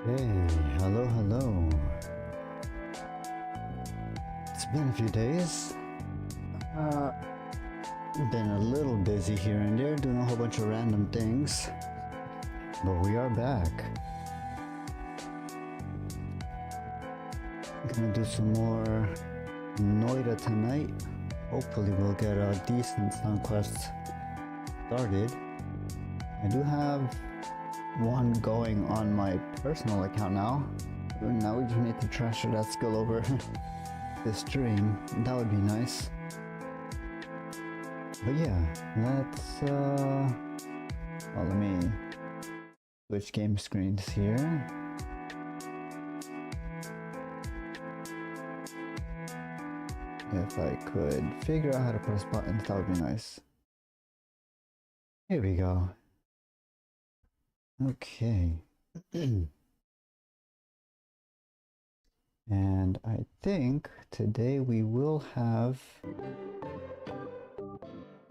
Hey, hello. It's been a few days. Been a little busy here and there, doing a whole bunch of random things. But we are back. Gonna do some more Noita tonight. Hopefully we'll get a decent sound quest started. I do have one going on my personal account now. Now we just need to transfer that skill over the stream. That would be nice. But yeah, let's well, let me switch game screens here. If I could figure out how to press buttons, that would be nice. Here we go. Okay. And I think today we will have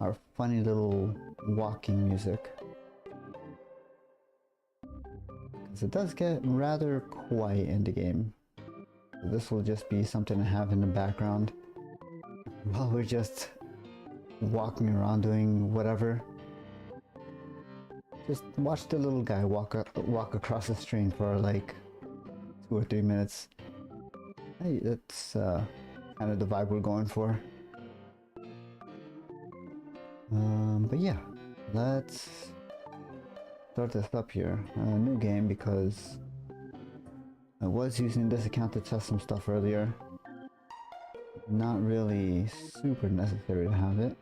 our funny little walking music. Because it does get rather quiet in the game. So this will just be something to have in the background while we're just walking around doing whatever. Just watch the little guy walk across the stream for like 2 or 3 minutes. Hey, that's kind of the vibe we're going for. But yeah, let's start this up here. A new game because I was using this account to test some stuff earlier. Not really super necessary to have it.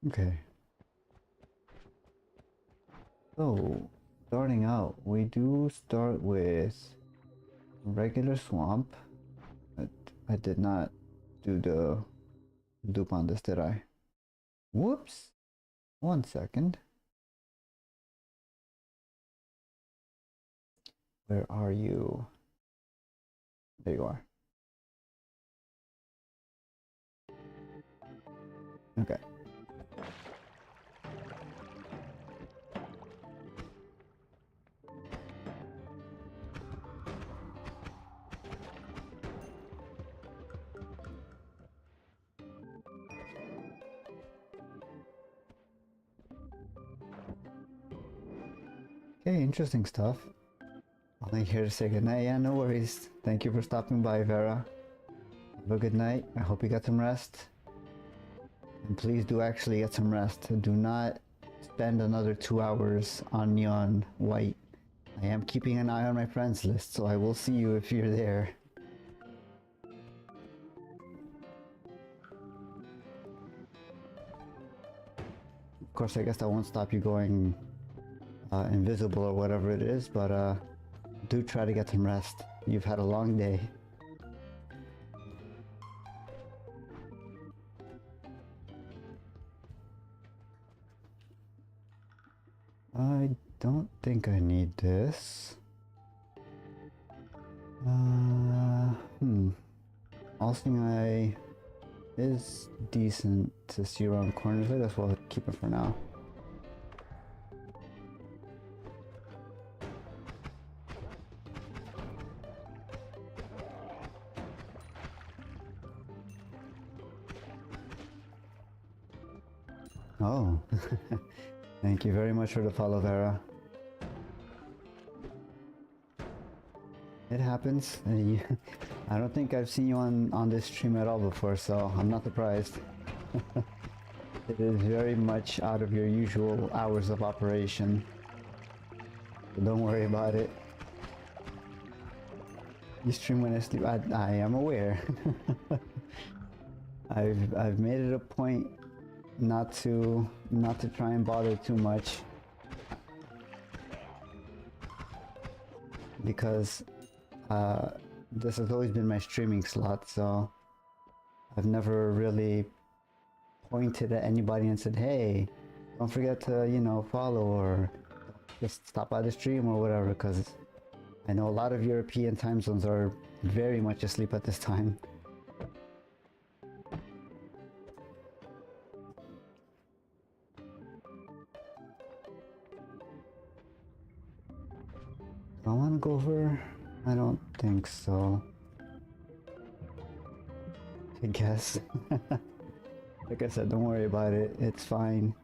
Okay. So, starting out, we do start with regular swamp. I did not do the loop on this, did I? Whoops! 1 second. Where are you? There you are. Okay. Okay, interesting stuff. Only here to say goodnight. Yeah, no worries. Thank you for stopping by, Vera. Have a good night. I hope you got some rest. And please do actually get some rest. Do not spend another 2 hours on Neon White. I am keeping an eye on my friends list, so I will see you if you're there. Of course, I guess that won't stop you going invisible or whatever it is, but do try to get some rest. You've had a long day. I don't think I need this. All seeing eye is decent to see around corners. I guess we'll keep it for now. Oh, thank you very much for the follow, Vera. It happens. I don't think I've seen you on this stream at all before, so I'm not surprised. It is very much out of your usual hours of operation, so don't worry about it. You stream when I sleep. I am aware. I've made it a point not to try and bother too much, because this has always been my streaming slot, so I've never really pointed at anybody and said, hey, don't forget to, you know, follow or just stop by the stream or whatever, because I know a lot of European time zones are very much asleep at this time. I want to go over? I don't think so. I guess. Like I said, don't worry about it. It's fine.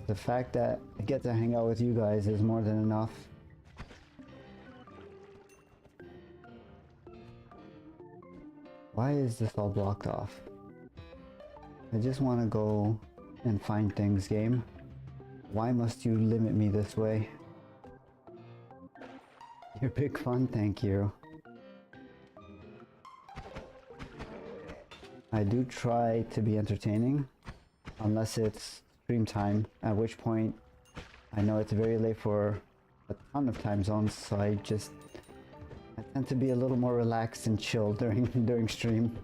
The fact that I get to hang out with you guys is more than enough. Why is this all blocked off? I just want to go and find things, game. Why must you limit me this way? You're big fun, thank you. I do try to be entertaining, unless it's stream time, at which point I know it's very late for a ton of time zones, so I tend to be a little more relaxed and chill during stream.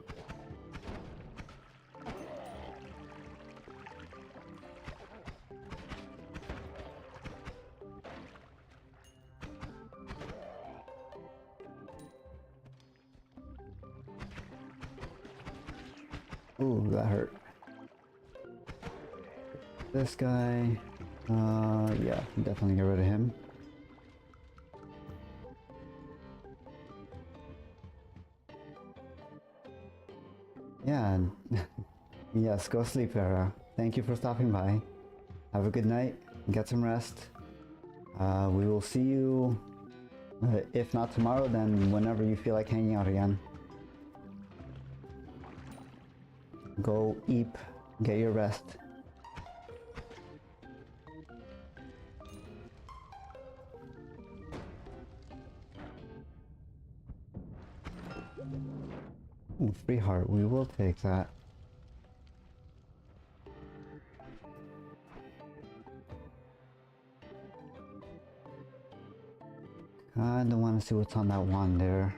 Ooh, that hurt. This guy, yeah, definitely get rid of him. Yeah, yes, go sleep, Vera. Thank you for stopping by. Have a good night, get some rest. We will see you, if not tomorrow, then whenever you feel like hanging out again. Go eat, get your rest. Ooh, free heart, we will take that. Kinda wanna see what's on that wand there.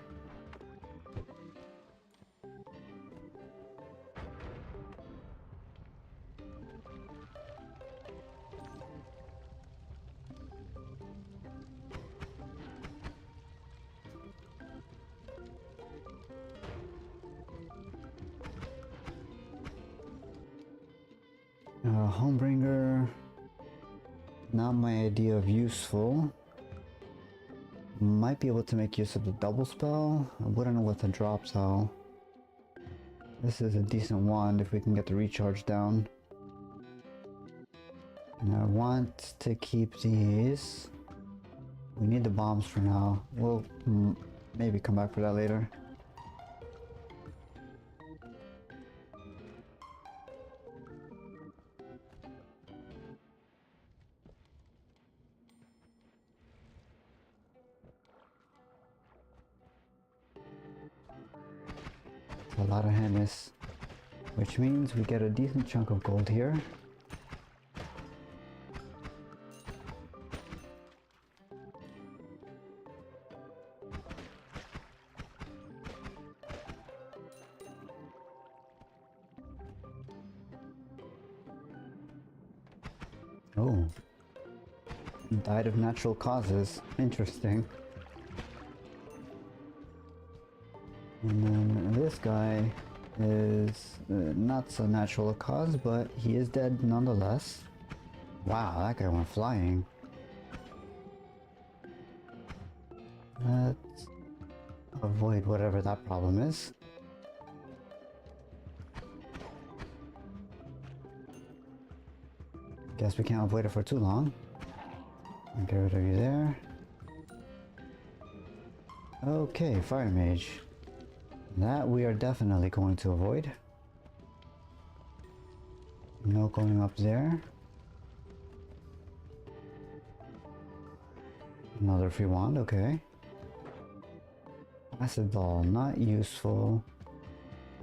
Homebringer, not my idea of useful. Might be able to make use of the double spell. I wouldn't know what the drops though. This is a decent wand if we can get the recharge down. And I want to keep these. We need the bombs for now. We'll maybe come back for that later. A lot of Hennis, which means we get a decent chunk of gold here. Oh, died of natural causes. Interesting. And then this guy is not so natural a cause, but he is dead nonetheless. Wow, that guy went flying. Let's avoid whatever that problem is. Guess we can't avoid it for too long. I'll get rid of you there. Okay, Fire Mage. That we are definitely going to avoid. No going up there. Another free wand, okay. Acid ball, not useful.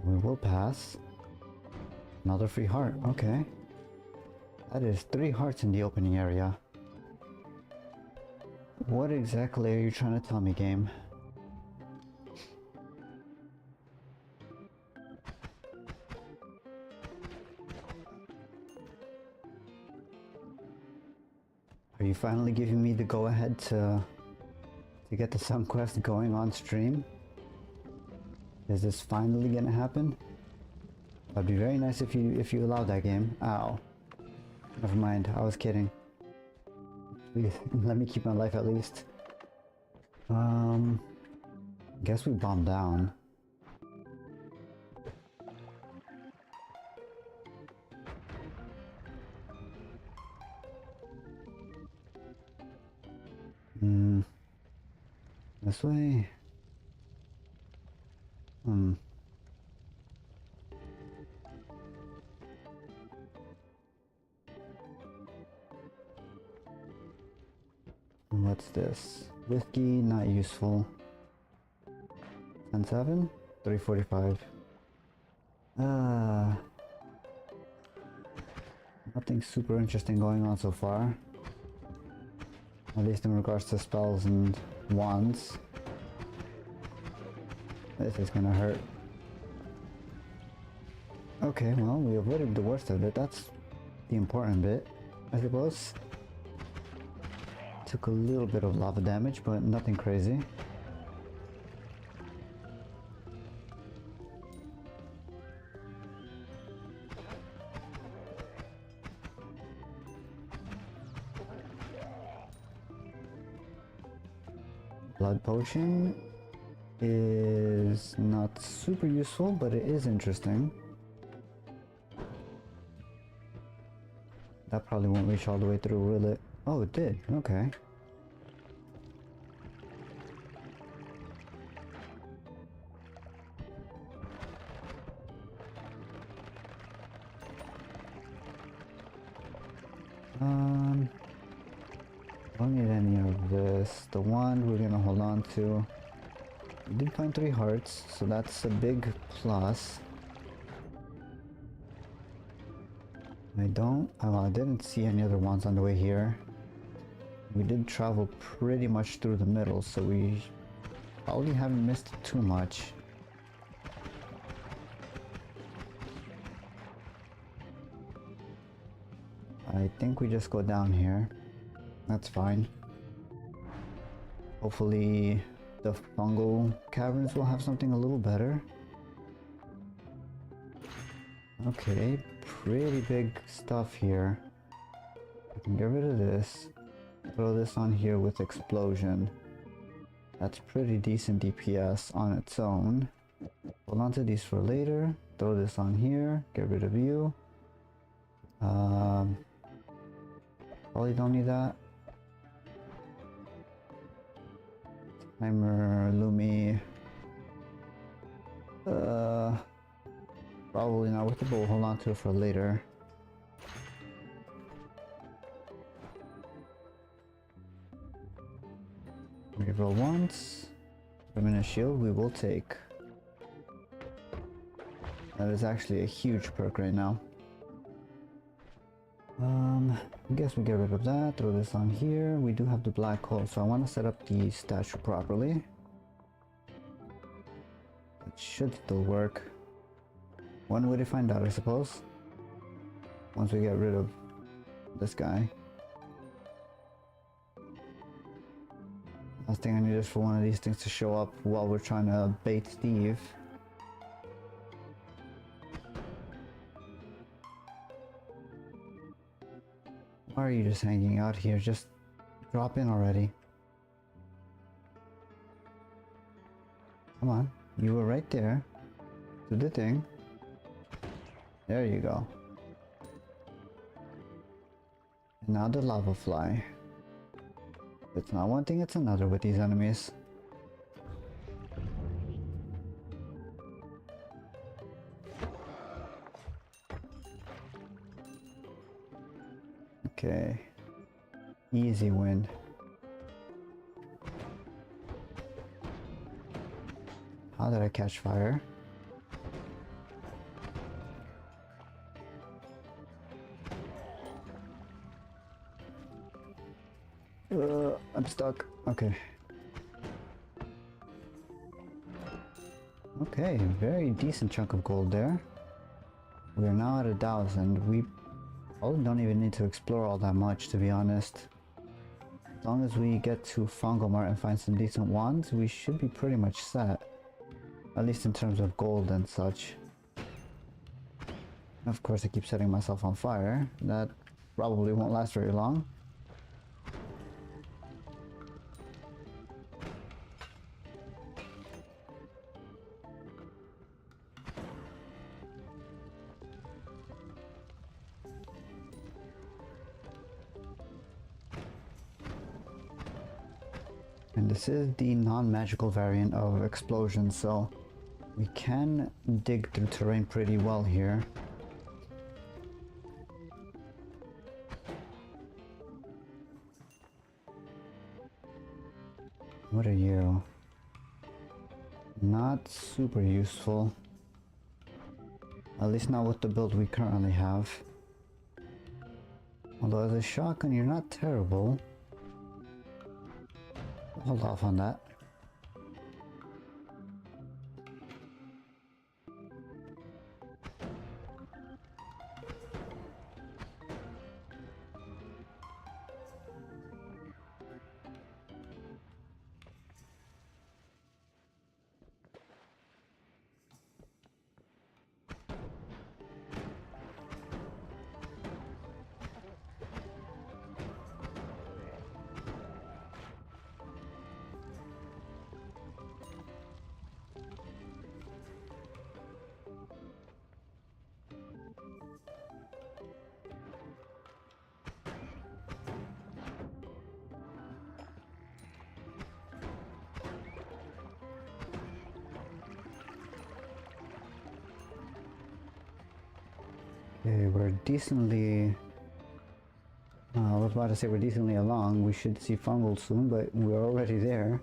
We will pass. Another free heart, okay. That is 3 hearts in the opening area. What exactly are you trying to tell me, game? Are you finally giving me the go-ahead to get the Sun Quest going on stream? Is this finally gonna happen? That'd be very nice if you allow that, game. Ow. Never mind, I was kidding. Please, let me keep my life at least. Guess we bombed down. This way? What's this? Whiskey, not useful. 10-7? 345. Nothing super interesting going on so far. At least in regards to spells and wands. This is gonna hurt. Okay, well, we avoided the worst of it. That's the important bit, I suppose. Took a little bit of lava damage, but nothing crazy. Blood potion is not super useful, but it is interesting. That probably won't reach all the way through, will it? Oh, it did. Okay. Don't need any of this. The wand we're gonna hold on to. We did find 3 hearts, so that's a big plus. I didn't see any other ones on the way here. We did travel pretty much through the middle, so we probably haven't missed too much. I think we just go down here. That's fine. Hopefully the fungal caverns will have something a little better. Okay, pretty big stuff here. I can get rid of this. Throw this on here with explosion. That's pretty decent DPS on its own. Hold on to these for later. Throw this on here. Get rid of you. Probably don't need that. Timer, Lumi. Probably not worth it, but we'll hold on to it for later. Reroll once. Permanent shield we will take. That is actually a huge perk right now. I guess we get rid of that, throw this on here. We do have the black hole, so I want to set up the statue properly. It should still work. One way to find out, I suppose. Once we get rid of this guy. Last thing I need is for one of these things to show up while we're trying to bait Steve. Why are you just hanging out here? Just drop in already. Come on, you were right there. Do the thing. There you go. And now the lava fly. It's not one thing, it's another with these enemies. Okay. Easy win. How did I catch fire? I'm stuck. Okay. Okay, very decent chunk of gold there. We are now at 1,000. We probably don't even need to explore all that much, to be honest. As long as we get to Fungal Mart and find some decent wands, we should be pretty much set. At least in terms of gold and such. Of course, I keep setting myself on fire. That probably won't last very long. And this is the non-magical variant of explosion, so we can dig through terrain pretty well here. What are you? Not super useful. At least not with the build we currently have. Although as a shotgun you're not terrible. Hold off on that. Okay, we're decently... I was about to say we're decently along. We should see fungal soon, but we're already there.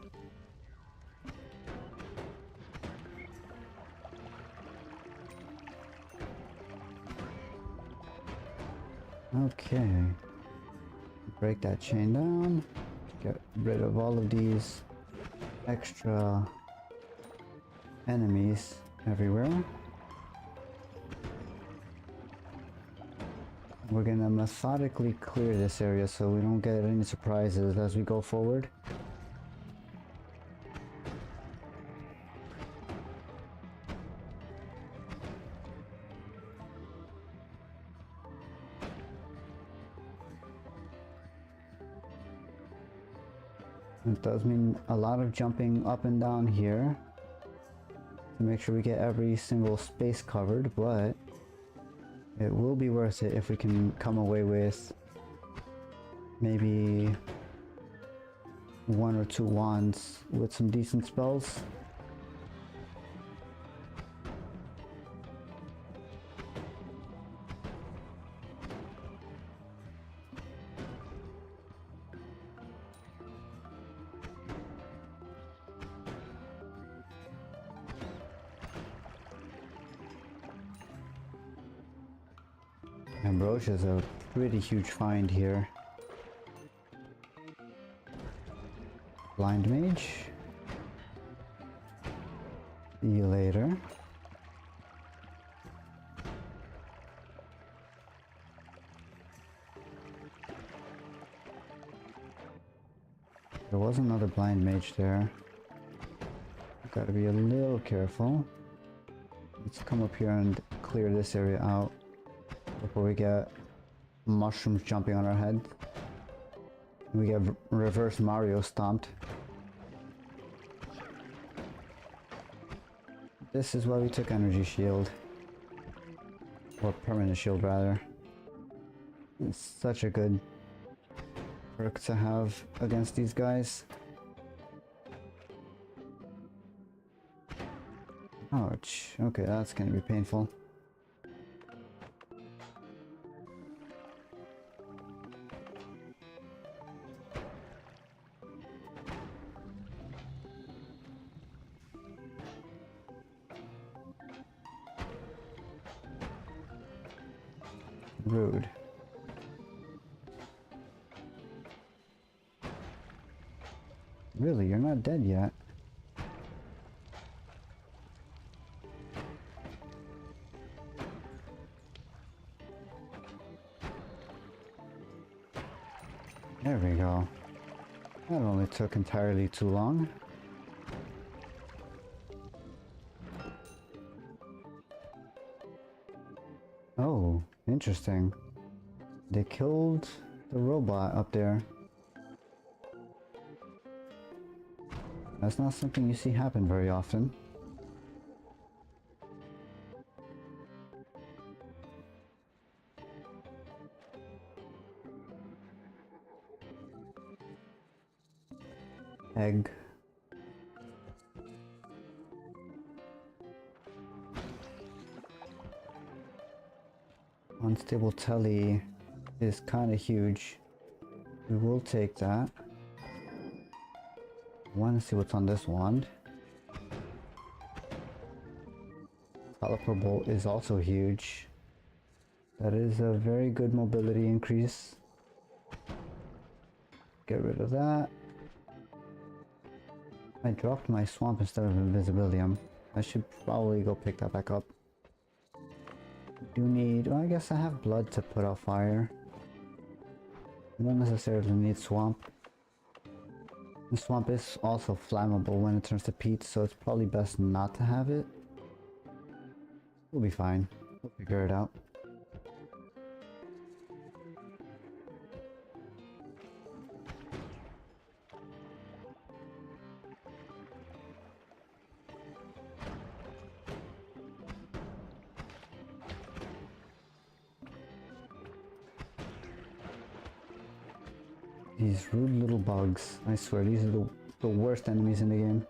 Okay. Break that chain down. Get rid of all of these extra enemies everywhere. We're gonna methodically clear this area so we don't get any surprises as we go forward. It does mean a lot of jumping up and down here to make sure we get every single space covered, but it will be worth it if we can come away with maybe 1 or 2 wands with some decent spells. Ambrosia is a pretty huge find here. Blind Mage. See you later. There was another Blind Mage there. Gotta be a little careful. Let's come up here and clear this area out before we get mushrooms jumping on our head. We get reverse Mario stomped. This is why we took energy shield. Or permanent shield rather. It's such a good perk to have against these guys. Ouch. Okay, that's gonna be painful. Rude. Really, you're not dead yet. There we go. That only took entirely too long. Oh, interesting. They killed the robot up there. That's not something you see happen very often. Egg. Unstable telly is kind of huge. We will take that. I want to see what's on this wand. Caliper bolt is also huge. That is a very good mobility increase. Get rid of that. I dropped my swamp instead of invisibilium. I should probably go pick that back up. Do need... well, I guess I have blood to put out fire. I don't necessarily need swamp. The swamp is also flammable when it turns to peat, so it's probably best not to have it. We'll be fine. We'll figure it out. These rude little bugs. I swear, these are the worst enemies in the game.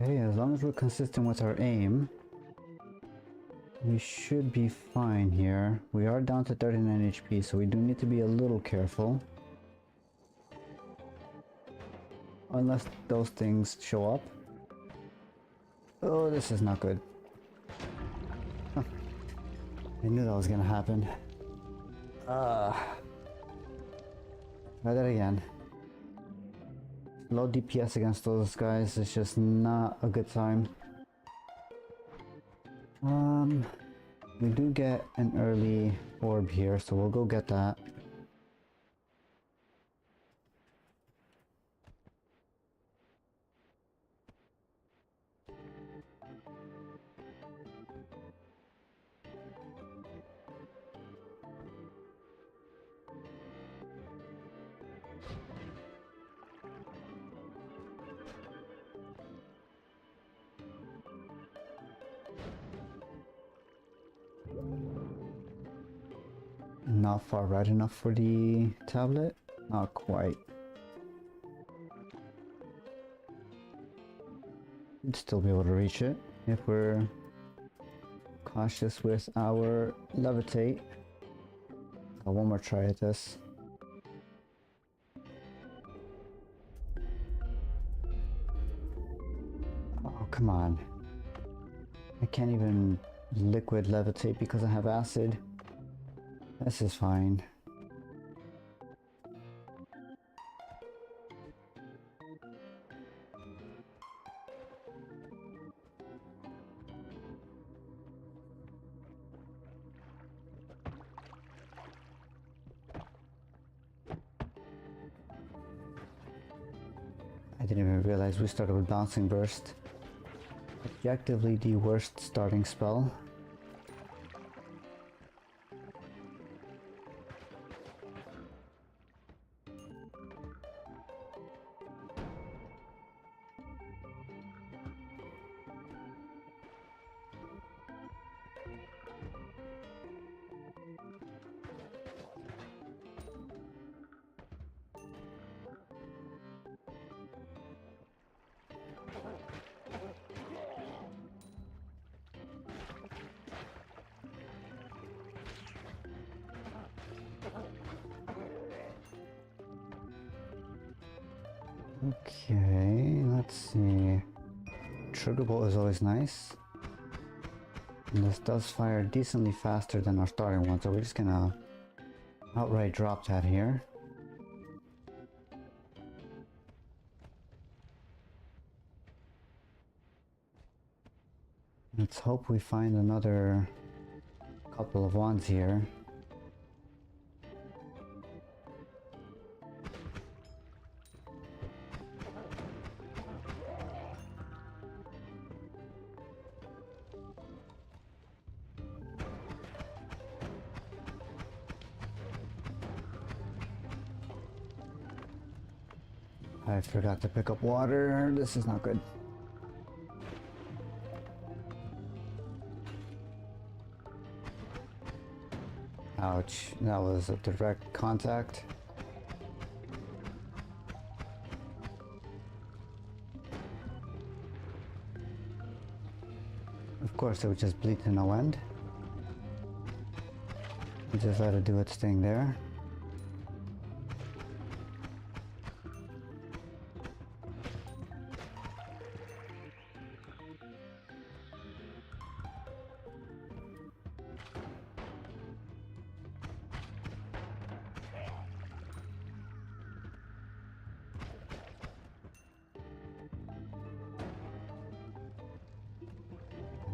Okay, as long as we're consistent with our aim, we should be fine here. We are down to 39 HP, so we do need to be a little careful. Unless those things show up. Oh, this is not good. Huh. I knew that was gonna happen. Try that again. Low DPS against those guys is just not a good time. We do get an early orb here, so we'll go get that. Not far right enough for the tablet? Not quite. We'd still be able to reach it if we're cautious with our levitate. Got one more try at this. Oh, come on. I can't even liquid levitate because I have acid. This is fine. I didn't even realize we started with Bouncing Burst. Objectively the worst starting spell. Okay, let's see. Trigger bolt is always nice. And this does fire decently faster than our starting one, so we're just gonna outright drop that here. Let's hope we find another couple of wands here. I forgot to pick up water. This is not good. Ouch, that was a direct contact. Of course, it would just bleed to no end. We just let it do its thing there.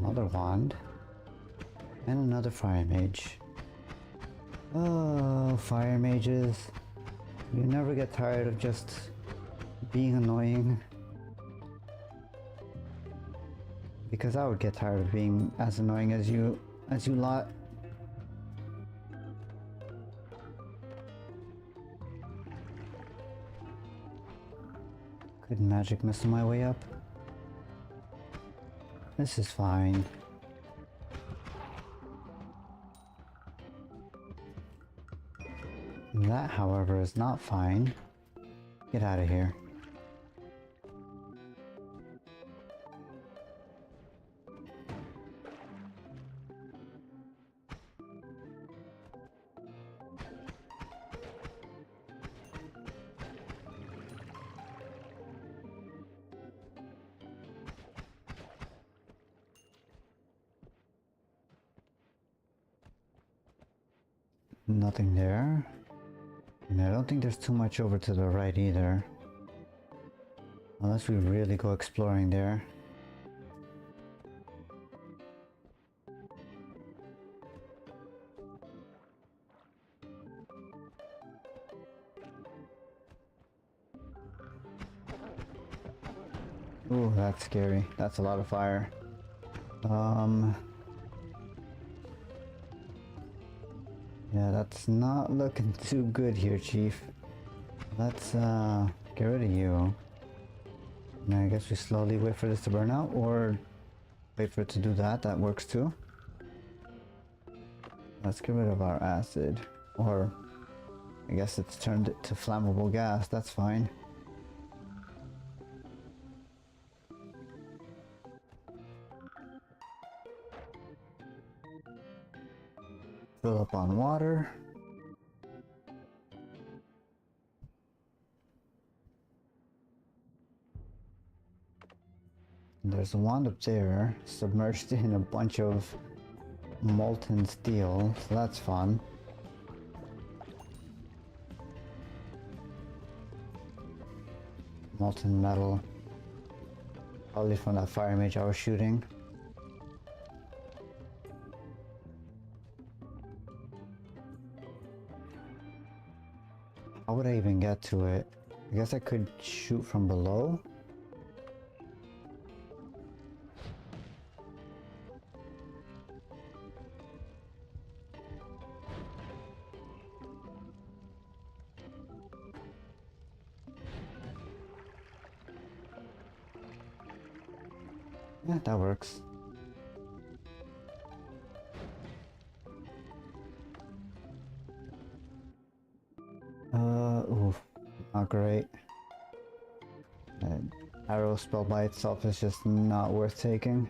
Another wand. And another fire mage. Oh, fire mages. You never get tired of just being annoying. Because I would get tired of being as annoying as you lot. Could magic missile my way up? This is fine. That, however, is not fine. Get out of here. Nothing there. And I don't think there's too much over to the right either. Unless we really go exploring there. Ooh, that's scary. That's a lot of fire. Yeah, that's not looking too good here, Chief. Let's get rid of you. And I guess we slowly wait for this to burn out, or wait for it to do that. That works too. Let's get rid of our acid. Or I guess it's turned it to flammable gas. That's fine. Fill up on water. There's a wand up there, submerged in a bunch of molten steel, so that's fun. Molten metal. Probably from that fire mage I was shooting. How would I even get to it? I guess I could shoot from below. Yeah, that works. Oof, not great. Arrow spell by itself is just not worth taking.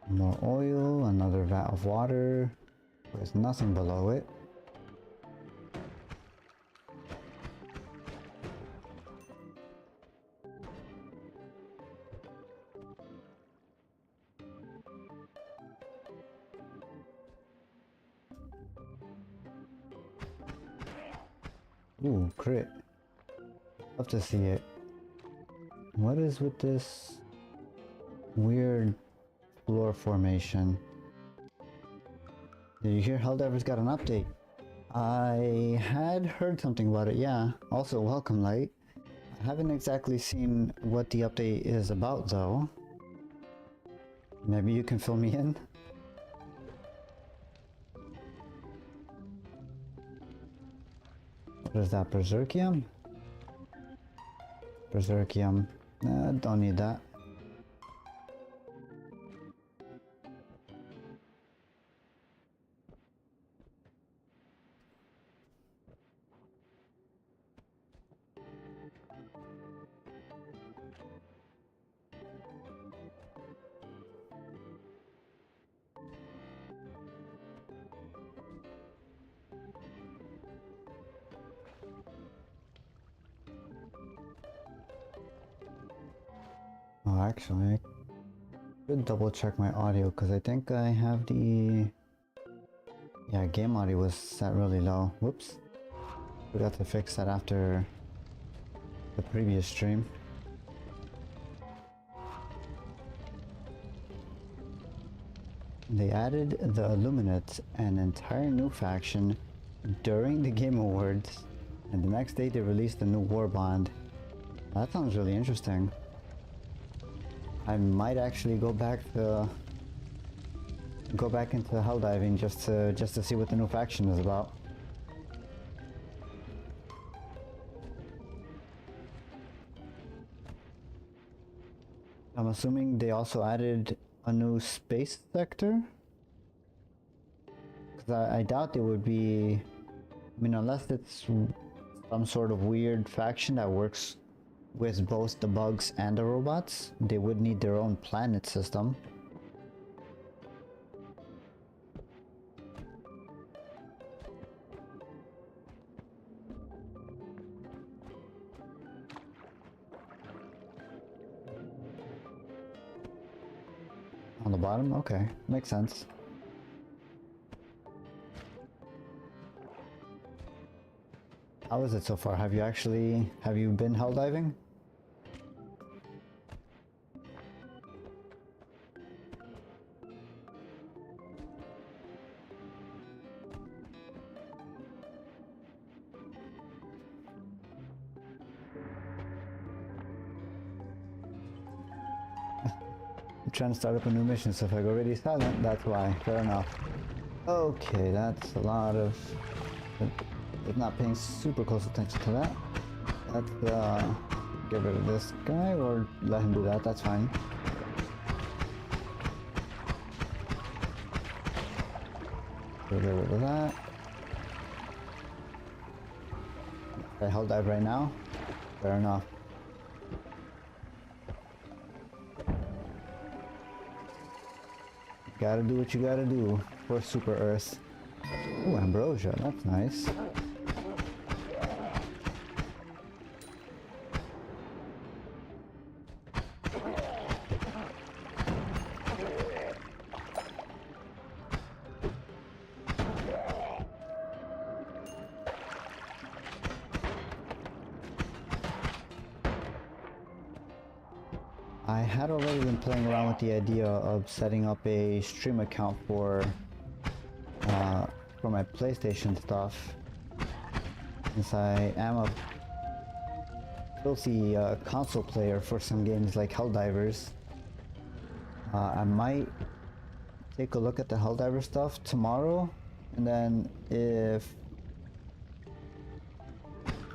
More oil, another vat of water. There's nothing below it. Ooh, crit. Love to see it. What is with this weird floor formation? Did you hear Helldivers got an update? I had heard something about it, yeah. Also, welcome, Light. I haven't exactly seen what the update is about, though. Maybe you can fill me in? What is that, Berserkium? Berserkium. Don't need that. Oh, actually, I should double check my audio because I think I have the... Yeah, game audio was set really low. Whoops. Forgot to fix that after the previous stream. They added the Illuminates, an entire new faction, during the Game Awards, and the next day they released a new war bond. That sounds really interesting. I might actually go back into Helldiving just to see what the new faction is about. I'm assuming they also added a new space sector? Because I doubt there would be... I mean, unless it's some sort of weird faction that works with both the bugs and the robots, they would need their own planet system. On the bottom? Okay, makes sense. How is it so far? Have you been Helldiving? Trying to start up a new mission, so if I go really silent, that's why. Fair enough. Okay, that's a lot of... I'm not paying super close attention to that. Let's get rid of this guy, or let him do that, that's fine. Get rid of that. I held dive right now? Fair enough. Gotta do what you gotta do for Super Earth. Ooh, ambrosia, that's nice. I had already been playing around with the idea of setting up a stream account for my PlayStation stuff, since I am a filthy console player for some games like Helldivers. I might take a look at the Helldiver stuff tomorrow, and then if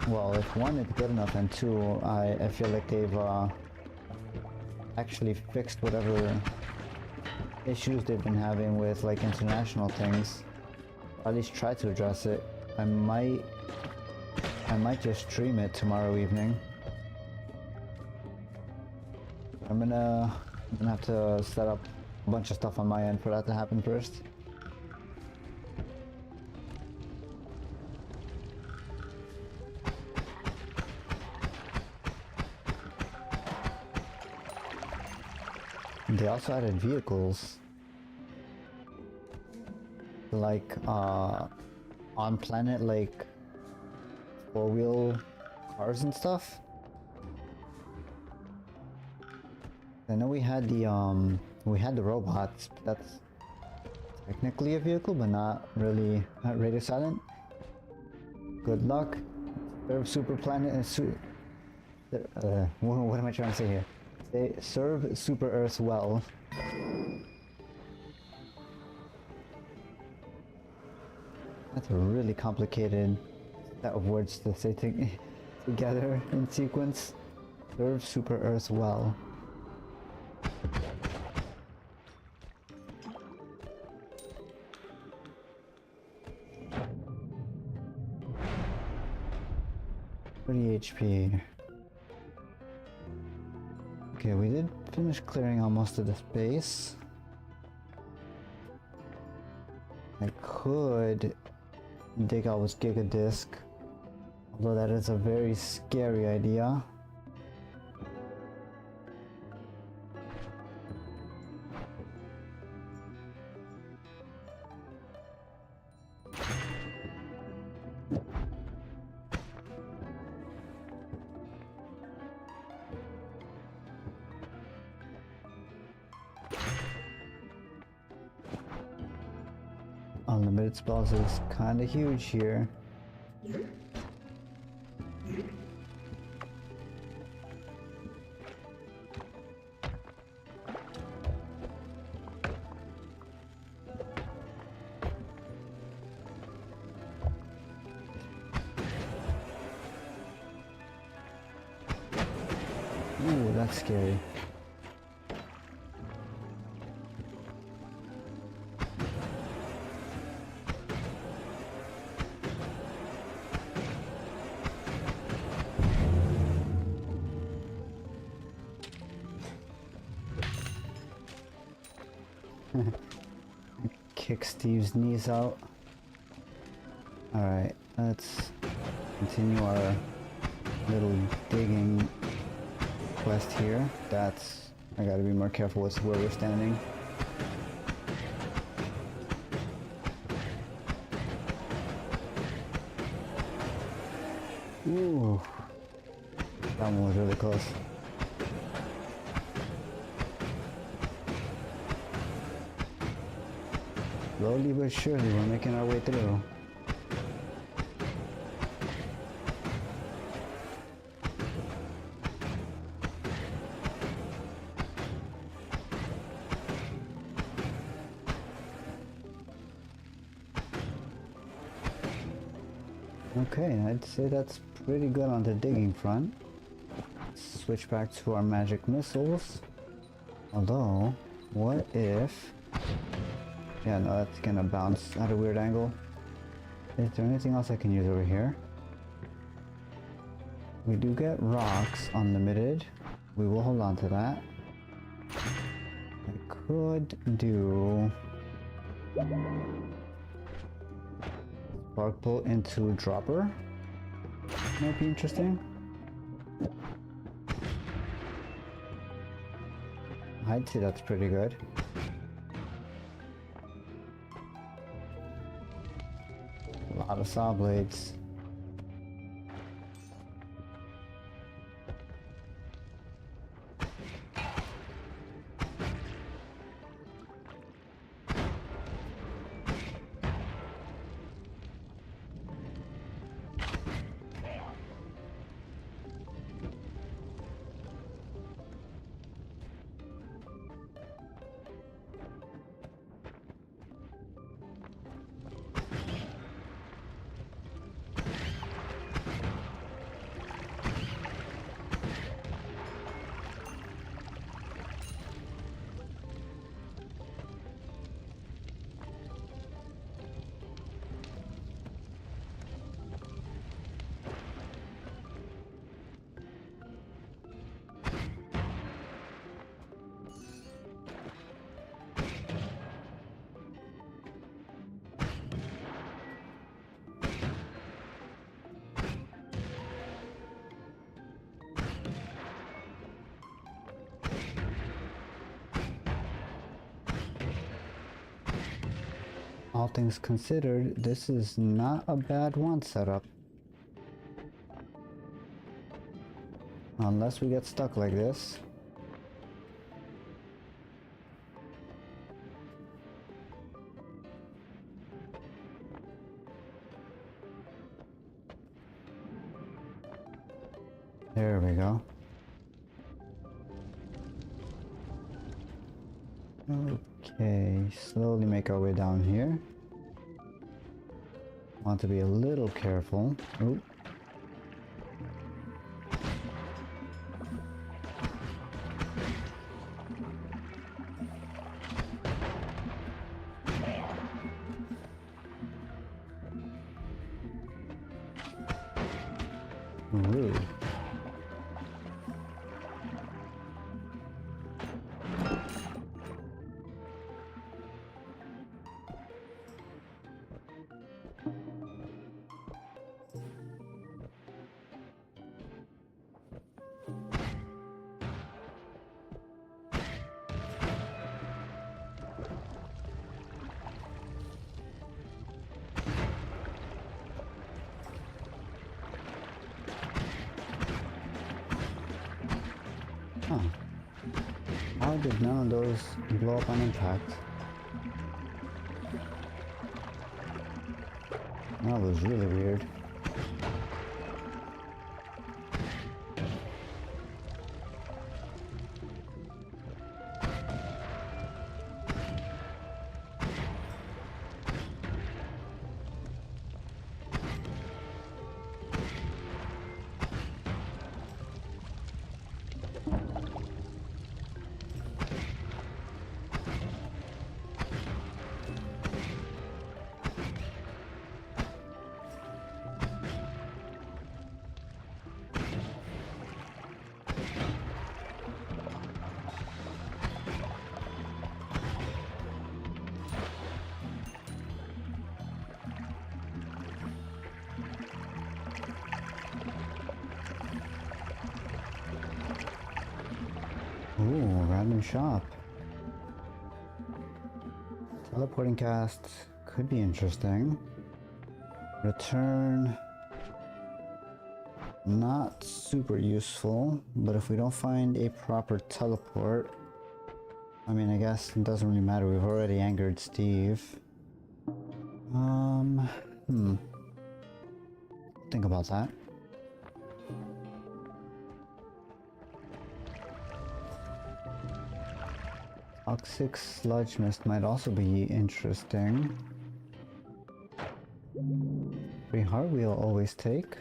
one, it's good enough, and two, I feel like they've actually fixed whatever issues they've been having with like international things, or at least try to address it, I might just stream it tomorrow evening. I'm gonna have to set up a bunch of stuff on my end for that to happen first. They also added vehicles, like on planet, like 4-wheel cars and stuff. I know we had the robots, but that's technically a vehicle, but not really radio silent. Good luck. Serve super planet and what am I trying to say here? They serve Super Earth well. That's a really complicated set of words to say together in sequence. Serve Super Earth well. HP. Okay, we did finish clearing out most of the space. I could dig out this Giga Disc, although that is a very scary idea. Unlimited spells is kinda huge here. Ooh, that's scary. Kick Steve's knees out. Alright, let's continue our little digging quest here. I gotta be more careful with where we're standing. Ooh, that one was really close. Slowly but surely, we're making our way through. Okay, I'd say that's pretty good on the digging front. Let's switch back to our magic missiles. Although, what if... Yeah, no, that's gonna bounce at a weird angle. Is there anything else I can use over here? We do get rocks unlimited. We will hold on to that. I could do... Spark Bolt into Dropper. Might be interesting. I'd say that's pretty good. A lot of saw blades. all things considered, this is not a bad one setup. Unless we get stuck like this. There we go. Okay, slowly make our way down here. Want to be a little careful. Ooh. Ooh. Huh. How did none of those blow up on impact? That was really weird. Ooh, random shop. Teleporting cast could be interesting. Return. Not super useful, but if we don't find a proper teleport, I mean, I guess it doesn't really matter. We've already angered Steve. Think about that. Toxic sludge mist might also be interesting. Free heart we'll always take.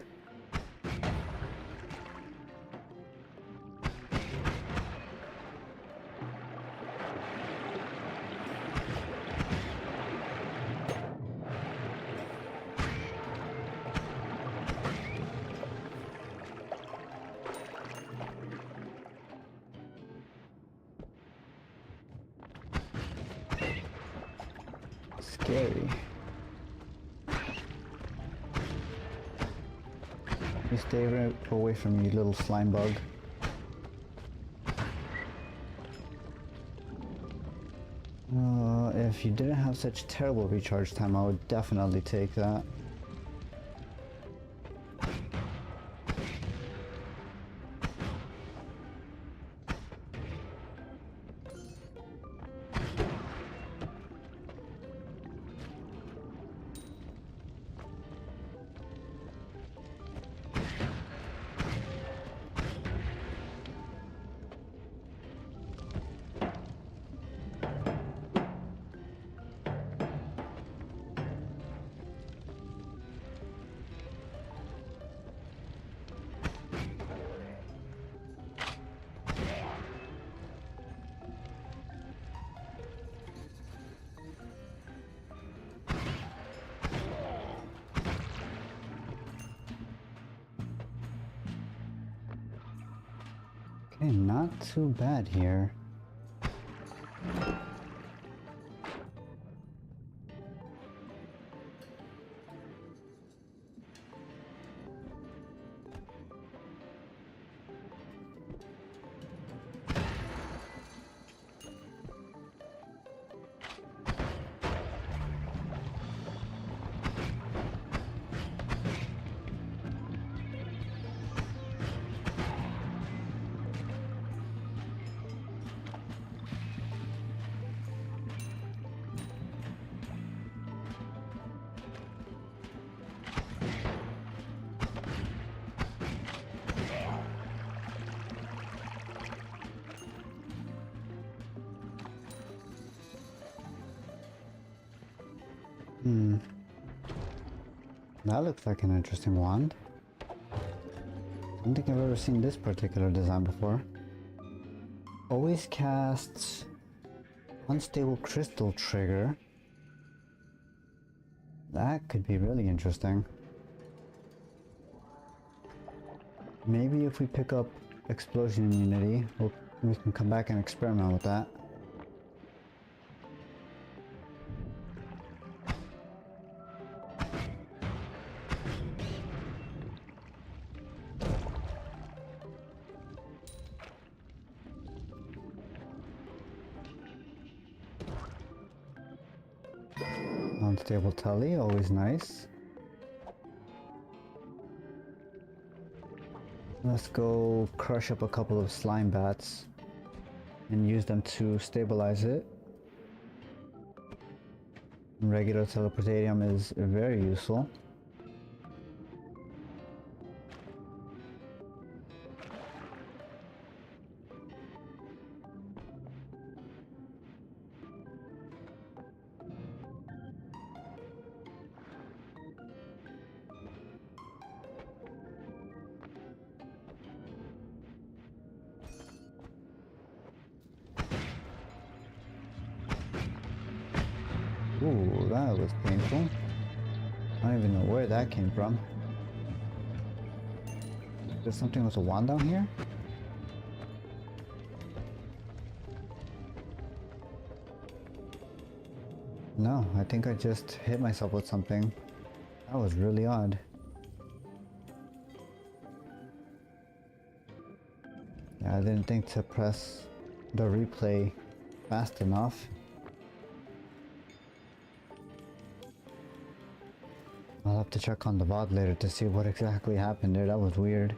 Scary. You stay right away from me, little slime bug. If you didn't have such terrible recharge time, I would definitely take that. Okay, not too bad here. That looks like an interesting wand. I don't think I've ever seen this particular design before. Always casts unstable crystal trigger. That could be really interesting. Maybe if we pick up explosion immunity, we can come back and experiment with that. Unstable telly, always nice. Let's go crush up a couple of slime bats and use them to stabilize it. Regular teleportatium is very useful. Ooh, that was painful. I don't even know where that came from. There's something with a wand down here? No, I think I just hit myself with something. That was really odd. Yeah, I didn't think to press the replay fast enough. I'll have to check on the VOD later to see what exactly happened there. That was weird.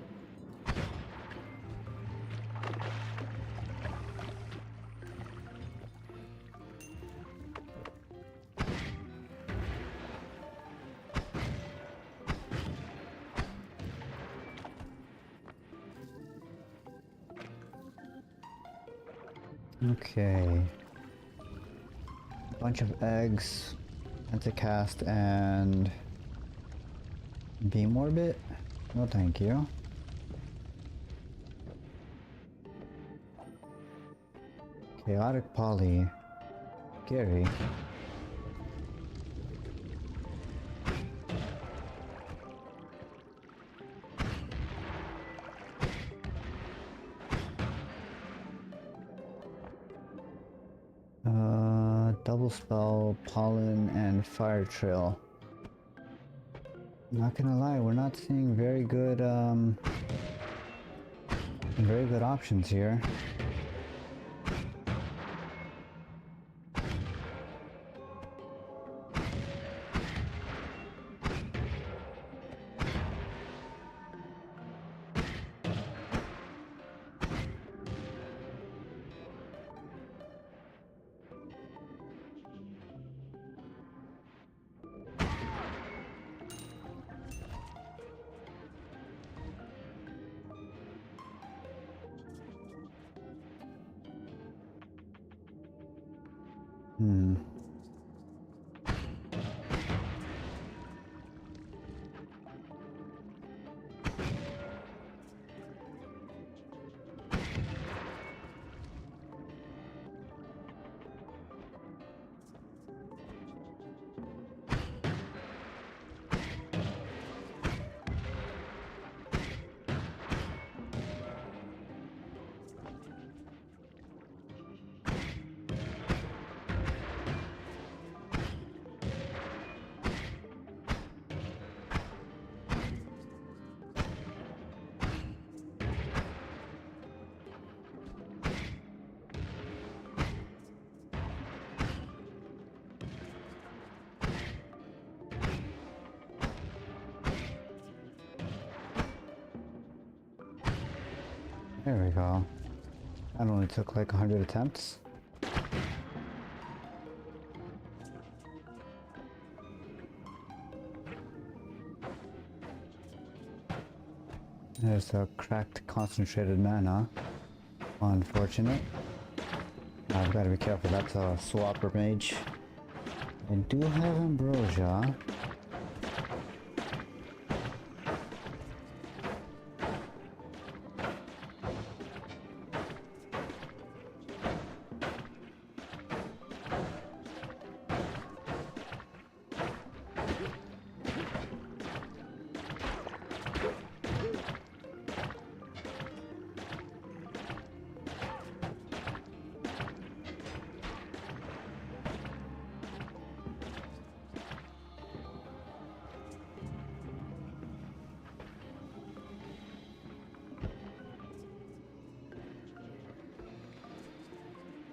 Okay. Bunch of eggs, Pentacast, and Beam Orbit? No thank you. Chaotic Poly. Scary. Double Spell, Pollen, and Fire Trail. Not gonna lie, we're not seeing very good options here. There we go. That only took like 100 attempts. There's a cracked concentrated mana. Unfortunate. I've got to be careful, that's a swapper mage. I do have ambrosia.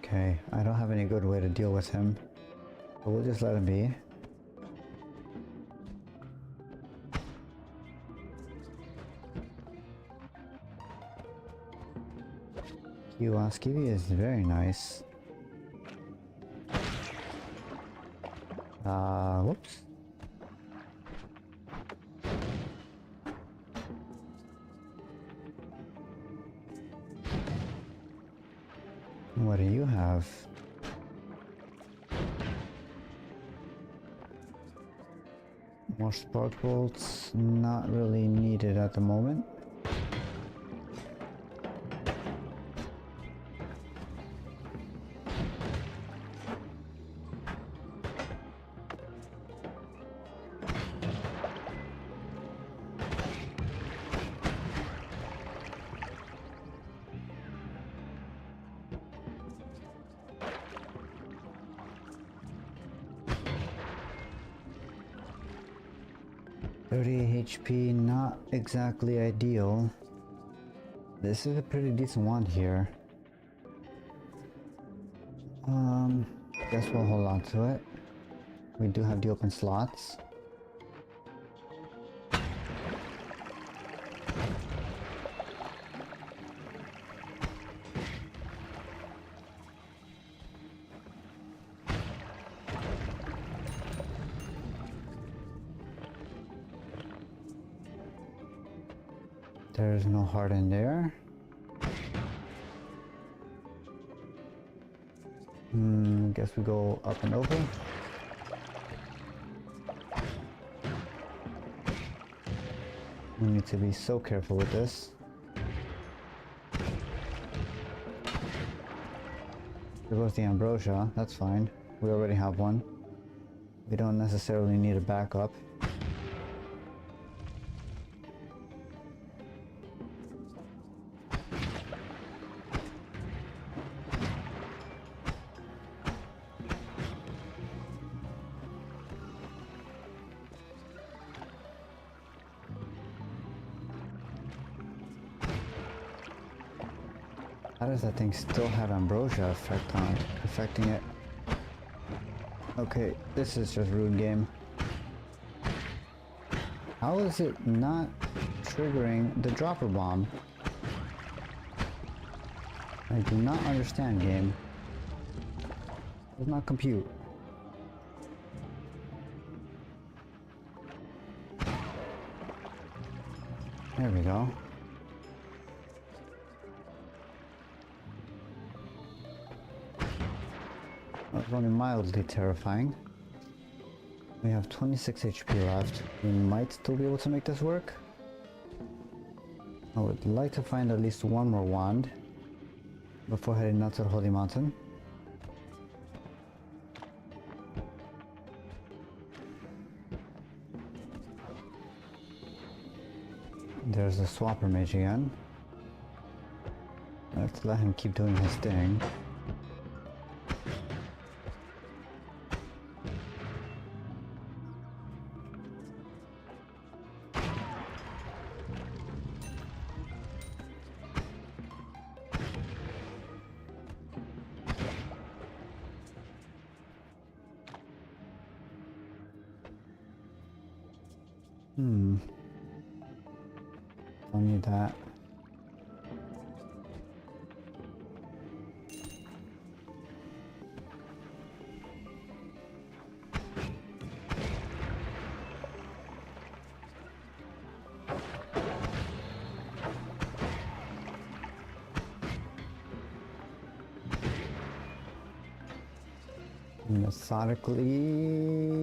Okay, I don't have any good way to deal with him, but we'll just let him be. Kiwi is very nice. Whoops. What do you have? More spark bolts, not really needed at the moment. HP, not exactly ideal. This is a pretty decent wand here. Guess we'll hold on to it. We do have the open slots. There's no heart in there. Guess we go up and over. We need to be so careful with this. There goes the ambrosia, that's fine. We already have one. We don't necessarily need a backup. How does that thing still have ambrosia effect on it, affecting it? Okay, this is just rude game. How is it not triggering the dropper bomb? I do not understand, game. It does not compute. There we go. That was only mildly terrifying. We have 26 HP left. We might still be able to make this work. I would like to find at least one more wand before heading out to the Holy Mountain. There's the swapper mage again. Let's let him keep doing his thing. Don't need that. Methodically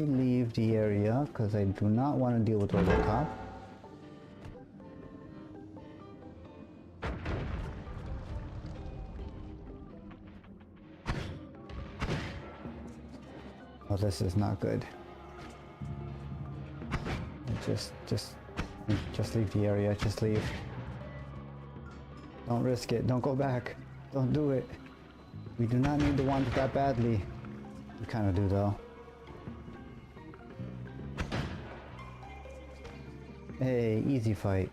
leave the area because I do not want to deal with Robocop. Oh, this is not good. Just leave the area. Just leave. Don't risk it. Don't go back. Don't do it. We do not need to want it that badly. We kind of do though. Hey, easy fight.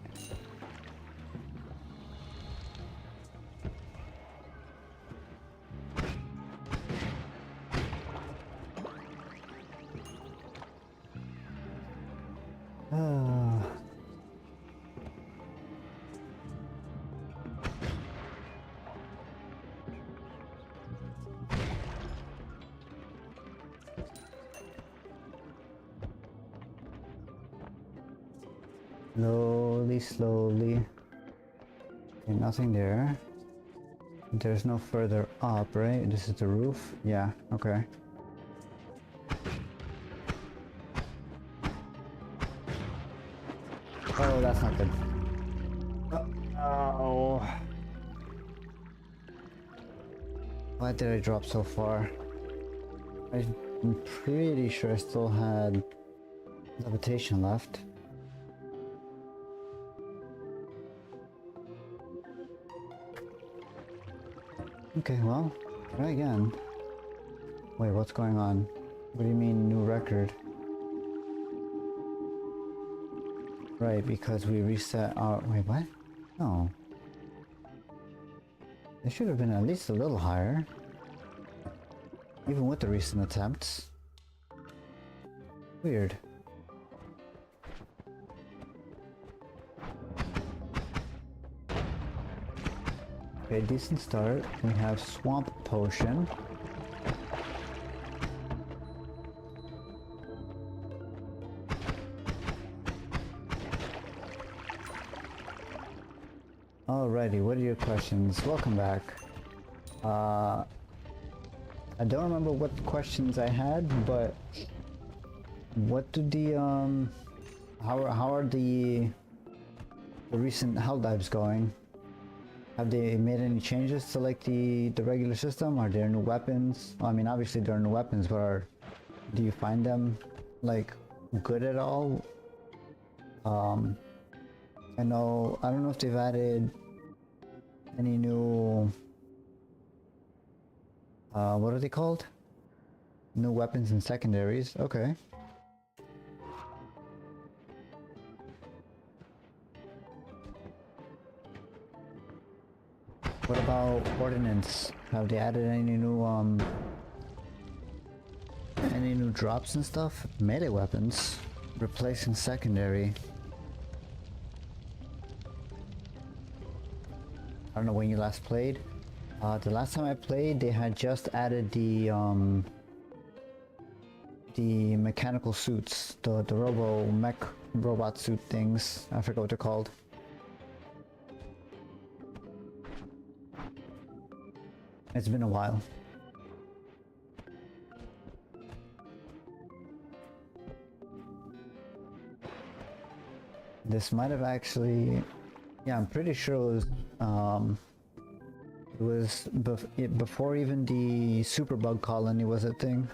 Slowly. Okay, nothing there. There's no further up, right? This is the roof? Yeah, okay. Oh, that's not good. Oh. Why did I drop so far? I'm pretty sure I still had levitation left. Okay, well, try again. Wait, what's going on? What do you mean, new record? Right, because we reset our... Wait, what? No. It should have been at least a little higher. Even with the recent attempts. Weird. Okay, decent start. We have Swamp Potion. Alrighty, what are your questions? Welcome back. I don't remember what questions I had, but what did the how are the recent hell dives going? Have they made any changes to like the regular system? Are there new weapons? Well, I mean, obviously there are new weapons, but do you find them like good at all? I don't know if they've added any new what are they called? New weapons and secondaries. Okay. What about ordnance? Have they added any new drops and stuff? Melee weapons. Replacing secondary. I don't know when you last played. The last time I played, they had just added the mechanical suits, the robot suit things. I forgot what they're called. It's been a while. This might have actually, yeah, I'm pretty sure it was before even the superbug colony was a thing.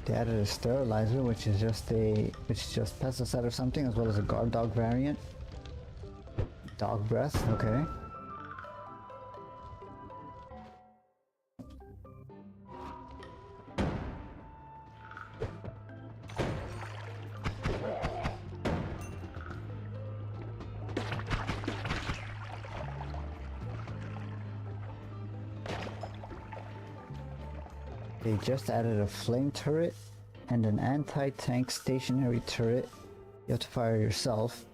They added a sterilizer, which is just pesticide or something, as well as a guard dog variant. Dog breath, okay. They just added a flame turret and an anti-tank stationary turret. You have to fire yourself.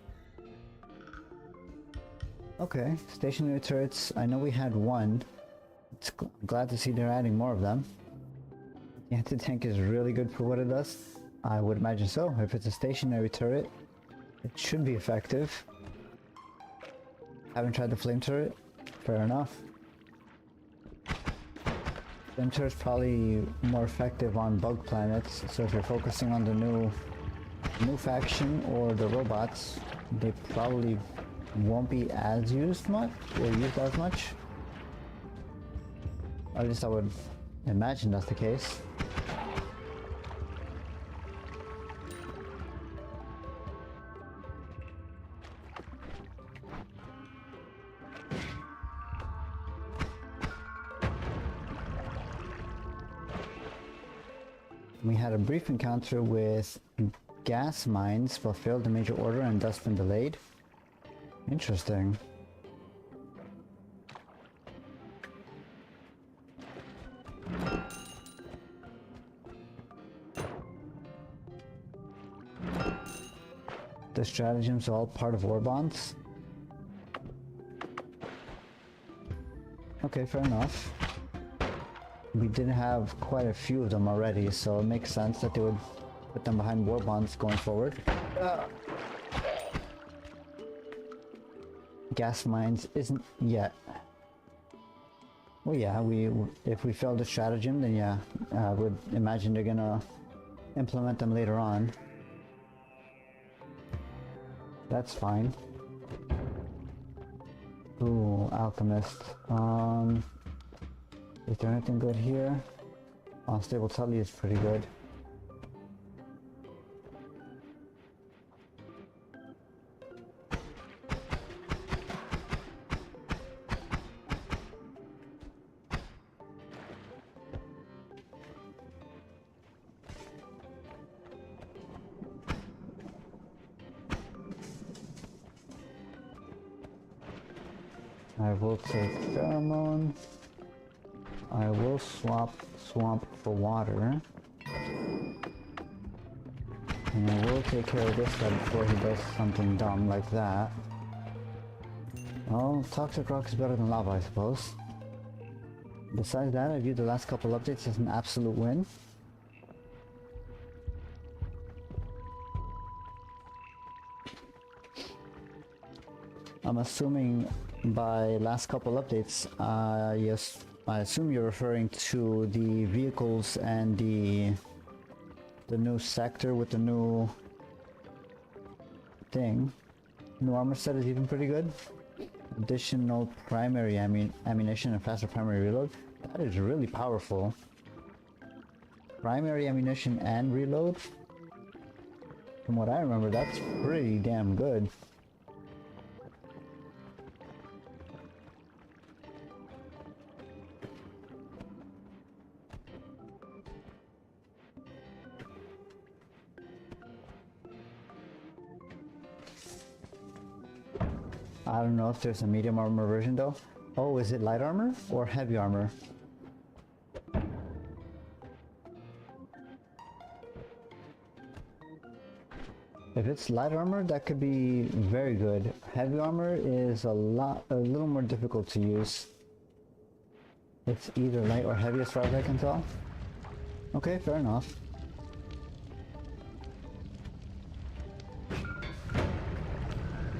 Okay, stationary turrets, I know we had one. I'm glad to see they're adding more of them. The anti-tank is really good for what it does. I would imagine so. If it's a stationary turret, it should be effective. Haven't tried the flame turret. Fair enough. Flame turret's probably more effective on bug planets, so if you're focusing on the new faction or the robots, they probably won't be as used much, or used as much. At least I would imagine that's the case. We had a brief encounter with gas mines, fulfilled the major order and thus been delayed. Interesting. The stratagems are all part of war bonds. Okay, fair enough. We did have quite a few of them already, so it makes sense that they would put them behind war bonds going forward. Gas mines isn't yet. Well, yeah, if we fail the stratagem, then yeah, I would imagine they're gonna implement them later on. That's fine. Ooh, alchemist. Is there anything good here? Unstable Tully is pretty good. I will take pheromone. I will swap swamp for water. And I will take care of this guy before he does something dumb like that. Well, toxic rock is better than lava, I suppose. Besides that, I view the last couple updates as an absolute win. I'm assuming by last couple updates, yes, I assume you're referring to the vehicles and the new sector with the new thing. New armor set is even pretty good. Additional primary ammunition and faster primary reload. That is really powerful. Primary ammunition and reload. From what I remember, that's pretty damn good. I don't know if there's a medium armor version though. Oh, is it light armor or heavy armor? If it's light armor, that could be very good. Heavy armor is a little more difficult to use. It's either light or heavy as far as I can tell. Okay, fair enough.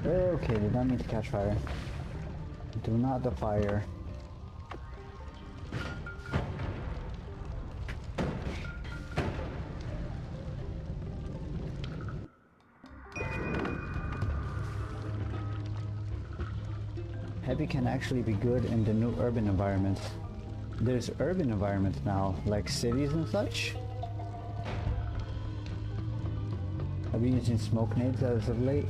Okay, did not mean to catch fire. Do not the fire. Heavy can actually be good in the new urban environments. There's urban environments now, like cities and such. I've been using smoke nades as of late.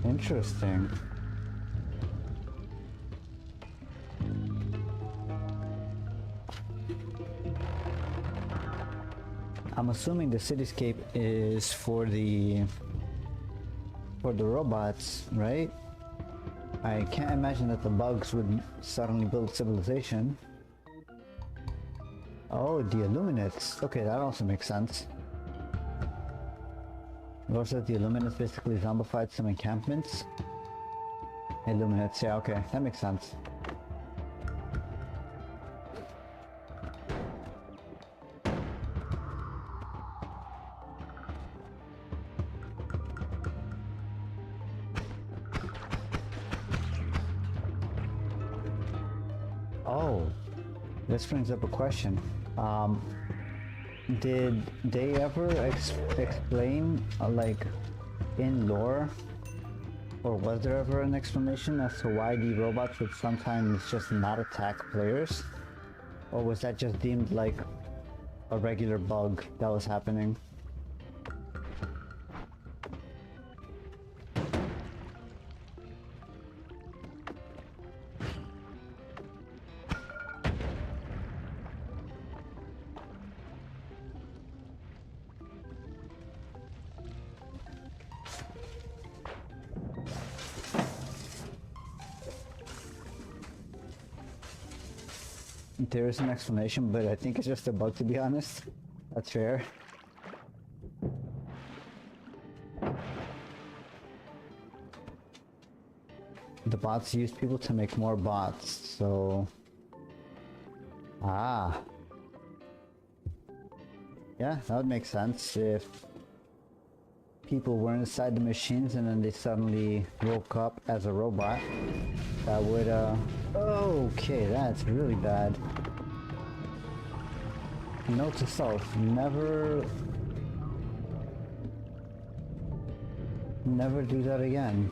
Interesting. I'm assuming the cityscape is for the robots, right? I can't imagine that the bugs would suddenly build civilization. Oh, the Illuminates. Okay, that also makes sense. It also the Illuminates basically zombified some encampments. Illuminates, yeah, okay, that makes sense. Oh, this brings up a question. Did they ever explain, like, in lore, or was there ever an explanation as to why the robots would sometimes just not attack players? Or was that just deemed like a regular bug that was happening? There is an explanation, but I think it's just a bug, to be honest. That's fair. The bots use people to make more bots, so... Ah. Yeah, that would make sense if people were inside the machines and then they suddenly woke up as a robot. That would, okay, that's really bad. Note to self, never do that again.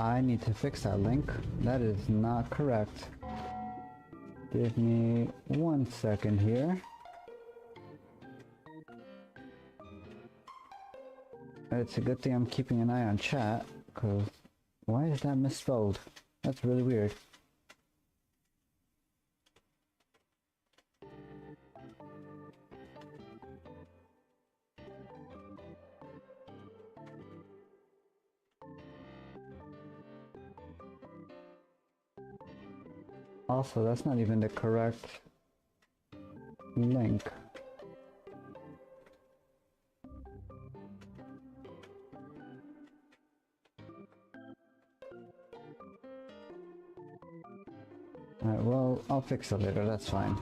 I need to fix that link. That is not correct. Give me 1 second here. It's a good thing I'm keeping an eye on chat, because why is that misspelled? That's really weird. Also, that's not even the correct link. Alright, well, I'll fix it later, that's fine.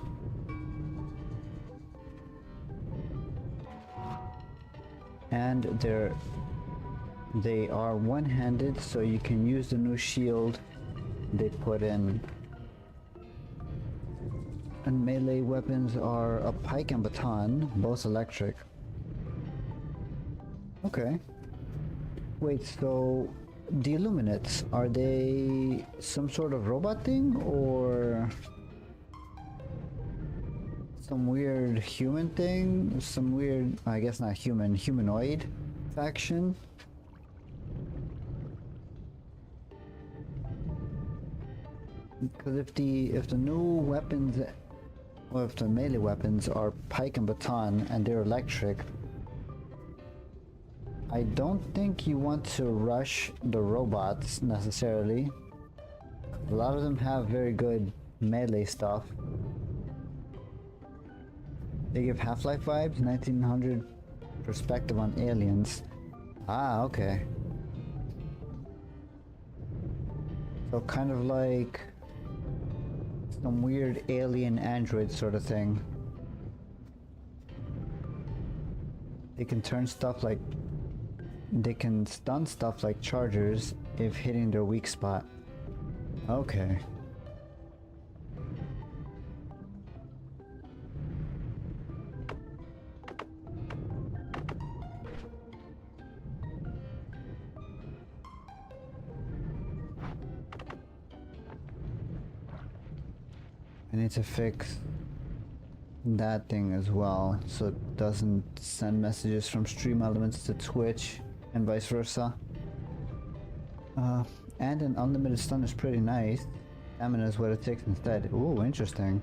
And they are one-handed, so you can use the new shield they put in. And melee weapons are a pike and baton, both electric. Okay. Wait, so the Illuminates, are they some sort of robot thing, or some weird human thing? Some weird, I guess not human, humanoid faction? Because if the new weapons, or if the melee weapons are pike and baton and they're electric, I don't think you want to rush the robots necessarily. A lot of them have very good melee stuff. They give Half-Life vibes, 1900 perspective on aliens. Ah, okay. So kind of like some weird alien android sort of thing. They can turn stuff like... They can stun stuff like chargers if hitting their weak spot. Okay. I need to fix that thing as well, so it doesn't send messages from Stream Elements to Twitch and vice versa. And an unlimited stun is pretty nice. Stamina is what it takes instead. Ooh, interesting.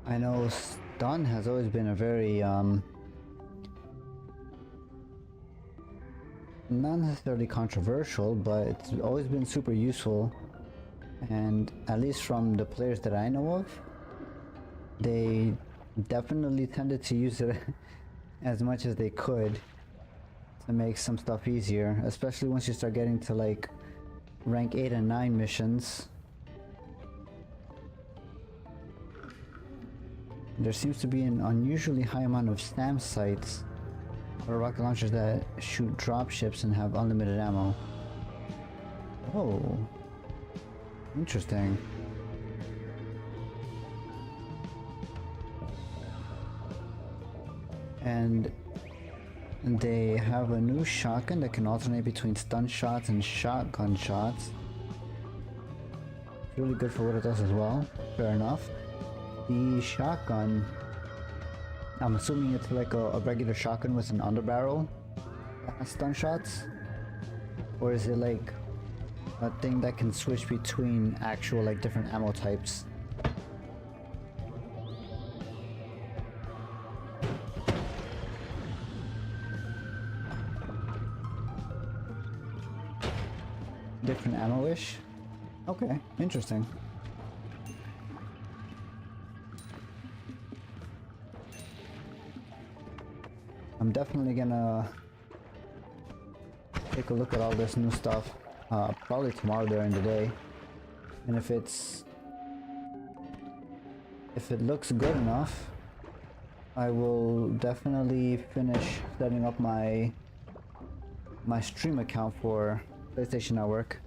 I know stun has always been a very not necessarily controversial, but it's always been super useful, and at least from the players that I know of, they definitely tended to use it as much as they could to make some stuff easier, especially once you start getting to like rank 8 and 9 missions. There seems to be an unusually high amount of SAM sites, or rocket launchers that shoot drop ships and have unlimited ammo. Oh, interesting. And they have a new shotgun that can alternate between stun shots and shotgun shots. It's really good for what it does as well. Fair enough. The shotgun, I'm assuming it's like a regular shotgun with an underbarrel that has stun shots? Or is it like a thing that can switch between actual like different ammo types? Different ammo-ish? Okay, interesting. I'm definitely gonna take a look at all this new stuff probably tomorrow during the day, and if it looks good enough, I will definitely finish setting up my stream account for PlayStation Network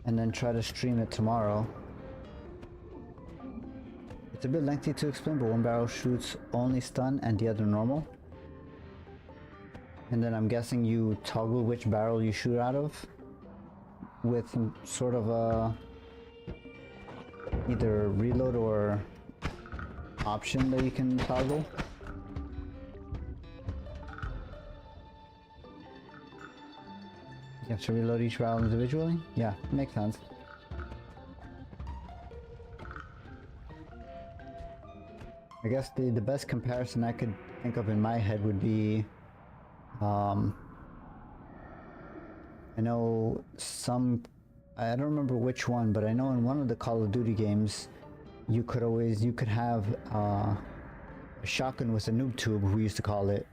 and then try to stream it tomorrow. It's a bit lengthy to explain, but one barrel shoots only stun and the other normal. And then I'm guessing you toggle which barrel you shoot out of with some sort of a either reload or option that you can toggle. You have to reload each barrel individually? Yeah, makes sense. I guess the best comparison I could think of in my head would be I know I don't remember which one, but I know in one of the Call of Duty games you could have a shotgun with a noob tube, we used to call it,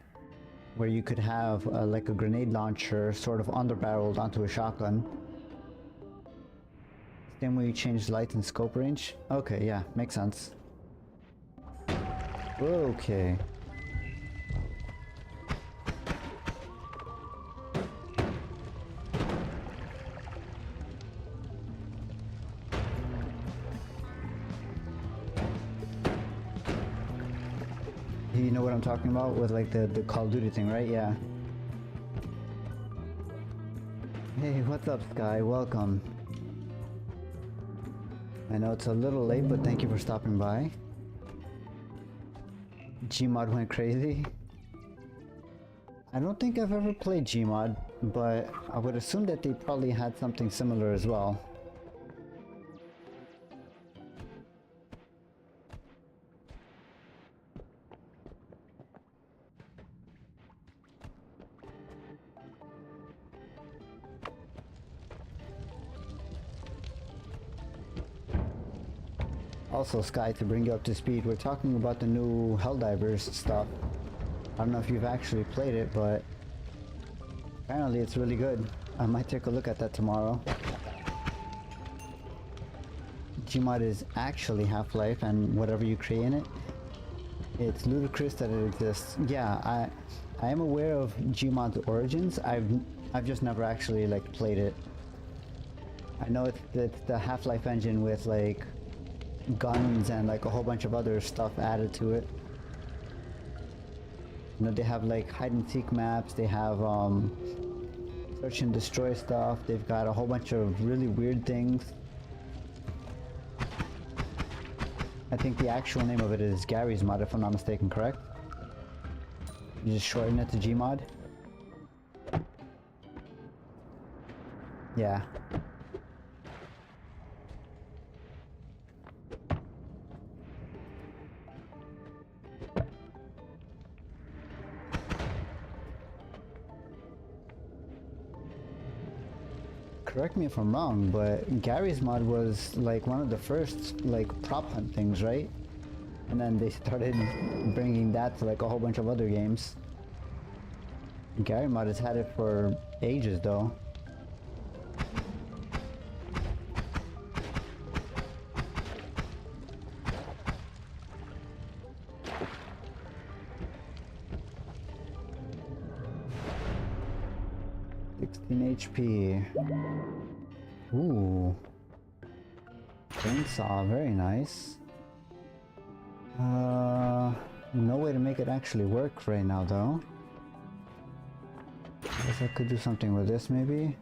where you could have like a grenade launcher sort of underbarreled onto a shotgun. Same way you change light and scope range. Okay, yeah, makes sense. Okay. You know what I'm talking about with like the Call of Duty thing, right? Yeah. Hey, what's up, Sky? Welcome. I know it's a little late, but thank you for stopping by. Gmod went crazy. I don't think I've ever played Gmod, but I would assume that they probably had something similar as well. Also, Sky, to bring you up to speed, we're talking about the new Helldivers stuff. I don't know if you've actually played it, but apparently it's really good. I might take a look at that tomorrow. Gmod is actually Half-Life, and whatever you create in it, it's ludicrous that it exists. Yeah, I am aware of Gmod's origins. I've just never actually like played it. I know it's the Half-Life engine with like guns and like a whole bunch of other stuff added to it. You know, they have like hide and seek maps, they have search and destroy stuff, they've got a whole bunch of really weird things. I think the actual name of it is Gary's Mod, if I'm not mistaken, correct? You just shorten it to Gmod? Yeah. correct me if I'm wrong, but Gary's mod was like one of the first like prop hunt things, right? And then they started bringing that to like a whole bunch of other games. Gary mod has had it for ages though. HP. Ooh. Chainsaw, very nice. No way to make it actually work right now though. Guess I could do something with this maybe.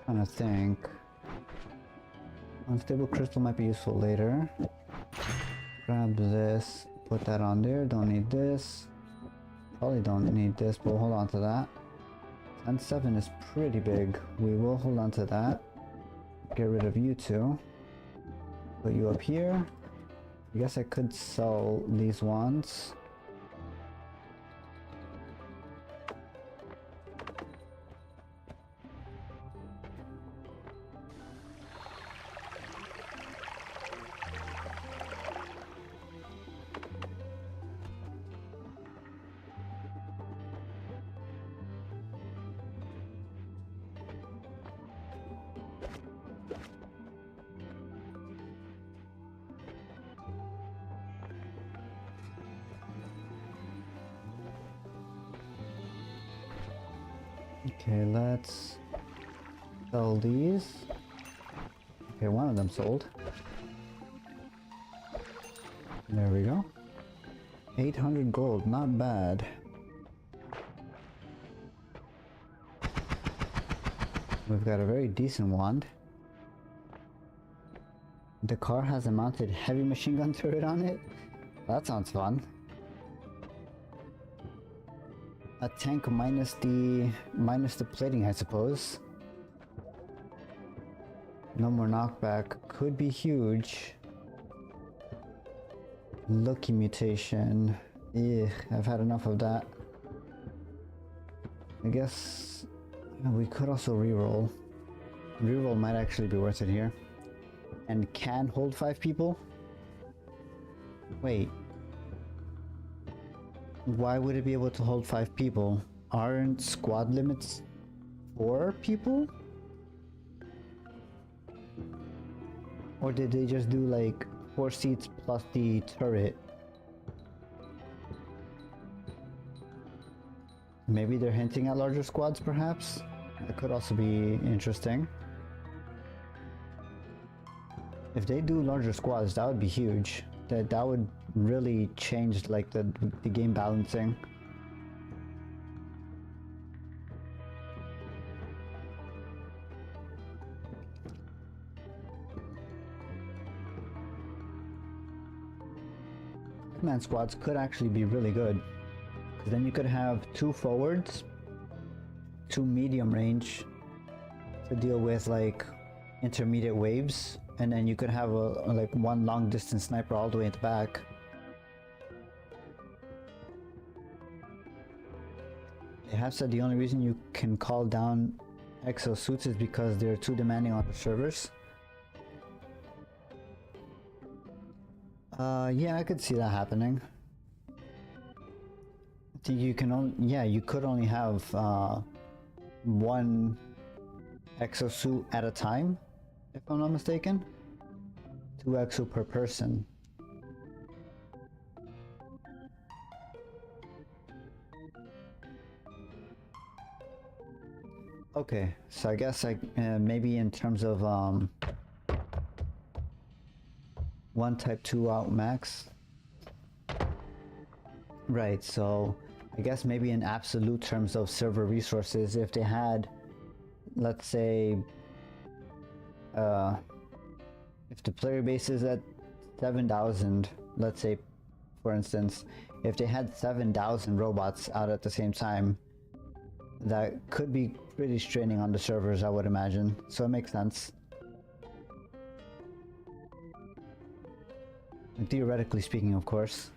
Trying to think. Unstable crystal might be useful later. Grab this. Put that on there, don't need this. Probably don't need this, but we'll hold on to that. And 7 is pretty big. We will hold on to that. Get rid of you two. Put you up here. I guess I could sell these ones. Okay, let's sell these. Okay, one of them sold. There we go. 800 gold, not bad. We've got a very decent wand. The car has a mounted heavy machine gun turret on it. That sounds fun. A tank minus the plating, I suppose. No more knockback. Could be huge. Lucky mutation. Ugh, I've had enough of that. I guess we could also reroll. Reroll might actually be worth it here. And can hold 5 people? Wait. Why would it be able to hold 5 people? Aren't squad limits 4 people? Or did they just do like 4 seats plus the turret? Maybe they're hinting at larger squads perhaps? That could also be interesting. If they do larger squads, that would be huge. That would really change like the game balancing. Man squads could actually be really good, because then you could have 2 forwards, 2 medium range to deal with like intermediate waves, and then you could have like 1 long distance sniper all the way at the back. They have said the only reason you can call down exosuits is because they're too demanding on the servers. Yeah, I could see that happening. I think you can only, yeah, you could only have 1 exosuit at a time, if I'm not mistaken. 2 exo per person. Okay, so I guess maybe in terms of 1 type 2 out max. Right, so I guess maybe in absolute terms of server resources, if they had, let's say, if the player base is at 7,000, let's say, for instance, if they had 7,000 robots out at the same time, that could be pretty straining on the servers, I would imagine. So it makes sense. And theoretically speaking, of course.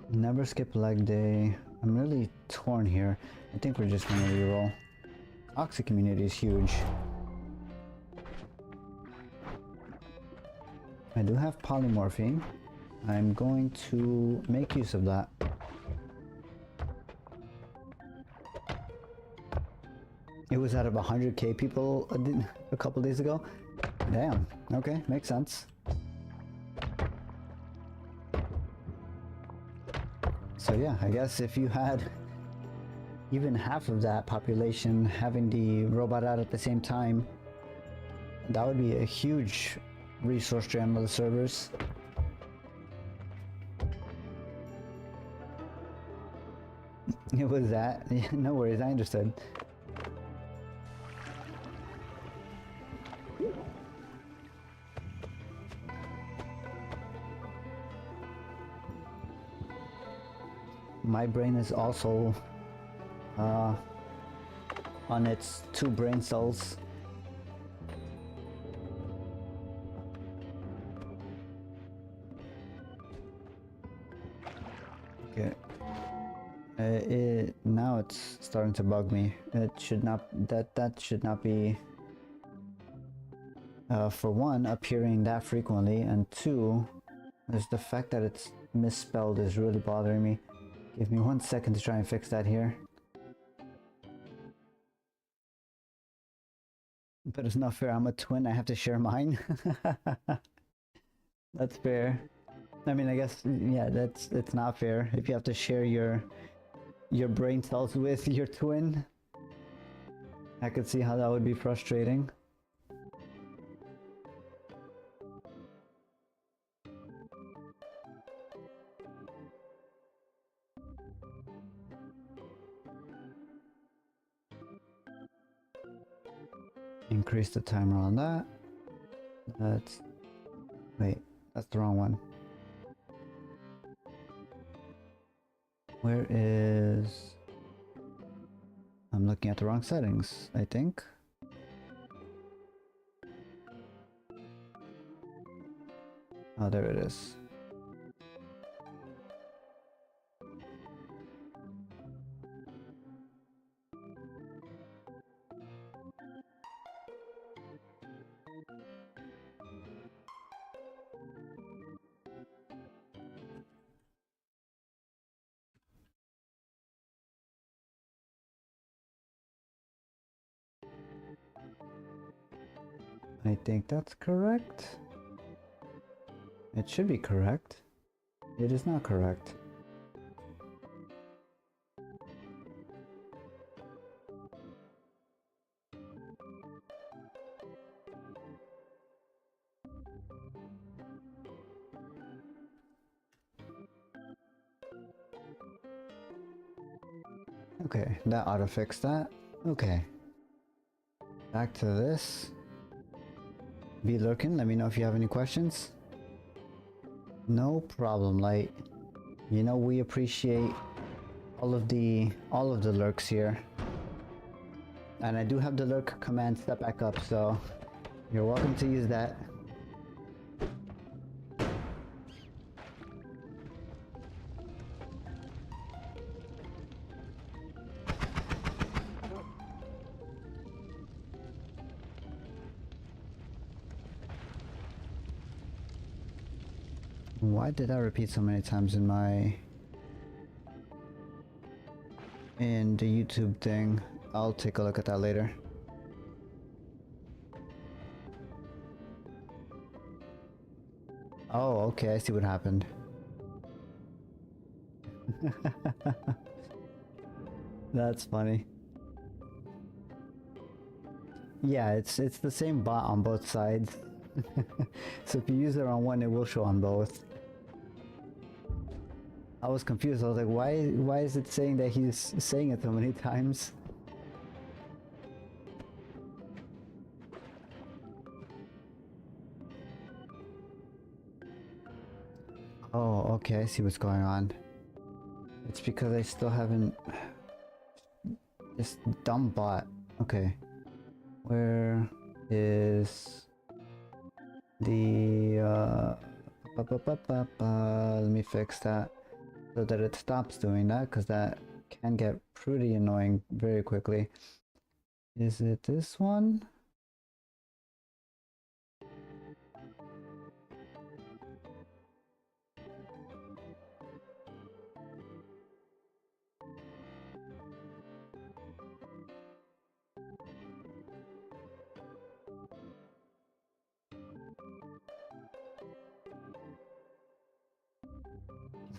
Never skip leg day. I'm really torn here. I think we're just gonna reroll. Toxic community is huge. I do have polymorphine. I'm going to make use of that. It was out of 100k people a couple days ago. Damn. Okay, makes sense. So yeah, I guess if you had even half of that population having the robot out at the same time, that would be a huge resource drain on the servers. It was that. Yeah, no worries, I understood. My brain is also on its 2 brain cells. Okay. Now it's starting to bug me. It should not. That should not be. For one, appearing that frequently, and 2, there's the fact that it's misspelled is really bothering me. Give me 1 second to try and fix that here. But it's not fair. I'm a twin. I have to share mine. That's fair. I mean, I guess, yeah, it's not fair if you have to share your brain cells with your twin. I could see how that would be frustrating. Increase the timer on that. Wait, that's the wrong one. Where is... I'm looking at the wrong settings, I think. Oh, there it is. I think that's correct. It should be correct. It is not correct. Okay, that ought to fix that. Okay. Back to this. Be lurking, let me know if you have any questions. No problem, Light. You know we appreciate all of the lurks here. And I do have the lurk command set back up, so you're welcome to use that. Why did I repeat so many times in the YouTube thing? I'll take a look at that later. Oh, okay, I see what happened. That's funny. Yeah, it's the same bot on both sides. So if you use it on one, it will show on both. I was confused. I was like, why is it saying that he's saying it so many times? Oh, okay, I see what's going on. It's because I still haven't... This dumb bot. Okay. Where is the... Let me fix that. so that it stops doing that, because that can get pretty annoying very quickly. Is it this one?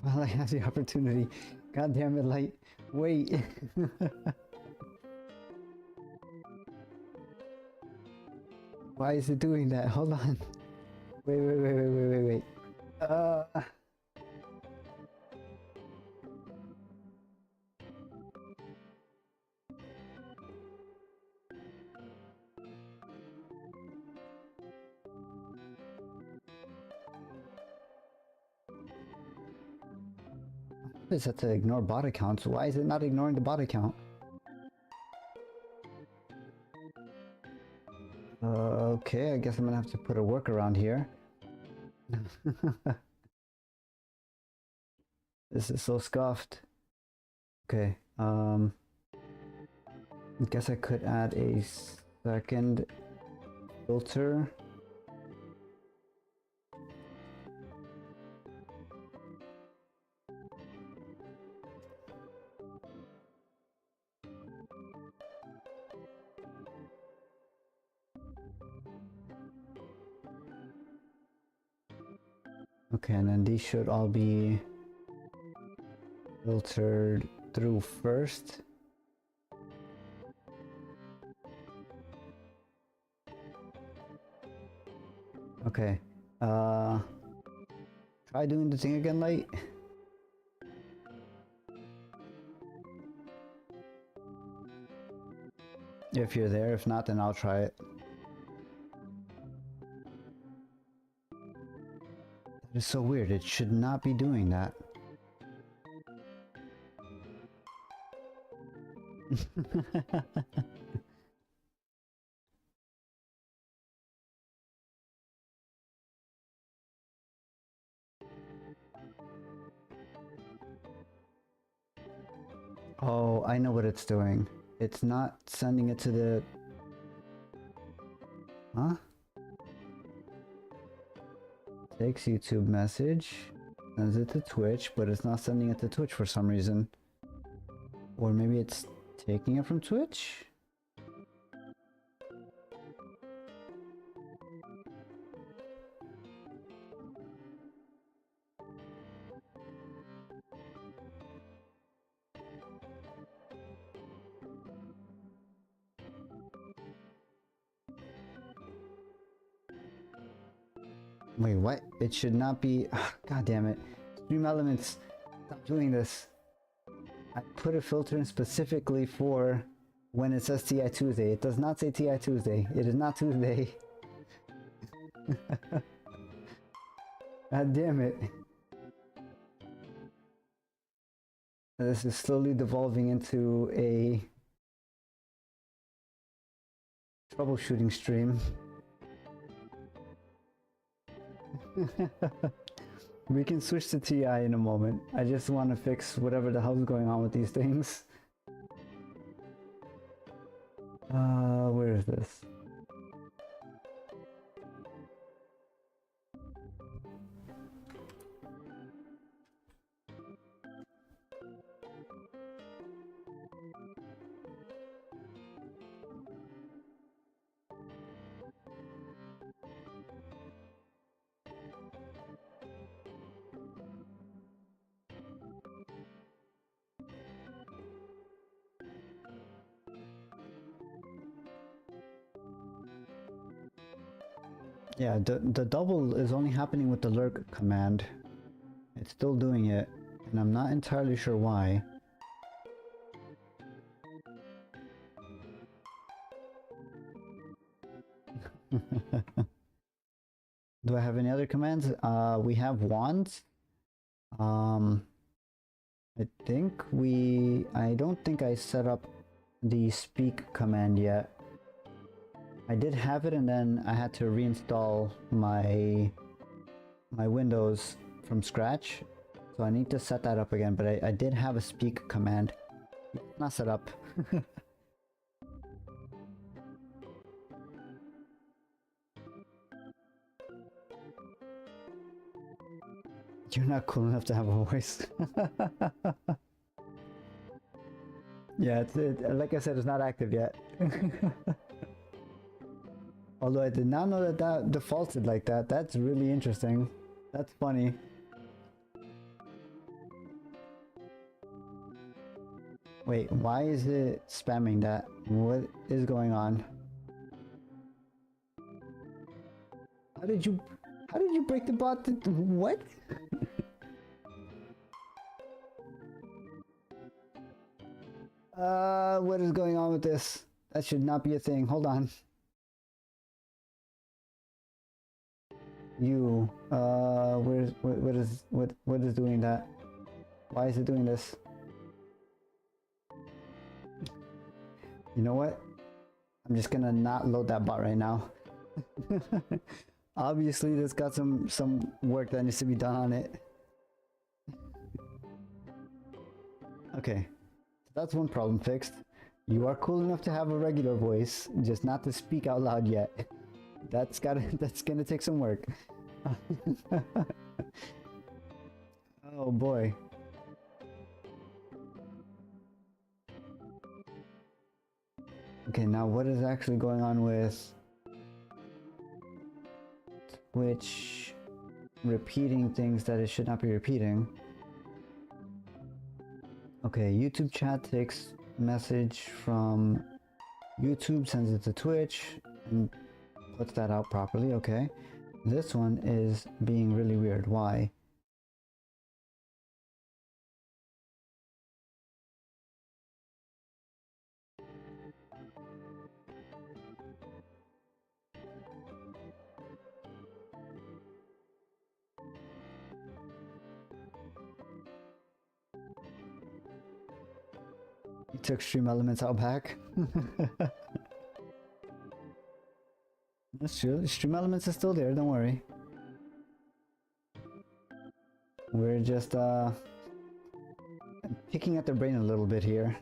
While I have the opportunity. God damn it, light. Wait. Why is it doing that? Hold on. Wait. It's set to ignore bot accounts. Why is it not ignoring the bot account? Okay, I guess I'm gonna have to put a workaround here. This is so scuffed. Okay, I guess I could add a second filter. Okay, and then these should all be filtered through first. Okay, try doing the thing again, light. If you're there, if not, then I'll try it. That is so weird, it should not be doing that. Oh, I know what it's doing. It's not sending it to the... Huh? Takes YouTube message, sends it to Twitch, but it's not sending it to Twitch for some reason. Or maybe it's taking it from Twitch? Wait, what? It should not be... God damn it. Stream Elements, stop doing this. I put a filter in specifically for when it says TI Tuesday. It does not say TI Tuesday. It is not Tuesday. God damn it. This is slowly devolving into a troubleshooting stream. We can switch to TI in a moment. I just want to fix whatever the hell's going on with these things. Where is this? Yeah, the double is only happening with the lurk command. It's still doing it, and I'm not entirely sure why. Do I have any other commands? We have wands. I don't think I set up the speak command yet. I did have it, and then I had to reinstall my Windows from scratch. So I need to set that up again, but I did have a speak command. Not set up. You're not cool enough to have a voice. Yeah, like I said, it's not active yet. Although I did not know that that defaulted like that. That's really interesting. That's funny. Wait, why is it spamming that? What is going on? How did you break the bot? What? What is going on with this? That should not be a thing. Hold on. What is doing that? Why is it doing this? You know what? I'm just gonna not load that bot right now. Obviously, there's got some work that needs to be done on it. Okay, that's one problem fixed. You are cool enough to have a regular voice, just not to speak out loud yet. That's gonna take some work. Oh boy. Okay, now what is actually going on with Twitch repeating things that it should not be repeating? Okay, YouTube chat takes message from YouTube, sends it to Twitch, and puts that out properly. Okay, this one is being really weird. Why? You took Stream Elements out back. That's true. Stream Elements is still there, don't worry. We're just picking at their brain a little bit here.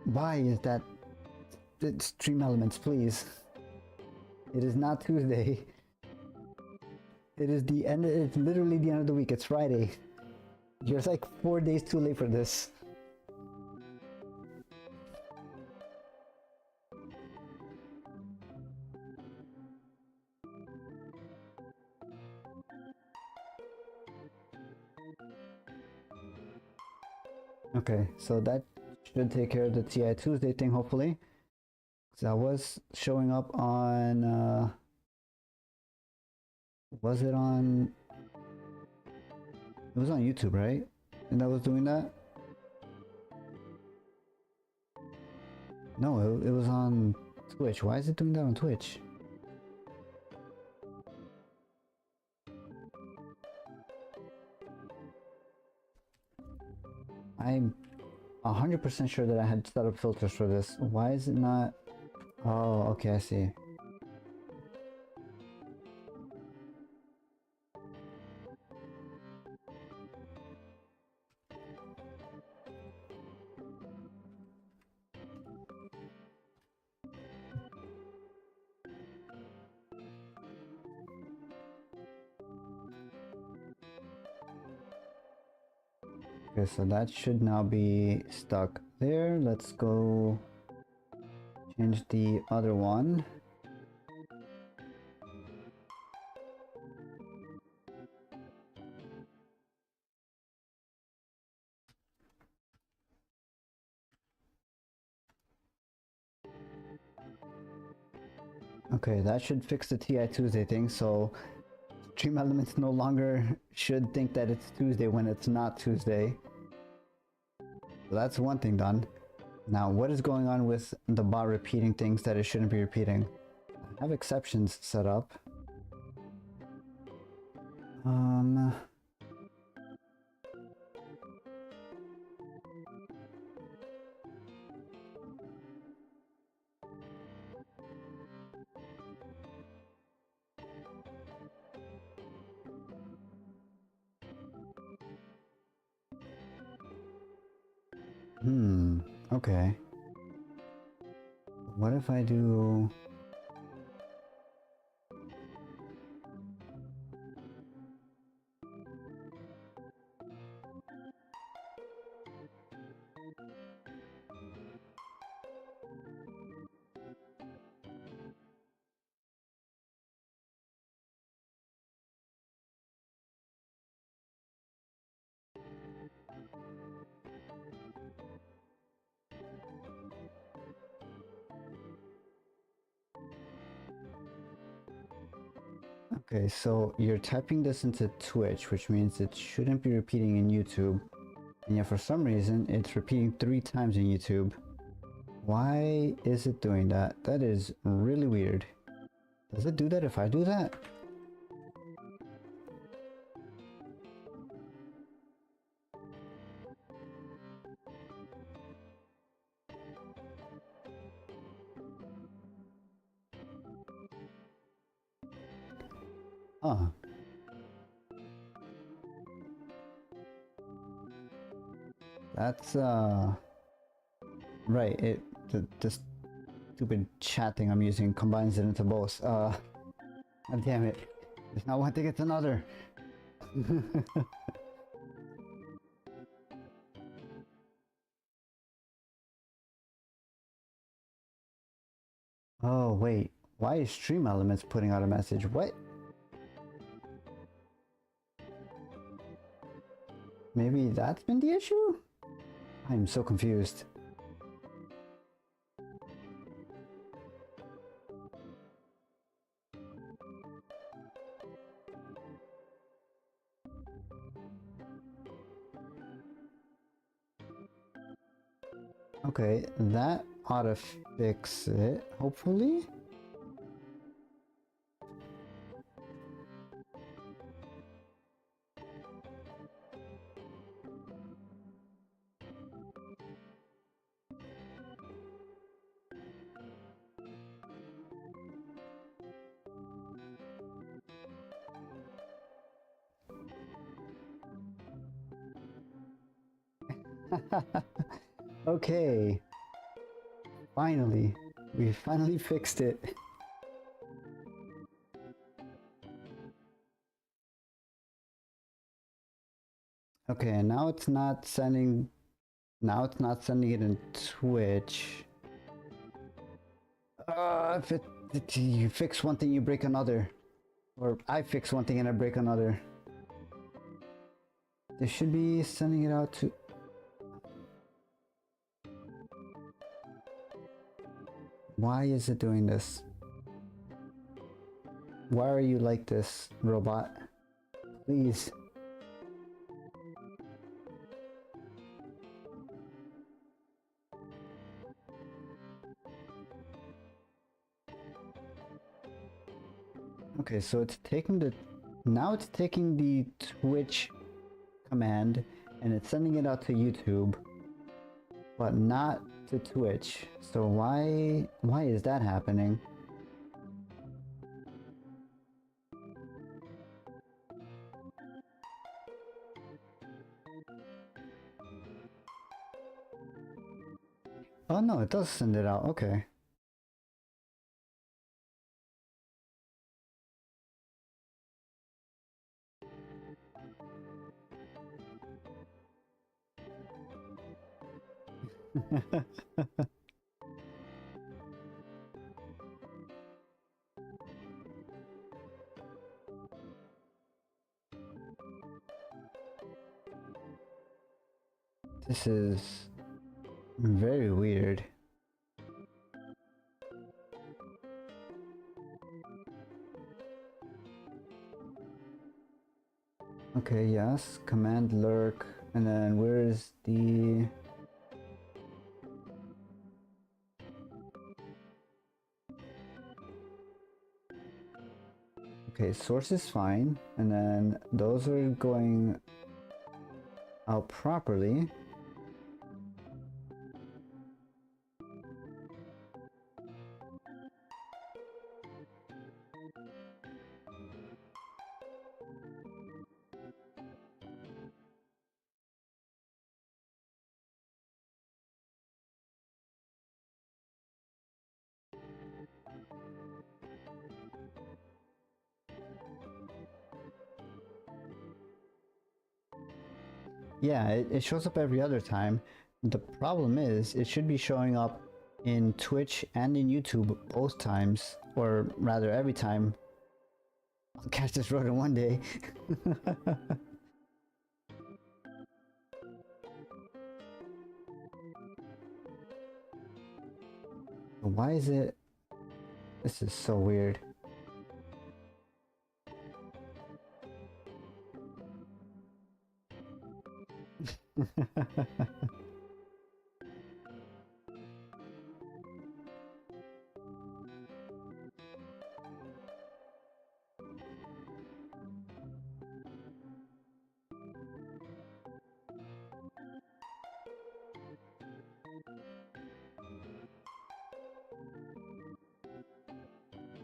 Why is that? Stream Elements, please. It is not Tuesday. It is the end. It's literally the end of the week. It's Friday. You're like 4 days too late for this. Okay, so that should take care of the TI Tuesday thing, hopefully. So that was showing up on, was it on, it was on YouTube, right? And that was doing that? No, it was on Twitch. Why is it doing that on Twitch? I'm 100% sure that I had set up filters for this. Why is it not? Oh, okay, I see. Okay, so that should now be stuck there. Let's go change the other one. Okay, that should fix the TI Tuesday thing, so Stream Elements no longer should think that it's Tuesday when it's not Tuesday. So that's one thing done. Now, what is going on with the bot repeating things that it shouldn't be repeating? I have exceptions set up. Okay. What if I do... Okay, so you're typing this into Twitch, which means it shouldn't be repeating in YouTube. And yet for some reason, it's repeating 3 times in YouTube. Why is it doing that? That is really weird. Does it do that if I do that? Huh. That's, right, the stupid chat thing I'm using combines it into both. God damn it. It's not one thing, it's another. Oh, wait. Why is Stream Elements putting out a message? What? Maybe that's been the issue? I'm so confused. Okay, that ought to fix it, hopefully? Okay. Finally. We finally fixed it. Okay, and now it's not sending... Now it's not sending it in Twitch. If you fix one thing, you break another. Or I fix one thing and I break another. They should be sending it out to... Why is it doing this? Why are you like this, robot? Please. Okay, so it's taking the... Now it's taking the Twitch command and it's sending it out to YouTube, but not to Twitch. So why is that happening? Oh no, it does send it out. Okay. This is very weird. Okay, yes, command lurk, and then where's the... Okay, source is fine, and then those are going out properly. Yeah, it shows up every other time. The problem is, it should be showing up in Twitch and in YouTube both times, or rather every time. I'll catch this road in one day. Why is it? This is so weird.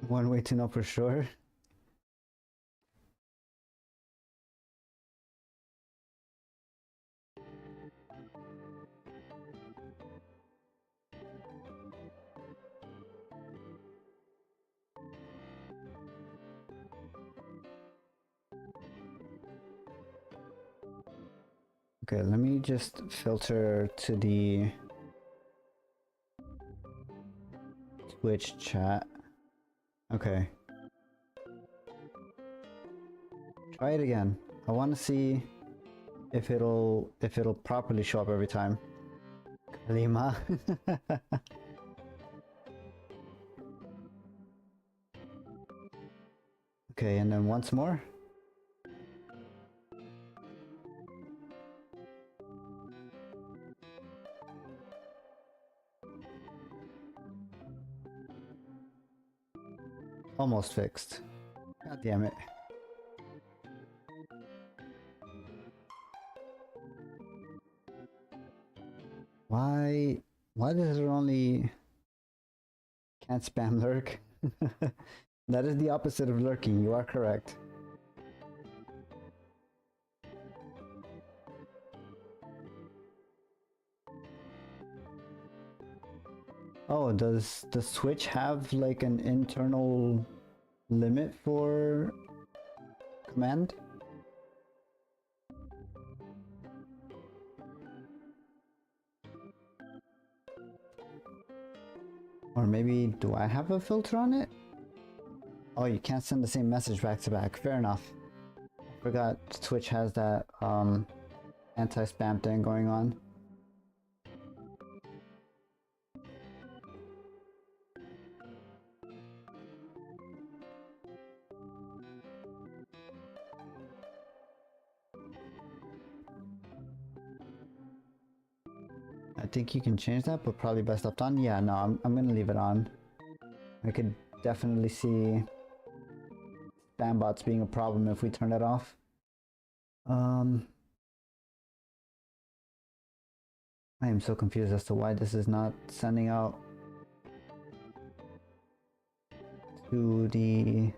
One way to know for sure. Okay, let me just filter to the Twitch chat. Okay. Try it again. I want to see if it'll properly show up every time. Kalima. Okay, and then once more. Almost fixed. God damn it. Why does it only can't spam lurk? That is the opposite of lurking, you are correct. Oh, does the Switch have like an internal limit for command? Or maybe do I have a filter on it? Oh, you can't send the same message back to back. Fair enough. I forgot Twitch has that anti-spam thing going on. I think you can change that, but probably best left on. Yeah, no, I'm gonna leave it on. I could definitely see spam bots being a problem if we turn it off. I am so confused as to why this is not sending out to the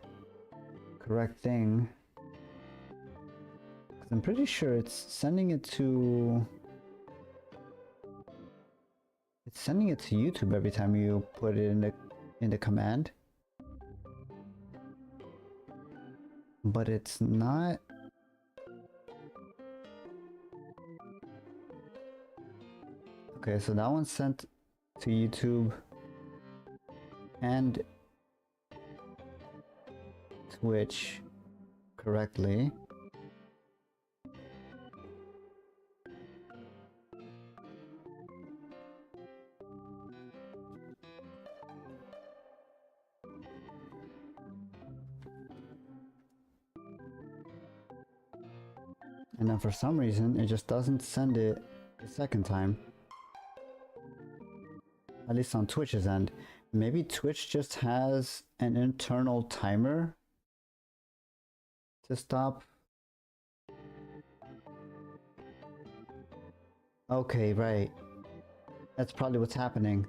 correct thing. 'Cause I'm pretty sure it's sending it to YouTube every time you put it in the command. But it's not. Okay, so that one's sent to YouTube and Twitch correctly. And then for some reason, it just doesn't send it the second time. At least on Twitch's end. Maybe Twitch just has an internal timer to stop. Okay, right. That's probably what's happening.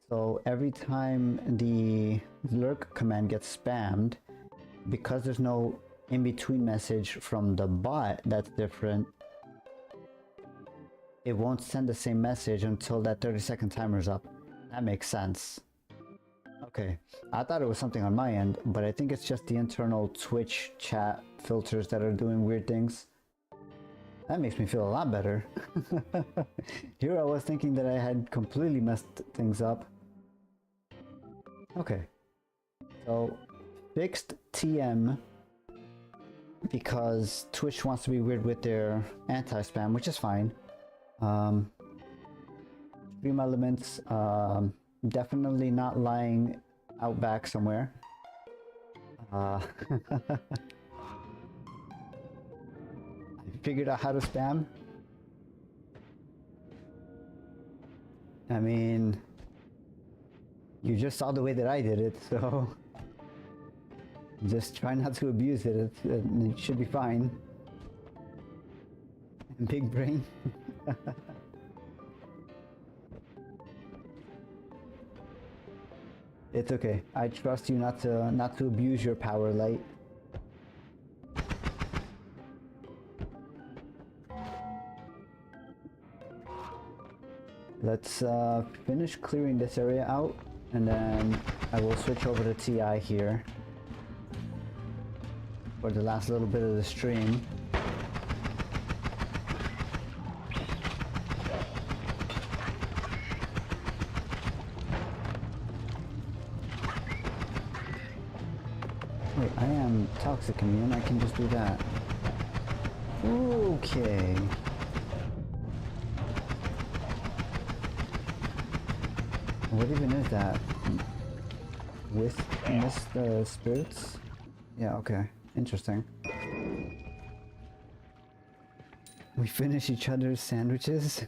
So every time the lurk command gets spammed, because there's no in-between message from the bot that's different, it won't send the same message until that 30-second timer's up. That makes sense. Okay, I thought it was something on my end, but I think it's just the internal Twitch chat filters that are doing weird things. That makes me feel a lot better. Here I was thinking that I had completely messed things up. Okay. So, fixed TM because Twitch wants to be weird with their anti-spam, which is fine. Stream elements, definitely not lying out back somewhere. I figured out how to spam. I mean, you just saw the way that I did it, so just try not to abuse it. It should be fine. Big brain. It's okay. I trust you not to abuse your power, Light. Let's finish clearing this area out, and then I will switch over to TI here for the last little bit of the stream. Wait, I am toxic immune, I can just do that. Okay. What even is that? Miss the spirits? Yeah, okay. Interesting. We finish each other's sandwiches?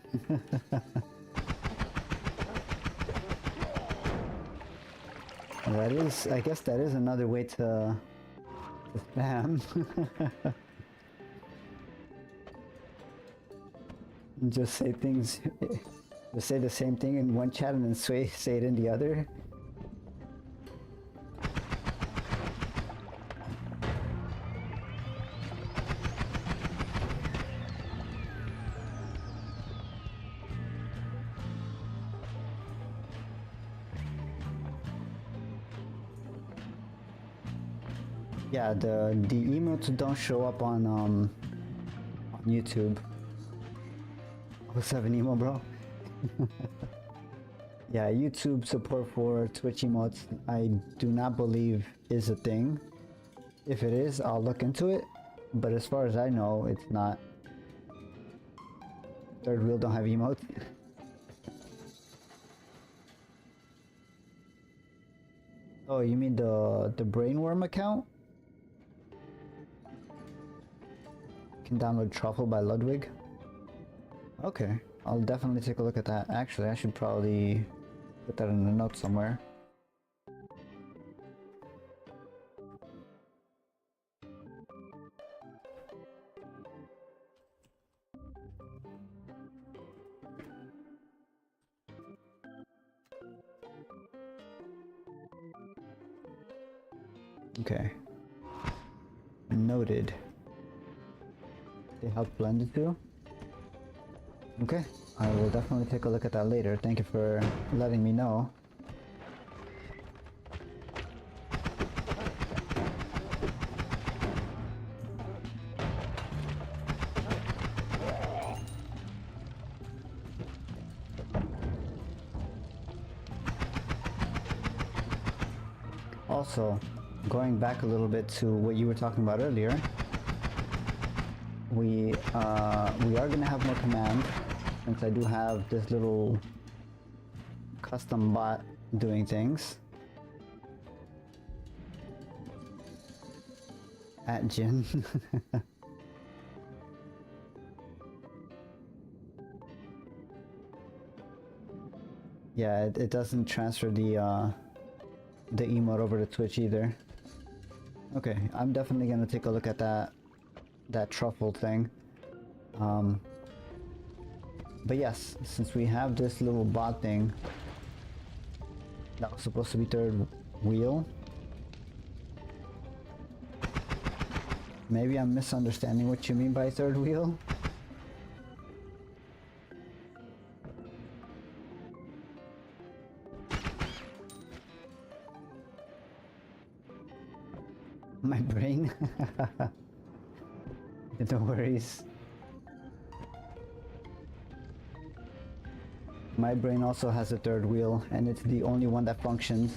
That is, I guess that is another way to spam. Just say things, just say the same thing in one chat and then say it in the other. Yeah, the emotes don't show up on YouTube. 07 emo, bro. Yeah, YouTube support for Twitch emotes, I do not believe is a thing. If it is, I'll look into it. But as far as I know, it's not. Third wheel don't have emotes. Oh, you mean the brainworm account? Can download Truffle by Ludwig. Okay, I'll definitely take a look at that. Actually, I should probably put that in a note somewhere. Okay. Noted. They help blend it too? Okay, I will definitely take a look at that later. Thank you for letting me know. Also, going back a little bit to what you were talking about earlier, we are gonna have more command, since I do have this little custom bot doing things. At Jin. Yeah, it doesn't transfer the emote over to Twitch either. Okay, I'm definitely gonna take a look at that truffle thing. But yes, since we have this little bot thing that was supposed to be third wheel, maybe I'm misunderstanding what you mean by third wheel. My brain. No worries. My brain also has a third wheel, and it's the only one that functions.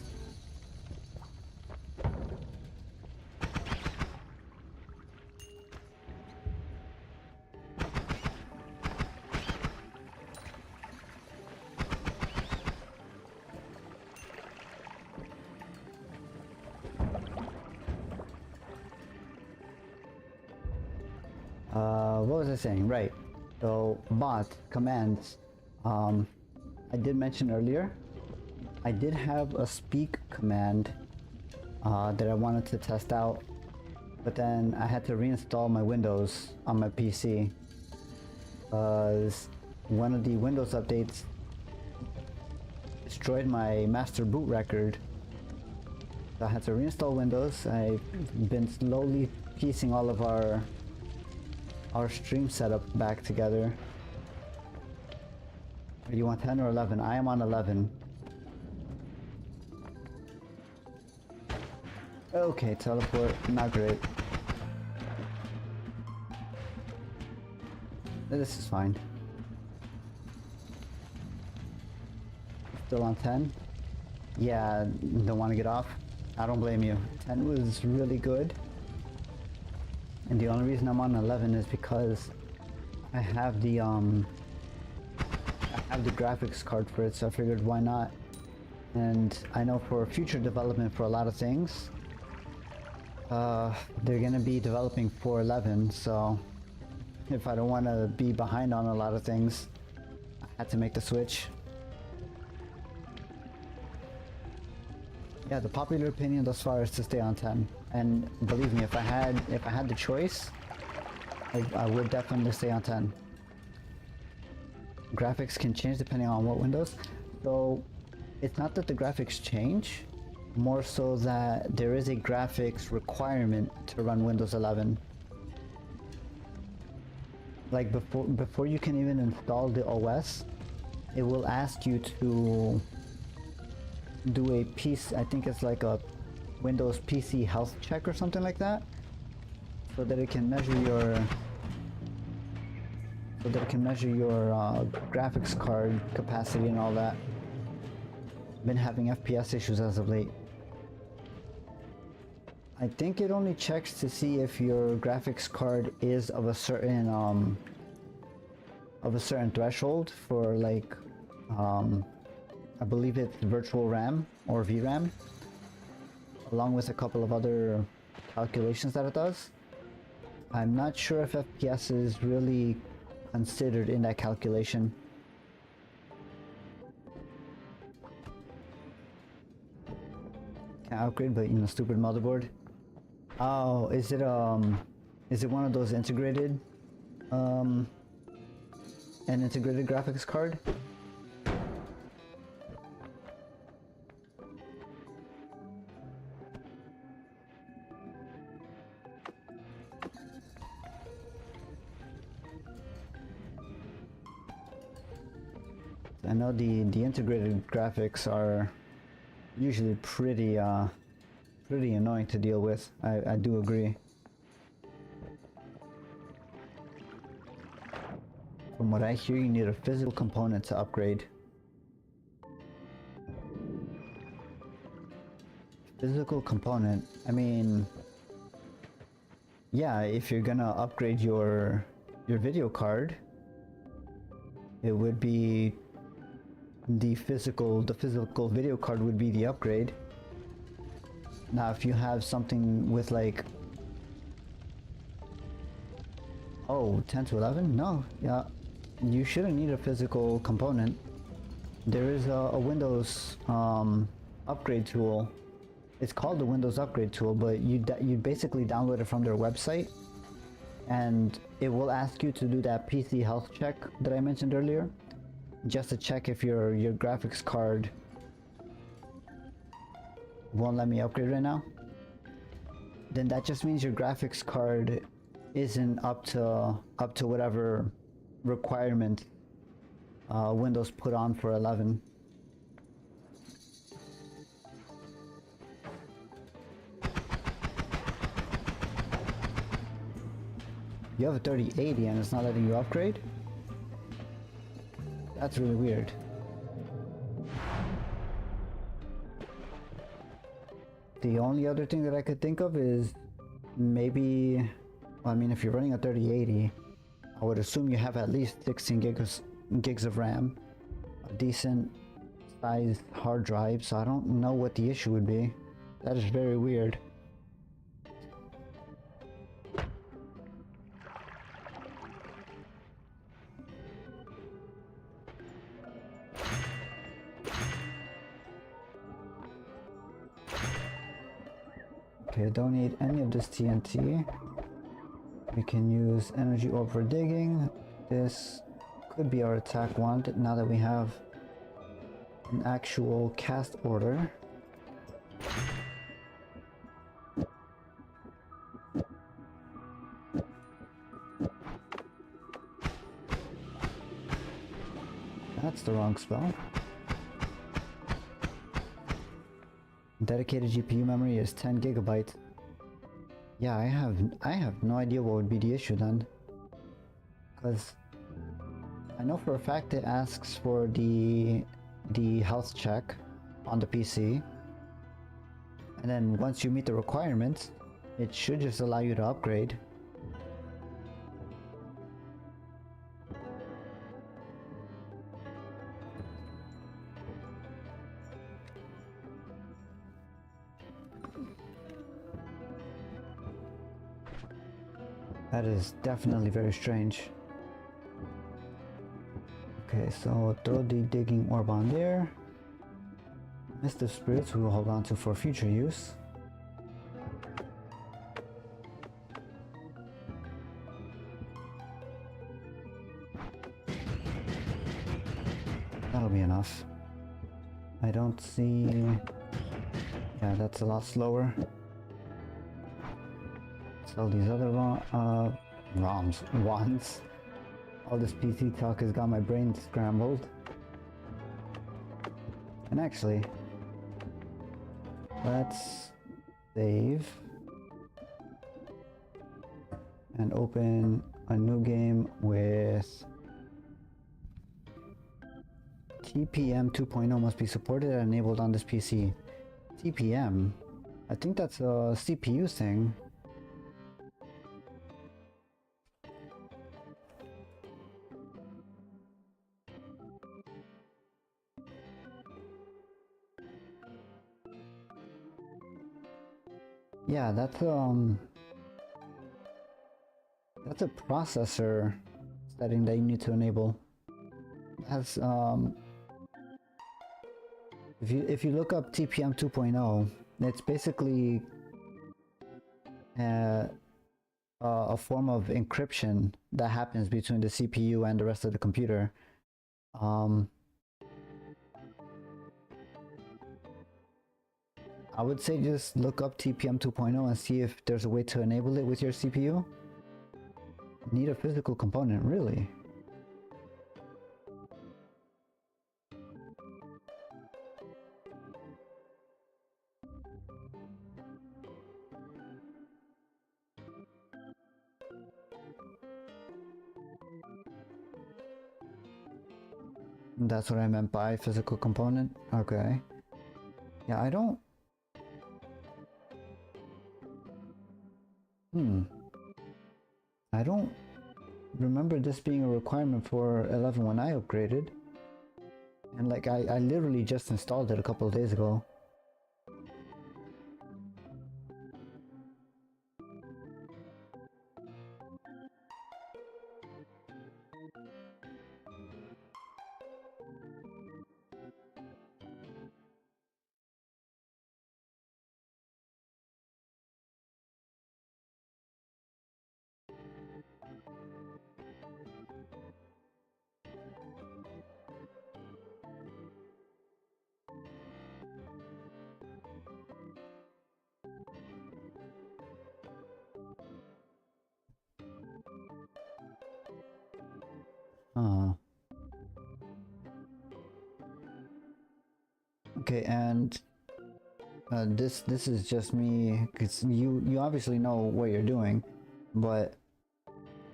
What was I saying? Right. So bot commands. I did mention earlier, I did have a speak command that I wanted to test out, but then I had to reinstall my Windows on my PC because one of the Windows updates destroyed my master boot record. So I had to reinstall Windows. I've been slowly piecing all of our stream setup back together. Do you want 10 or 11? I am on 11. Okay, teleport, not great. This is fine. Still on 10? Yeah, don't want to get off? I don't blame you. 10 was really good. And the only reason I'm on 11 is because I have the graphics card for it, so I figured why not. And I know for future development for a lot of things, they're gonna be developing for 11, so if I don't want to be behind on a lot of things, I had to make the switch. Yeah, the popular opinion thus far is to stay on 10, and believe me, if I had the choice, I would definitely stay on 10. Graphics can change depending on what windows, so it's not that the graphics change, more so that there is a graphics requirement to run Windows 11. Like before you can even install the OS, it will ask you to do a piece, I think it's like a Windows PC health check or something like that, so that it can measure your graphics card capacity and all that. Been having FPS issues as of late. I think it only checks to see if your graphics card is of a certain threshold for, like, I believe it's virtual RAM or VRAM, along with a couple of other calculations that it does. I'm not sure if FPS is really considered in that calculation. Can't upgrade, but you know, stupid motherboard. Oh, is it one of those integrated, an integrated graphics card? I know the integrated graphics are usually pretty annoying to deal with. I do agree. From what I hear, you need a physical component to upgrade. Physical component, I mean, yeah, if you're gonna upgrade your video card, it would be the physical video card would be the upgrade. Now if you have something with like, oh, 10 to 11, no, yeah, you shouldn't need a physical component. There is a Windows upgrade tool. It's called the Windows upgrade tool, but you basically download it from their website, and it will ask you to do that PC health check that I mentioned earlier, just to check if your graphics card won't let me upgrade right now. Then that just means your graphics card isn't up to whatever requirement Windows put on for 11. You have a 3080 and it's not letting you upgrade? That's really weird. The only other thing that I could think of is maybe, well, I mean, if you're running a 3080, I would assume you have at least 16 gigs of RAM, a decent sized hard drive, so I don't know what the issue would be. That is very weird. Okay, don't need any of this TNT. We can use energy orb for digging. This could be our attack wand now that we have an actual cast order. That's the wrong spell. Dedicated GPU memory is 10 gigabytes. Yeah, I have no idea what would be the issue then. Because I know for a fact it asks for the health check on the PC. And then once you meet the requirements, it should just allow you to upgrade. That is definitely very strange. Okay, so throw the digging orb on there. Mystic spirits we will hold on to for future use. That'll be enough. I don't see... Yeah, that's a lot slower. All these other wands. All this PC talk has got my brain scrambled. And actually, let's save and open a new game with TPM 2.0 must be supported and enabled on this PC. TPM? I think that's a CPU thing. Yeah, that's a processor setting that you need to enable. As if you look up TPM 2.0, it's basically a form of encryption that happens between the CPU and the rest of the computer. I would say just look up TPM 2.0 and see if there's a way to enable it with your CPU. Need a physical component, really? That's what I meant by physical component? Okay. Yeah, I don't... I don't remember this being a requirement for 11 when I upgraded. And like, I literally just installed it a couple of days ago. Okay, and this is just me, because you obviously know what you're doing, but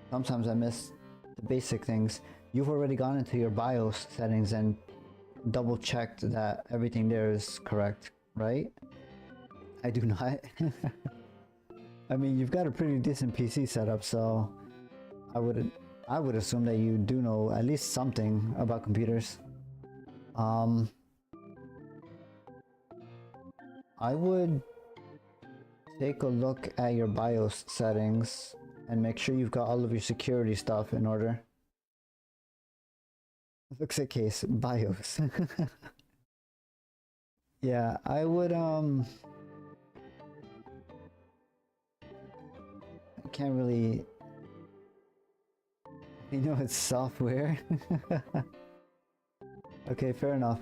sometimes I miss the basic things. You've already gone into your BIOS settings and double checked that everything there is correct, right? I do not. I mean, you've got a pretty decent PC setup, so I would assume that you do know at least something about computers. I would take a look at your BIOS settings and make sure you've got all of your security stuff in order. Looks like case BIOS. Yeah, I would I can't really, you know, it's software. Okay, fair enough.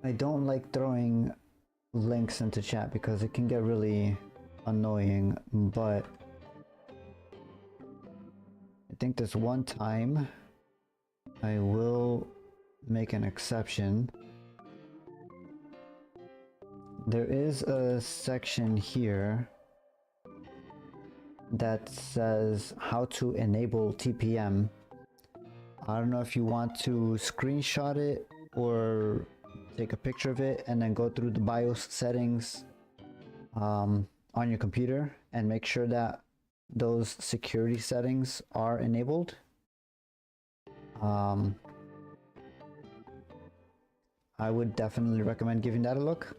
I don't like throwing links into chat because it can get really annoying, but I think this one time I will make an exception. There is a section here that says how to enable TPM. I don't know if you want to screenshot it or take a picture of it and then go through the BIOS settings on your computer and make sure that those security settings are enabled. I would definitely recommend giving that a look.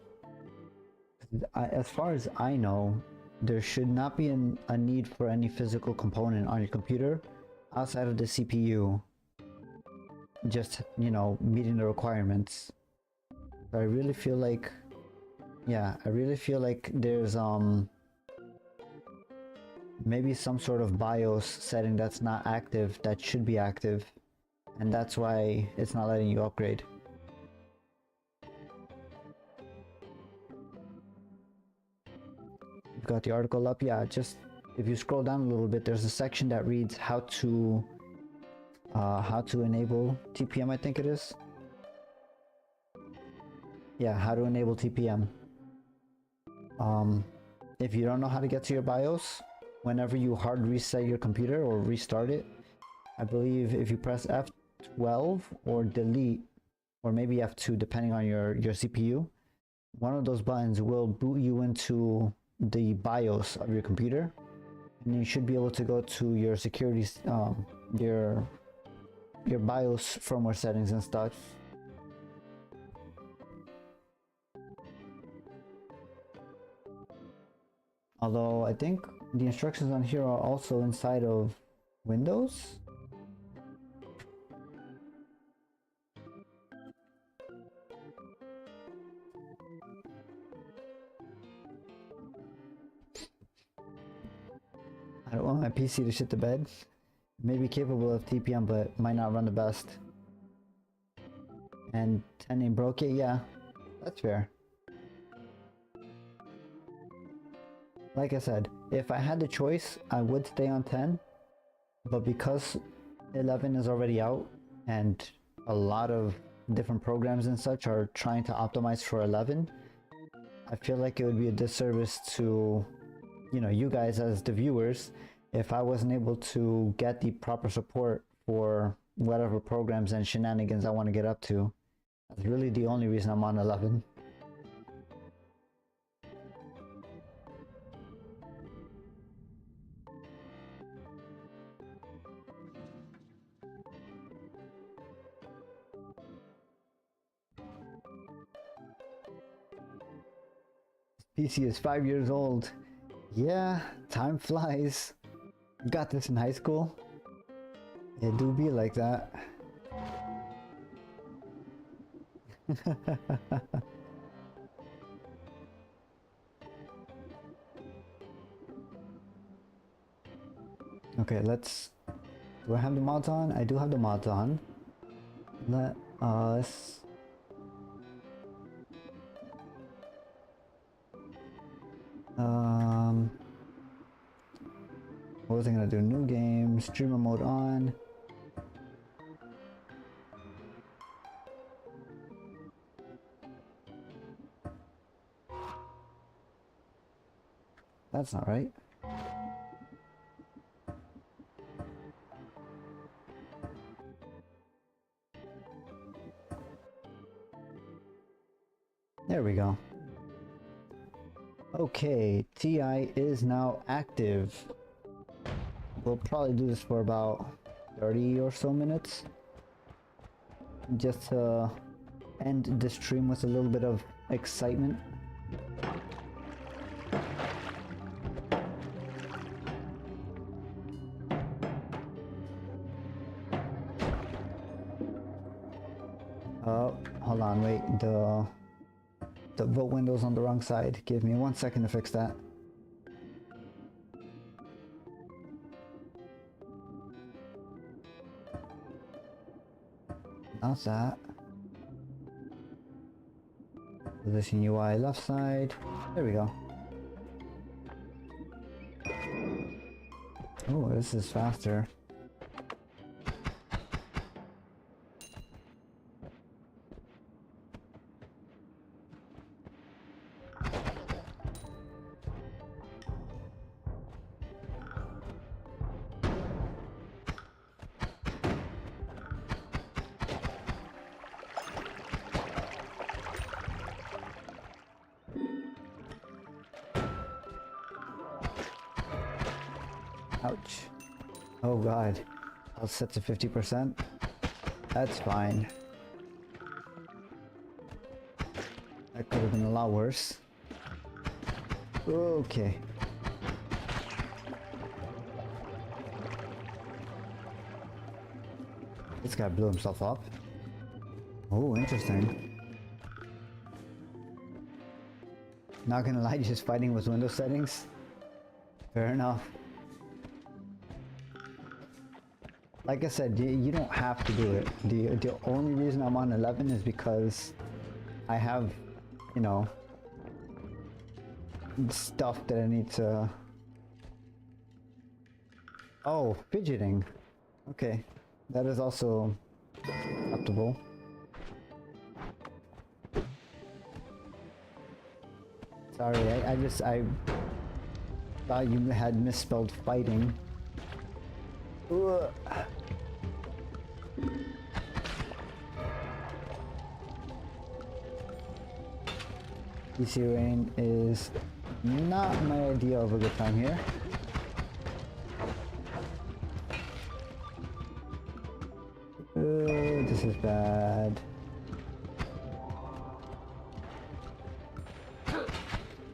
As far as I know, there should not be a need for any physical component on your computer outside of the CPU, just, you know, meeting the requirements. So I really feel like, yeah, I really feel like there's maybe some sort of BIOS setting that's not active that should be active, and that's why it's not letting you upgrade. You've got the article up. Yeah, just if you scroll down a little bit, there's a section that reads how to enable TPM, I think it is. Yeah, how to enable TPM. If you don't know how to get to your BIOS, whenever you hard reset your computer or restart it, I believe if you press F12 or delete, or maybe F2 depending on your CPU, one of those buttons will boot you into the BIOS of your computer, and you should be able to go to your security, your BIOS firmware settings and stuff. Although I think the instructions on here are also inside of Windows. I don't want my PC to shit the bed. It may be capable of TPM, but might not run the best. And 10 ain't broke it? Yeah, that's fair. Like I said, if I had the choice, I would stay on 10, but because 11 is already out and a lot of different programs and such are trying to optimize for 11, I feel like it would be a disservice to, you know, you guys as the viewers if I wasn't able to get the proper support for whatever programs and shenanigans I want to get up to. That's really the only reason I'm on 11. PC is 5 years old. Yeah, time flies. Got this in high school. It do be like that. Okay, let's... Do I have the mods on? I do have the mods on. Let us... What was I gonna do? New game, streamer mode on. That's not right. There we go. Okay, TI is now active. We'll probably do this for about 30 or so minutes. Just to end the stream with a little bit of excitement. Hold on, wait, the vote window's on the wrong side. Give me 1 second to fix that. Not that. Position UI left side. There we go. Oh, this is faster. Ouch. Oh god. I'll set to 50%. That's fine. That could have been a lot worse. Okay. This guy blew himself up. Oh, interesting. Not gonna lie, just fighting with Windows settings. Fair enough. Like I said, you don't have to do it. The only reason I'm on 11 is because I have, you know, stuff that I need to... Oh, fidgeting. Okay, that is also acceptable. Sorry, I thought you had misspelled fighting. Ugh. PC rain is not my idea of a good time here. This is bad.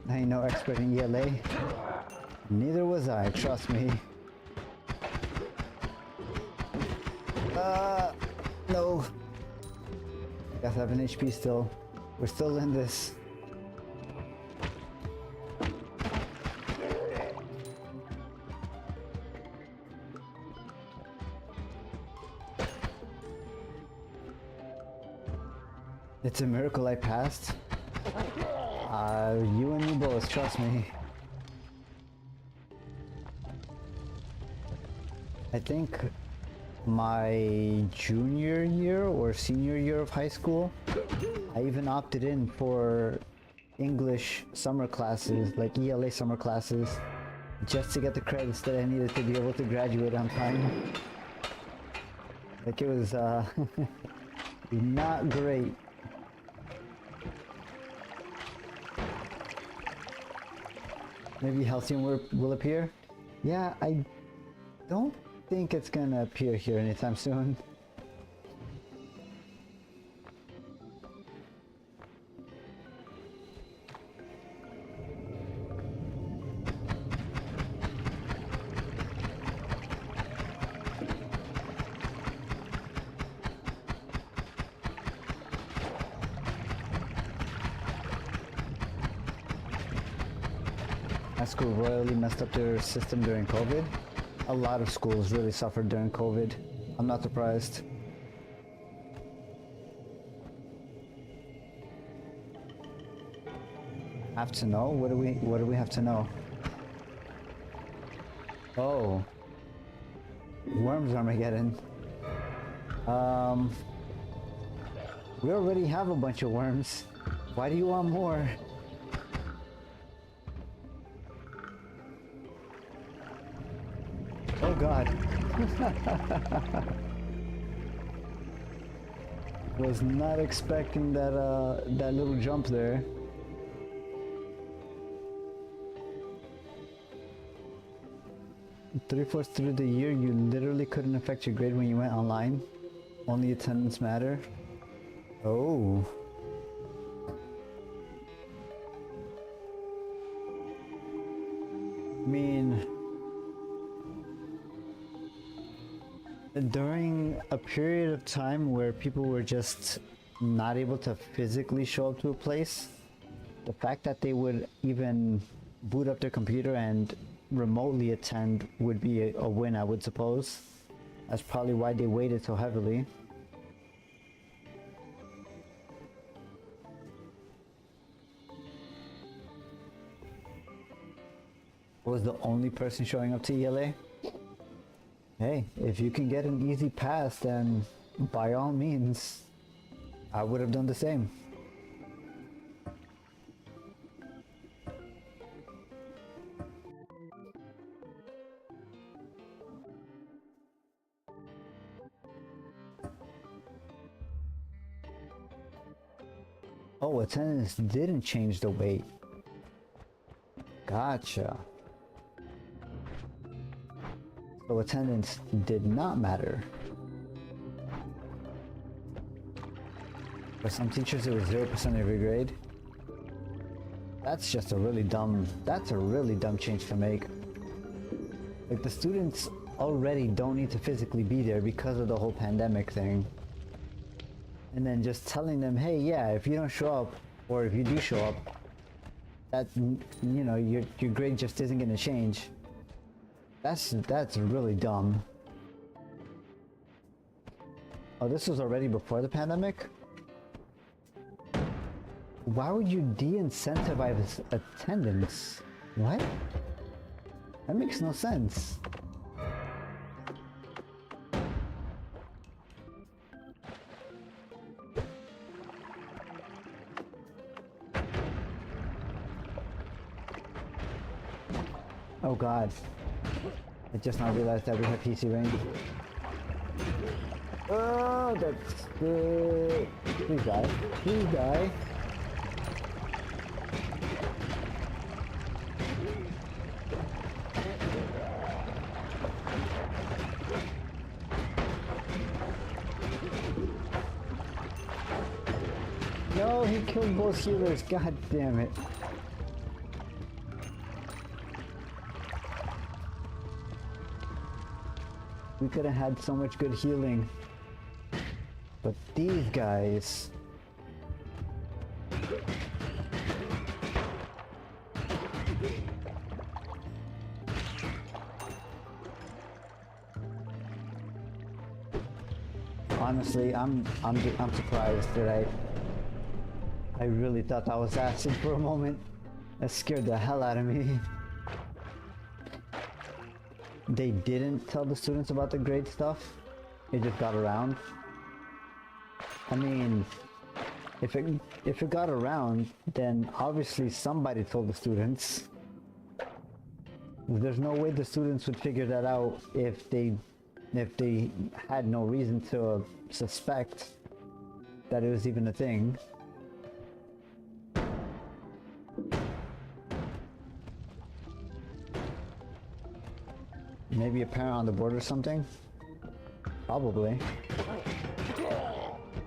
I ain't no expert in ELA. Neither was I, trust me. No. I got 7 HP still. We're still in this. It's a miracle I passed. You and me both, trust me. I think my junior year or senior year of high school, I even opted in for English summer classes, like ELA summer classes, just to get the credits that I needed to be able to graduate on time. Like, it was not great. Maybe Halcyon will appear? Yeah, I don't think it's gonna appear here anytime soon. My school royally messed up their system during COVID. A lot of schools really suffered during COVID. I'm not surprised. Have to know? What do we have to know? Oh. Worms Armageddon. We already have a bunch of worms. Why do you want more? God. Was not expecting that that little jump there. Three-fourths through the year, you literally couldn't affect your grade when you went online. Only attendance matter. Oh. I mean, during a period of time where people were just not able to physically show up to a place, the fact that they would even boot up their computer and remotely attend would be a win, I would suppose. That's probably why they waited so heavily. Was the only person showing up to ELA? Hey, if you can get an easy pass, then by all means, I would have done the same. Oh, attendance didn't change the weight. Gotcha. So attendance did not matter. For some teachers it was 0% of your grade. That's just a really dumb change to make. Like, the students already don't need to physically be there because of the whole pandemic thing. And then just telling them, hey, yeah, if you don't show up, or if you do show up, that, you know, your grade just isn't gonna change. That's really dumb. Oh, this was already before the pandemic? Why would you de-incentivize attendance? What? That makes no sense. Oh God. I just now realized that we have PC range. Oh, that's good. Please die. Please die. No, he killed both healers. God damn it. We could have had so much good healing. But these guys... Honestly, I'm surprised that I really thought I was acid for a moment. That scared the hell out of me. They didn't tell the students about the grade stuff. It just got around. I mean, if it got around, then obviously somebody told the students. There's no way the students would figure that out if they had no reason to suspect that it was even a thing. Maybe a parent on the board or something? Probably.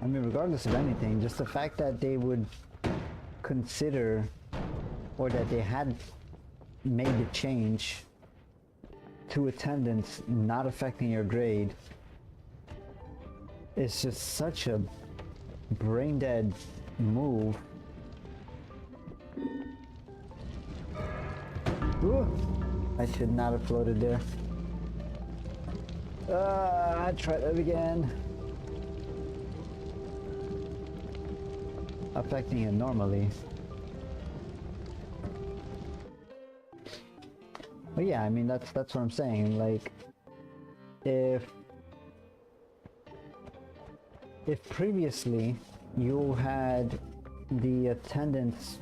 I mean, regardless of anything, just the fact that they would consider, or that they had made the change to attendance not affecting your grade, is just such a brain dead move. Ooh, I should not have floated there. Try that again. Affecting it normally. But yeah, I mean, that's what I'm saying. Like, if previously you had the attendance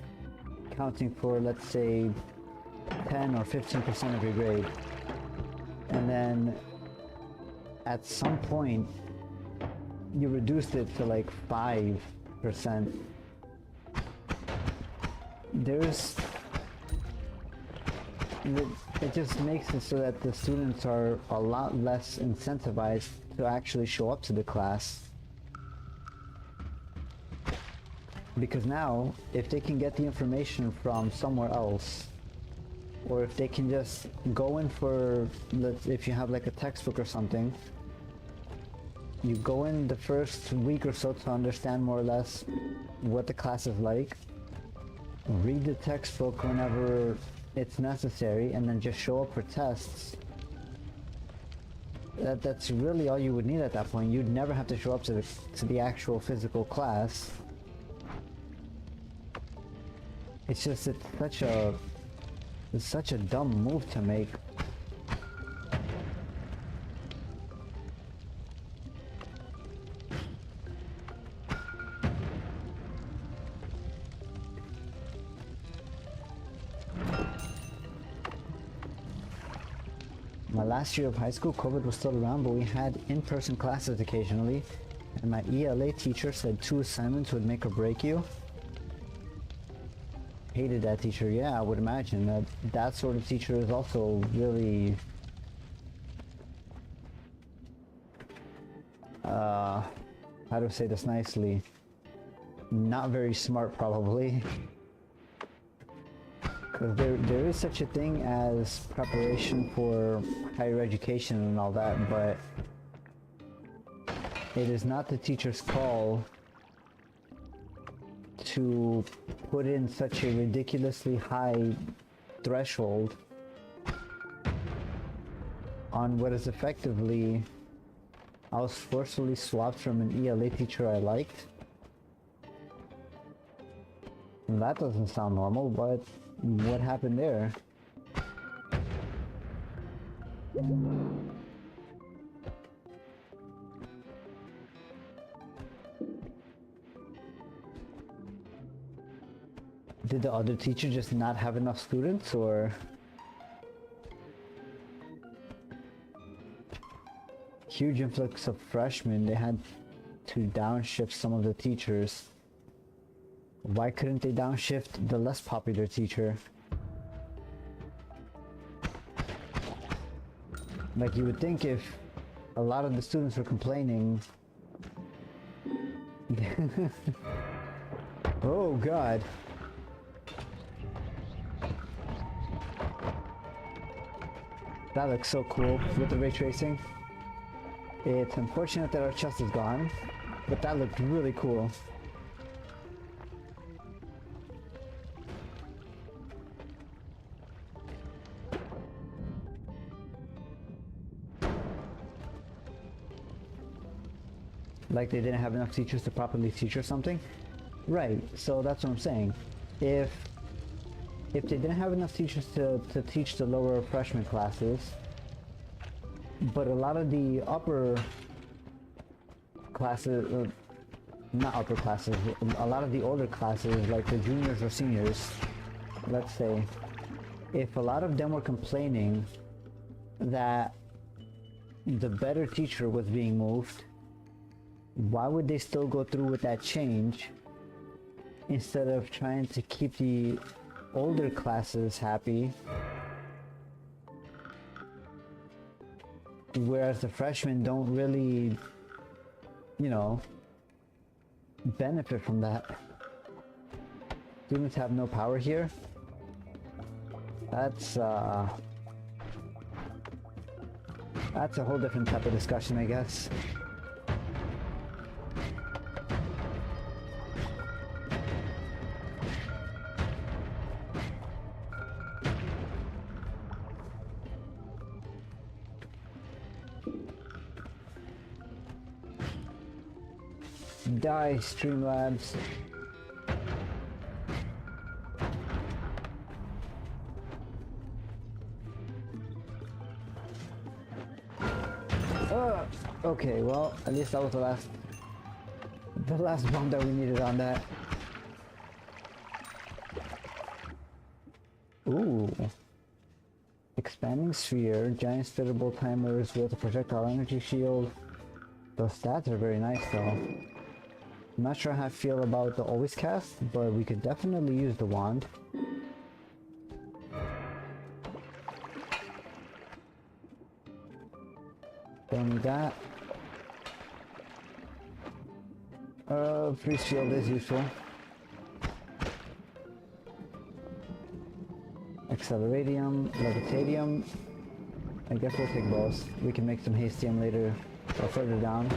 counting for, let's say, 10 or 15% of your grade, and then at some point you reduced it to like 5%. It just makes it so that the students are a lot less incentivized to actually show up to the class. Because now, if they can get the information from somewhere else, or if they can just go in for, if you have like a textbook or something, you go in the first week or so to understand more or less what the class is like, read the textbook whenever it's necessary, and then just show up for tests. That's really all you would need at that point. You'd never have to show up to the actual physical class. It's just, it's such a dumb move to make. My last year of high school, COVID was still around, but we had in-person classes occasionally, and my ELA teacher said 2 assignments would make or break you. Hated that teacher. Yeah, I would imagine that sort of teacher is also really how do I say this nicely, not very smart probably. Because there is such a thing as preparation for higher education and all that, but it is not the teacher's call to put in such a ridiculously high threshold on what is effectively, I was forcefully swapped from an ELA teacher I liked. And that doesn't sound normal, but what happened there? Did the other teacher just not have enough students, or? Huge influx of freshmen, they had to downshift some of the teachers. Why couldn't they downshift the less popular teacher? Like, you would think if a lot of the students were complaining. Oh god. That looks so cool with the ray tracing. It's unfortunate that our chest is gone, but that looked really cool. Like they didn't have enough teachers to properly teach or something? Right, so that's what I'm saying. If they didn't have enough teachers to teach the lower freshman classes, but a lot of the upper classes, not upper classes, a lot of the older classes, like the juniors or seniors, let's say, if a lot of them were complaining that the better teacher was being moved, why would they still go through with that change instead of trying to keep the older classes happy, whereas the freshmen don't really, you know, benefit from that? Students have no power here? That's a whole different type of discussion, I guess. Die, Streamlabs. Okay, well, at least that was the last bomb that we needed on that. Ooh. Expanding sphere, giant spittable timers with a projectile energy shield. Those stats are very nice though. I'm not sure how I feel about the always cast, but we could definitely use the wand. Don't need that. Freeze shield is useful. Acceleratium, levitatium. I guess we'll take both. We can make some hastium later or further down.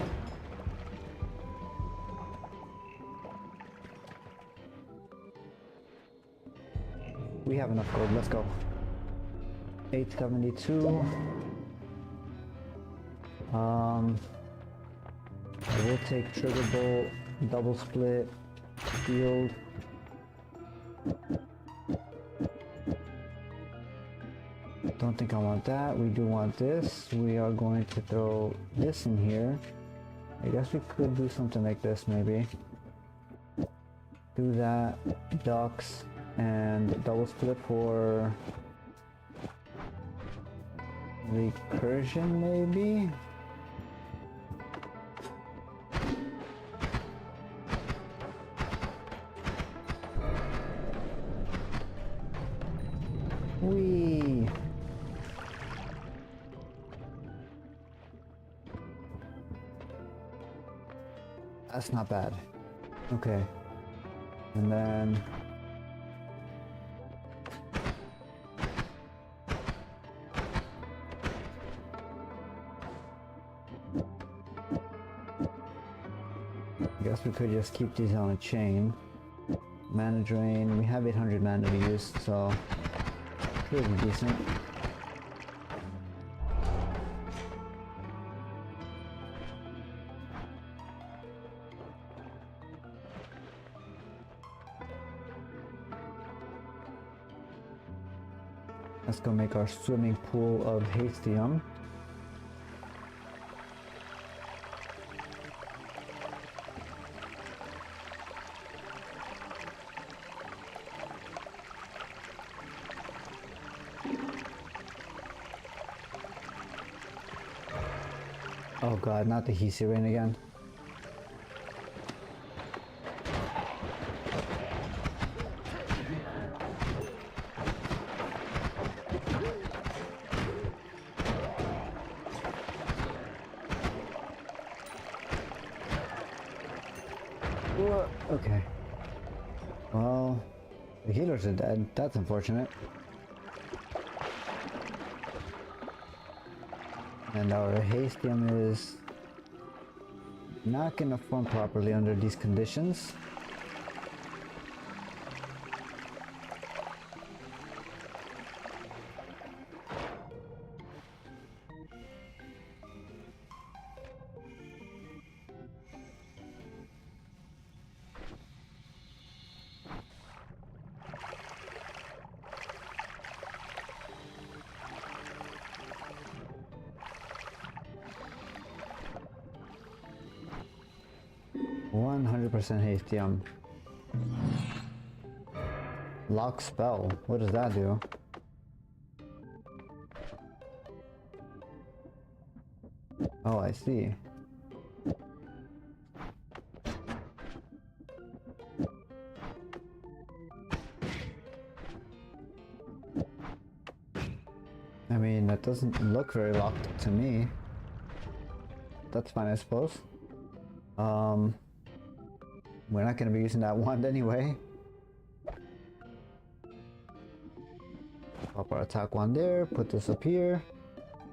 We have enough gold, let's go. 872. I will take trigger bolt, double split, shield. Don't think I want that. We do want this. We are going to throw this in here. I guess we could do something like this maybe. Do that, ducks, and double split for recursion maybe? Whee! That's not bad. Okay. And then I guess we could just keep these on a chain. Mana drain, we have 800 mana to use, so pretty decent. Let's go make our swimming pool of hastium. Oh god, not the Hisi rain again. Okay. Well, the healers are dead. That's unfortunate. And our hastium is not gonna form properly under these conditions. Hastium. Lock spell. What does that do? Oh, I see. I mean, that doesn't look very locked to me. That's fine, I suppose. We're not going to be using that wand anyway. Pop our attack wand there, put this up here.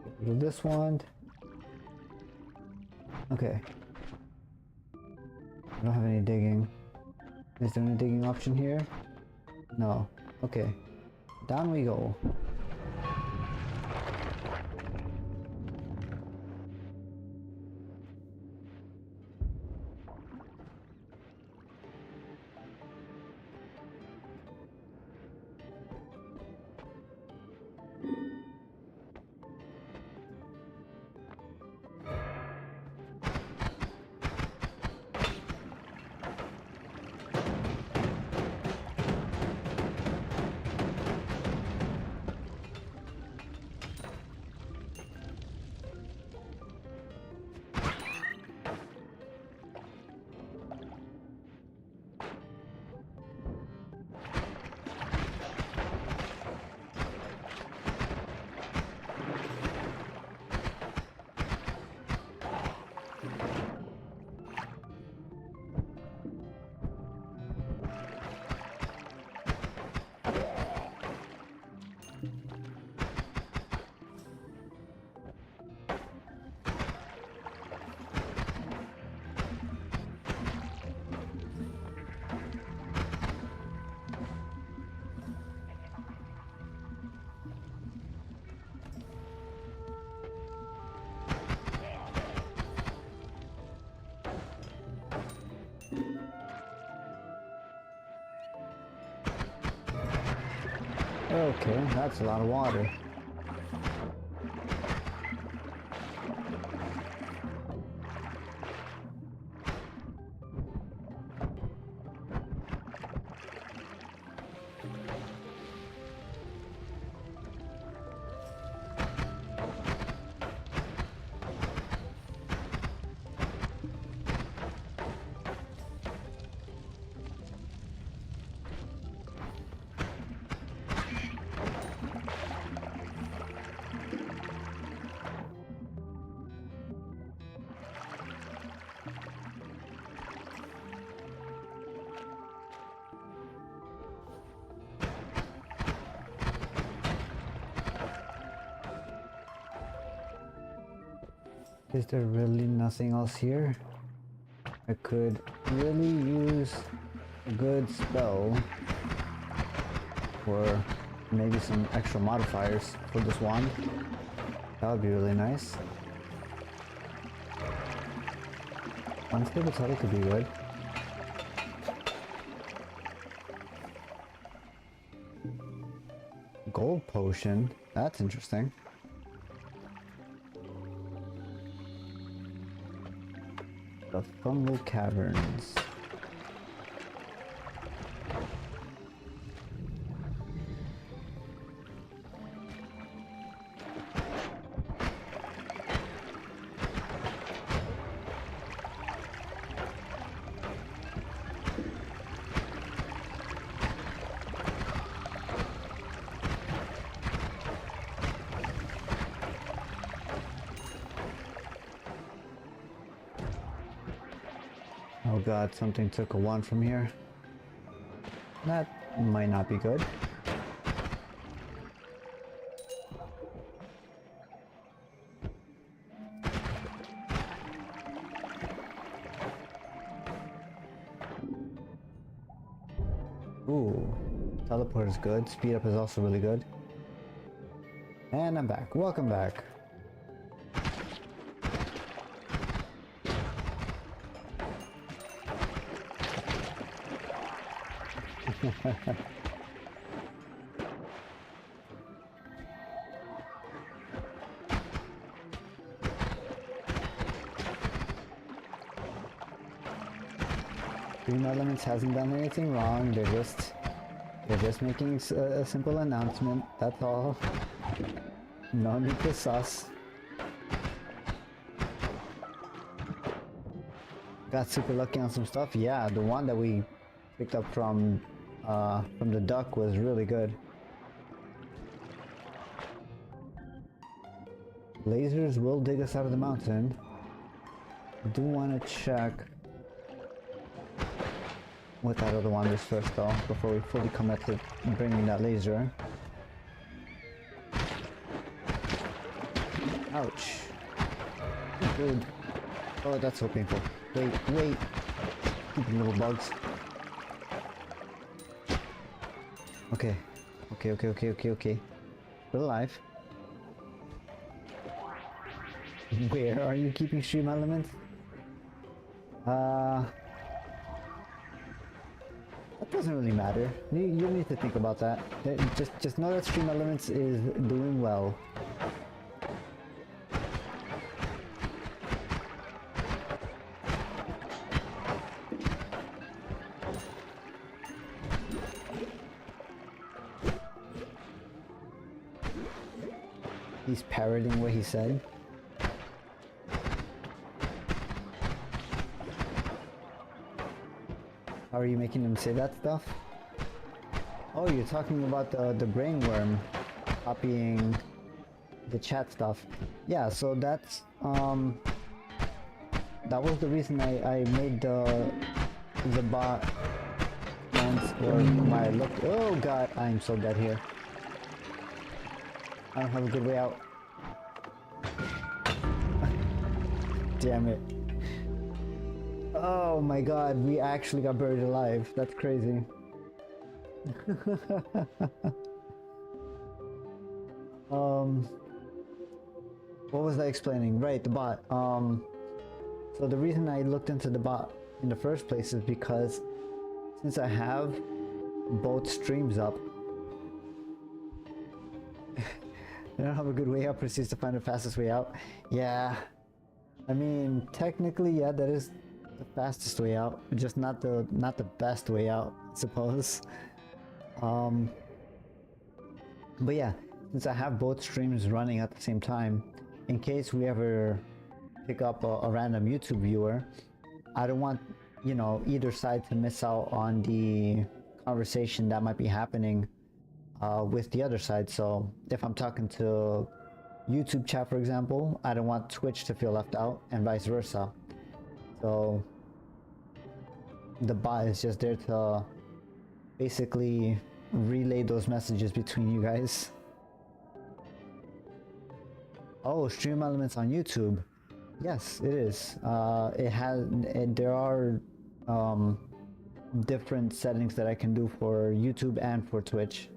Get rid of this wand. Okay. I don't have any digging. Is there any digging option here? No. Okay. Down we go. Okay, that's a lot of water. Is there really nothing else here? I could really use a good spell or maybe some extra modifiers for this wand. That would be really nice. Unstable Tuttle could be good. Gold potion, that's interesting. The fungal caverns. Oh god, something took a one from here. That might not be good. Ooh, teleport is good. Speed up is also really good. And I'm back. Welcome back. Dream Elements hasn't done anything wrong. They're just making a simple announcement. That's all. No need to sus. Got super lucky on some stuff. Yeah, the one that we picked up from the duck was really good. Lasers will dig us out of the mountain. I do want to check what that other one is first though, before we fully commit to bringing that laser. Ouch. Good. Oh, that's so painful. Wait, wait. Stupid little bugs. Okay. Okay. Still alive. Where are you keeping stream elements? That doesn't really matter. You need to think about that. Just know that stream elements is doing well. He's parroting what he said. How are you making him say that stuff? Oh, you're talking about the brain worm copying the chat stuff. Yeah, so that's that was the reason I made the bot once, or my look. Oh god, I'm so dead here. I don't have a good way out. Damn it. Oh my god, we actually got buried alive. That's crazy. What was I explaining? Right, the bot. So the reason I looked into the bot in the first place is because since I have both streams up, I don't have a good way out, proceeds to find the fastest way out. Yeah. I mean, technically, yeah, that is the fastest way out. Just not the best way out, I suppose. But yeah, since I have both streams running at the same time, in case we ever pick up a random YouTube viewer, I don't want, you know, either side to miss out on the conversation that might be happening with the other side. So if I'm talking to YouTube chat, for example, I don't want Twitch to feel left out, and vice versa. So the bot is just there to basically relay those messages between you guys. Oh, stream elements on YouTube. Yes, it is. There are different settings that I can do for YouTube and for Twitch.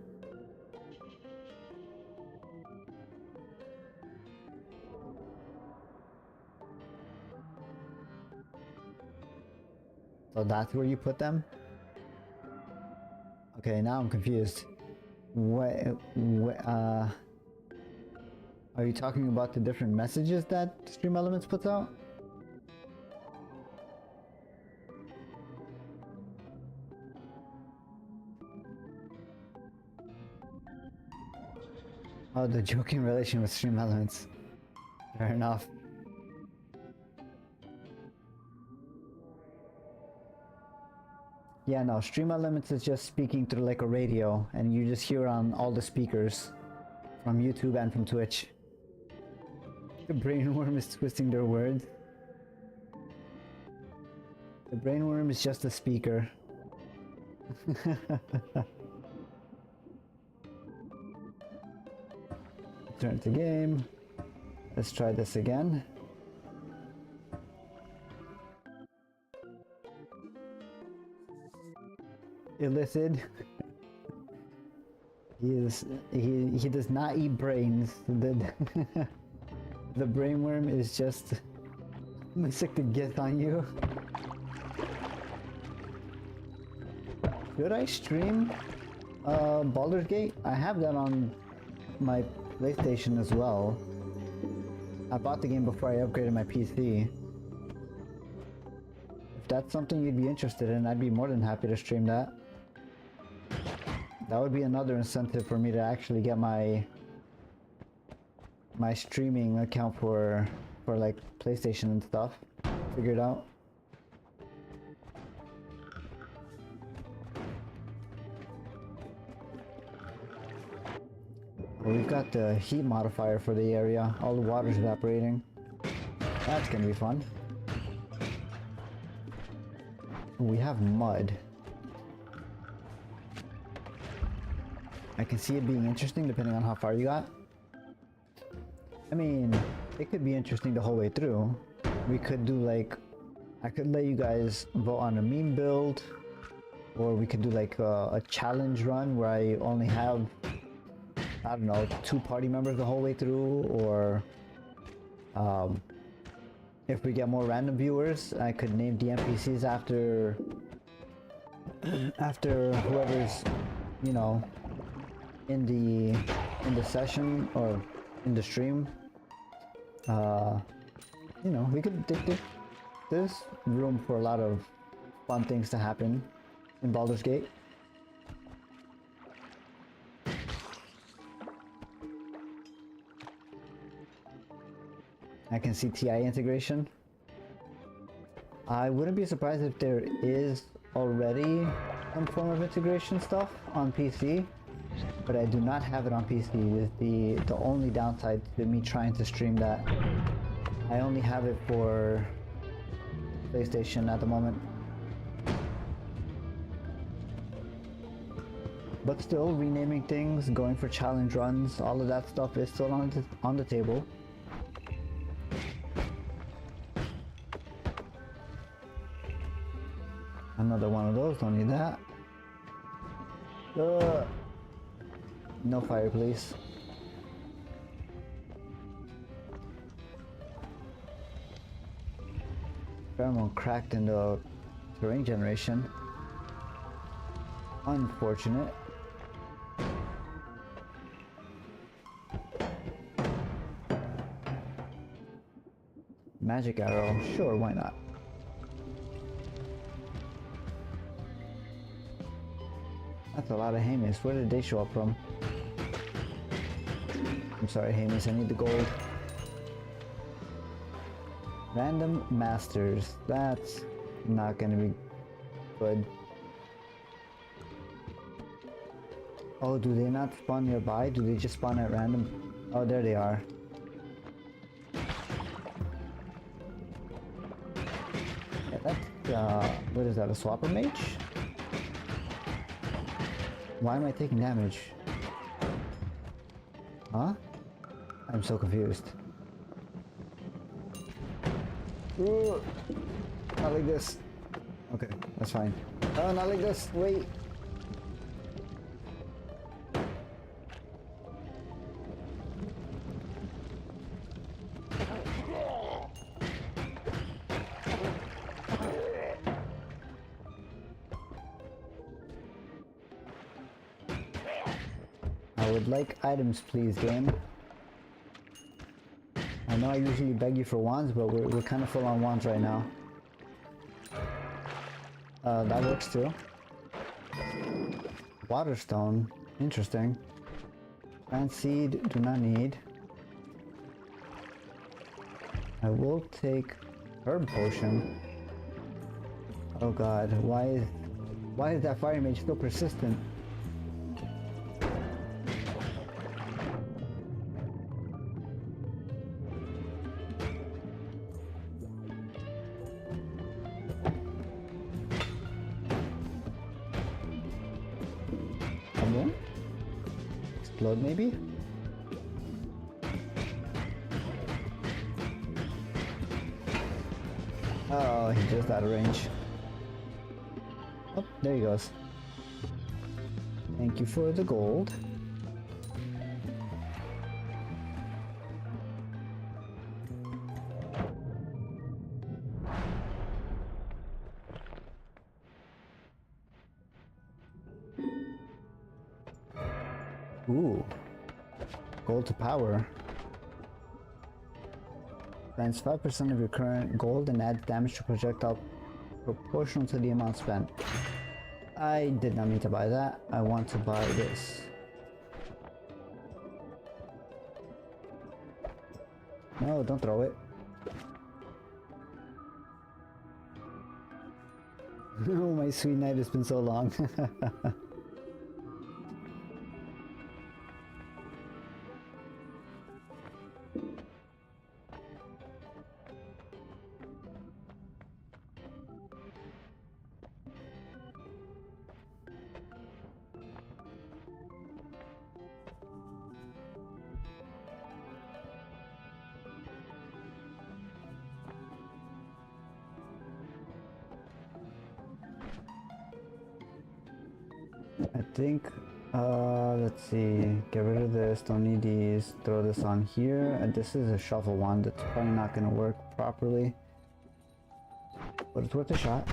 So that's where you put them? Okay, now I'm confused. Are you talking about the different messages that Stream Elements puts out? Oh, the joking relation with Stream Elements. Fair enough. Yeah, no, Stream Elements is just speaking through like a radio, and you just hear on all the speakers from YouTube and from Twitch. The brainworm is twisting their words. The brainworm is just a speaker. Turn to game. Let's try this again. Illicit. He does not eat brains. The brainworm is just sick to get on you. Should I stream Baldur's Gate? I have that on my PlayStation as well. I bought the game before I upgraded my PC. If that's something you'd be interested in, I'd be more than happy to stream that. That would be another incentive for me to actually get my streaming account for like PlayStation and stuff figured out. Well, we've got the heat modifier for the area. All the water's evaporating. That's gonna be fun. We have mud. I can see it being interesting depending on how far you got. I mean, it could be interesting the whole way through. We could do like, I could let you guys vote on a meme build, or we could do like a challenge run where I only have, I don't know, 2 party members the whole way through, or if we get more random viewers, I could name the NPCs after whoever's, you know, in the session or in the stream. You know, we could there's room for a lot of fun things to happen in Baldur's Gate. I can see TI integration. I wouldn't be surprised if there is already some form of integration stuff on PC, but I do not have it on PC. Is the only downside to me trying to stream that. I only have it for PlayStation at the moment. But still, renaming things, going for challenge runs, all of that stuff is still on the table. Another one of those, don't need that. No fire, please. Pheromone cracked in the terrain generation. Unfortunate. magic arrow. Sure, why not? That's a lot of Hamis. Where did they show up from? I'm sorry, Hamis, I need the gold. Random masters. That's not gonna be good. Oh, do they not spawn nearby? Do they just spawn at random? Oh, there they are. Yeah, that's, what is that, a swapper mage? Why am I taking damage? Huh? I'm so confused. Ooh, not like this. Okay, that's fine. Oh, not like this. Wait. I would like items, please, game. I know I usually beg you for wands, but we're kind of full on wands right now. That works too. Waterstone, interesting. Plant seed, do not need. I will take herb potion. Oh god, why is that fire mage so persistent? Explode maybe? Oh, he's just out of range. Oh, there he goes. Thank you for the gold. Ooh. Gold to power. Grants 5% of your current gold and adds damage to projectile proportional to the amount spent. I did not mean to buy that. I want to buy this. No, don't throw it. Oh, my sweet night, it's been so long. I think, let's see, get rid of this, don't need these, throw this on here, and this is a shovel wand that's probably not going to work properly, but it's worth a shot.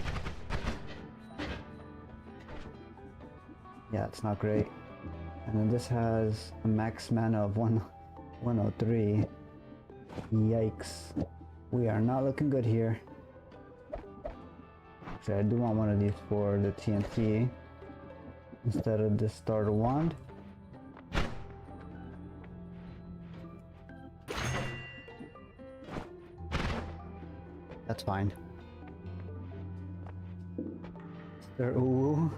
Yeah, it's not great. And then this has a max mana of 103. Yikes. We are not looking good here. Actually, I do want one of these for the TNT. Instead of the starter wand. That's fine. Ooh.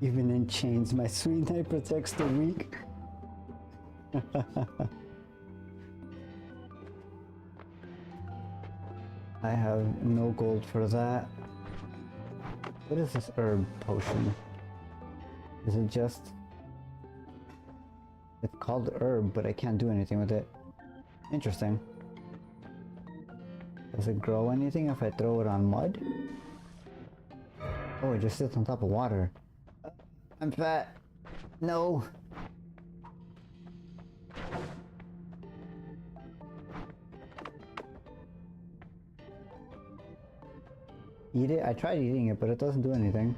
Even in chains, my sweet knight protects the weak. I have no gold for that. What is this herb potion? Is it just... It's called herb, but I can't do anything with it. Interesting. Does it grow anything if I throw it on mud? Oh, it just sits on top of water. I'm fat. No. Eat it? I tried eating it, but it doesn't do anything.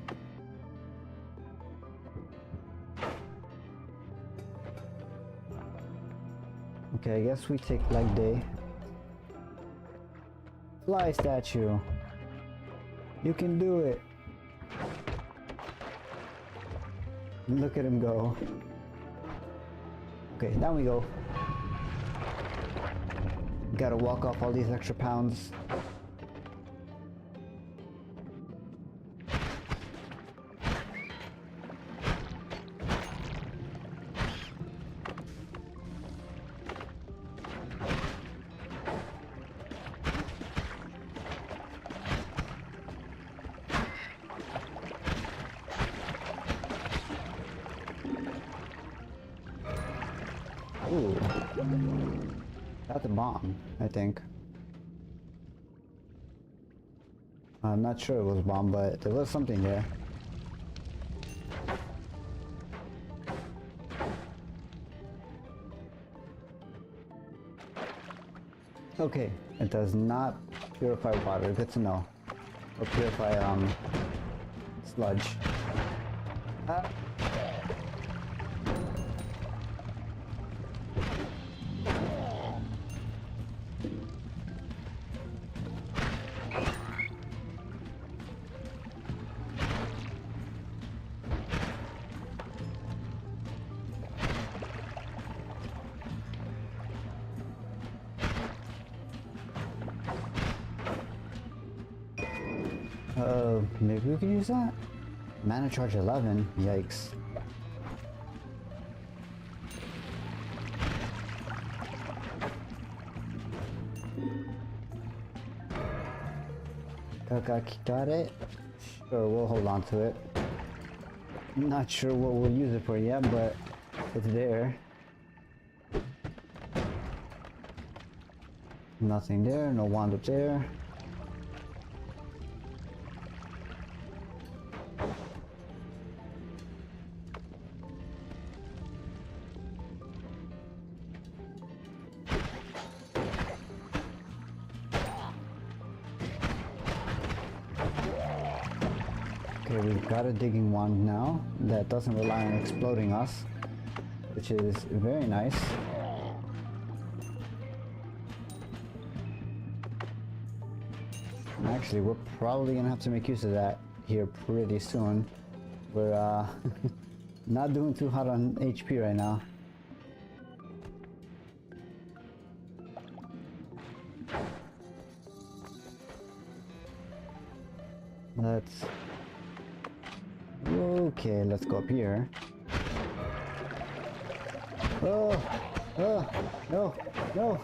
Okay, I guess we take leg day. Fly, statue. You can do it. Look at him go. Okay, down we go. Gotta walk off all these extra pounds. Ooh. That's a bomb, I think. I'm not sure it was a bomb, but there was something there. Okay, it does not purify water, good to know. Or purify, sludge. Maybe we can use that? Mana charge 11, yikes. Got it? Sure, we'll hold on to it. Not sure what we'll use it for yet, but it's there. Nothing there, no wand up there. Okay, we've got a digging wand now that doesn't rely on exploding us, which is very nice. Actually, we're probably gonna have to make use of that here pretty soon. We're not doing too hot on HP right now. Okay, let's go up here. Oh, no,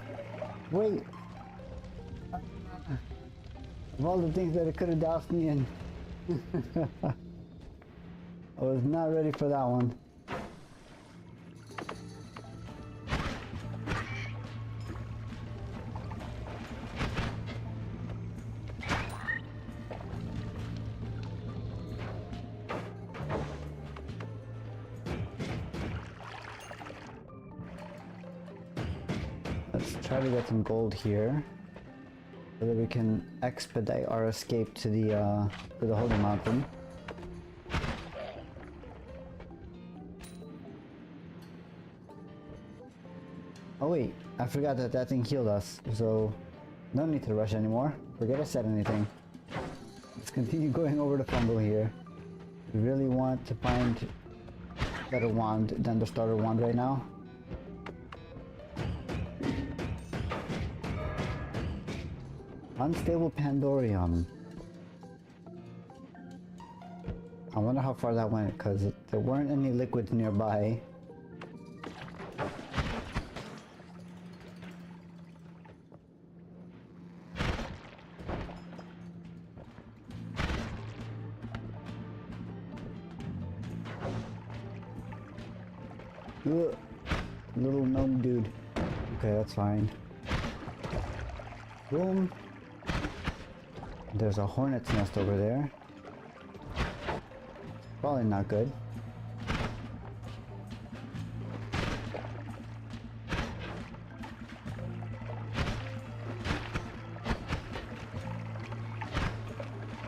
wait. Of all the things that it could have doused me in. I was not ready for that one. Let's try to get some gold here, so that we can expedite our escape to the Holy Mountain. Oh wait, I forgot that that thing healed us, so no need to rush anymore. Forget I said anything. Let's continue going over the fumble here. We really want to find a better wand than the starter wand right now. Unstable Pandorium. I wonder how far that went, because there weren't any liquids nearby. Ugh. Little gnome dude. Okay, that's fine. Boom. There's a hornet's nest over there. Probably not good.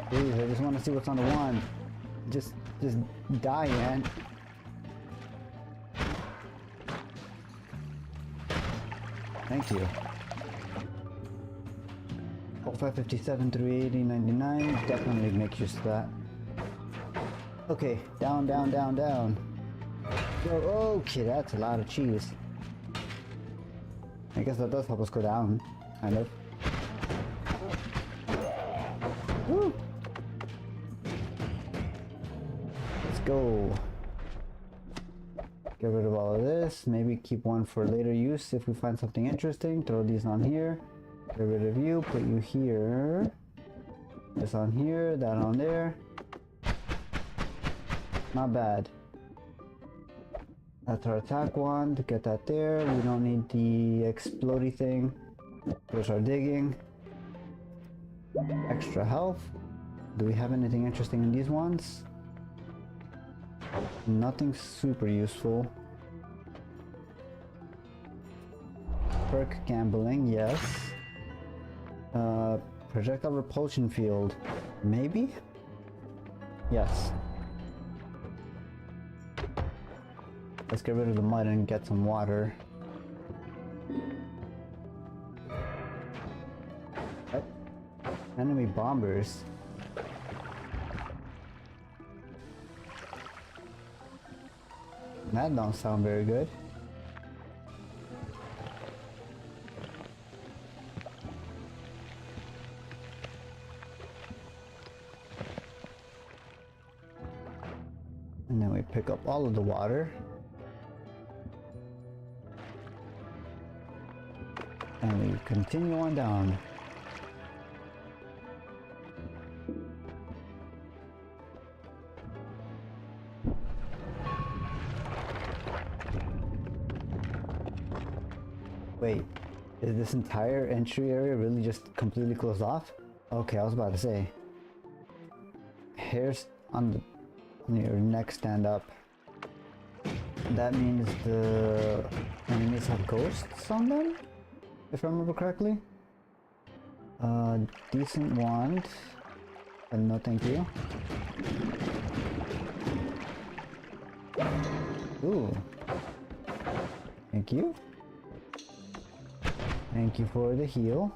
Please, I just want to see what's on the wand. Just die, man. Thank you. Oh, 45, 57, 380, 99. Definitely make use of that. Okay, down, down, down, down. Okay, that's a lot of cheese. I guess that does help us go down, kind of. Woo! Let's go. Get rid of all of this. Maybe keep one for later use if we find something interesting. Throw these on here. Get rid of you. Put you here. This on here. That on there. Not bad. That's our attack wand. Get that there. We don't need the explodey thing. There's our digging. Extra health. Do we have anything interesting in these ones? Nothing super useful. Perk gambling, yes. Projectile repulsion field. Maybe? Yes. Let's get rid of the mud and get some water. What? Enemy bombers. That don't sound very good. And then we pick up all of the water. And we continue on down. Wait, is this entire entry area really just completely closed off? Okay, I was about to say. Hairs on your neck stand up. That means the enemies have ghosts on them? If I remember correctly. Decent wand. And no thank you. Ooh. Thank you. Thank you for the heal.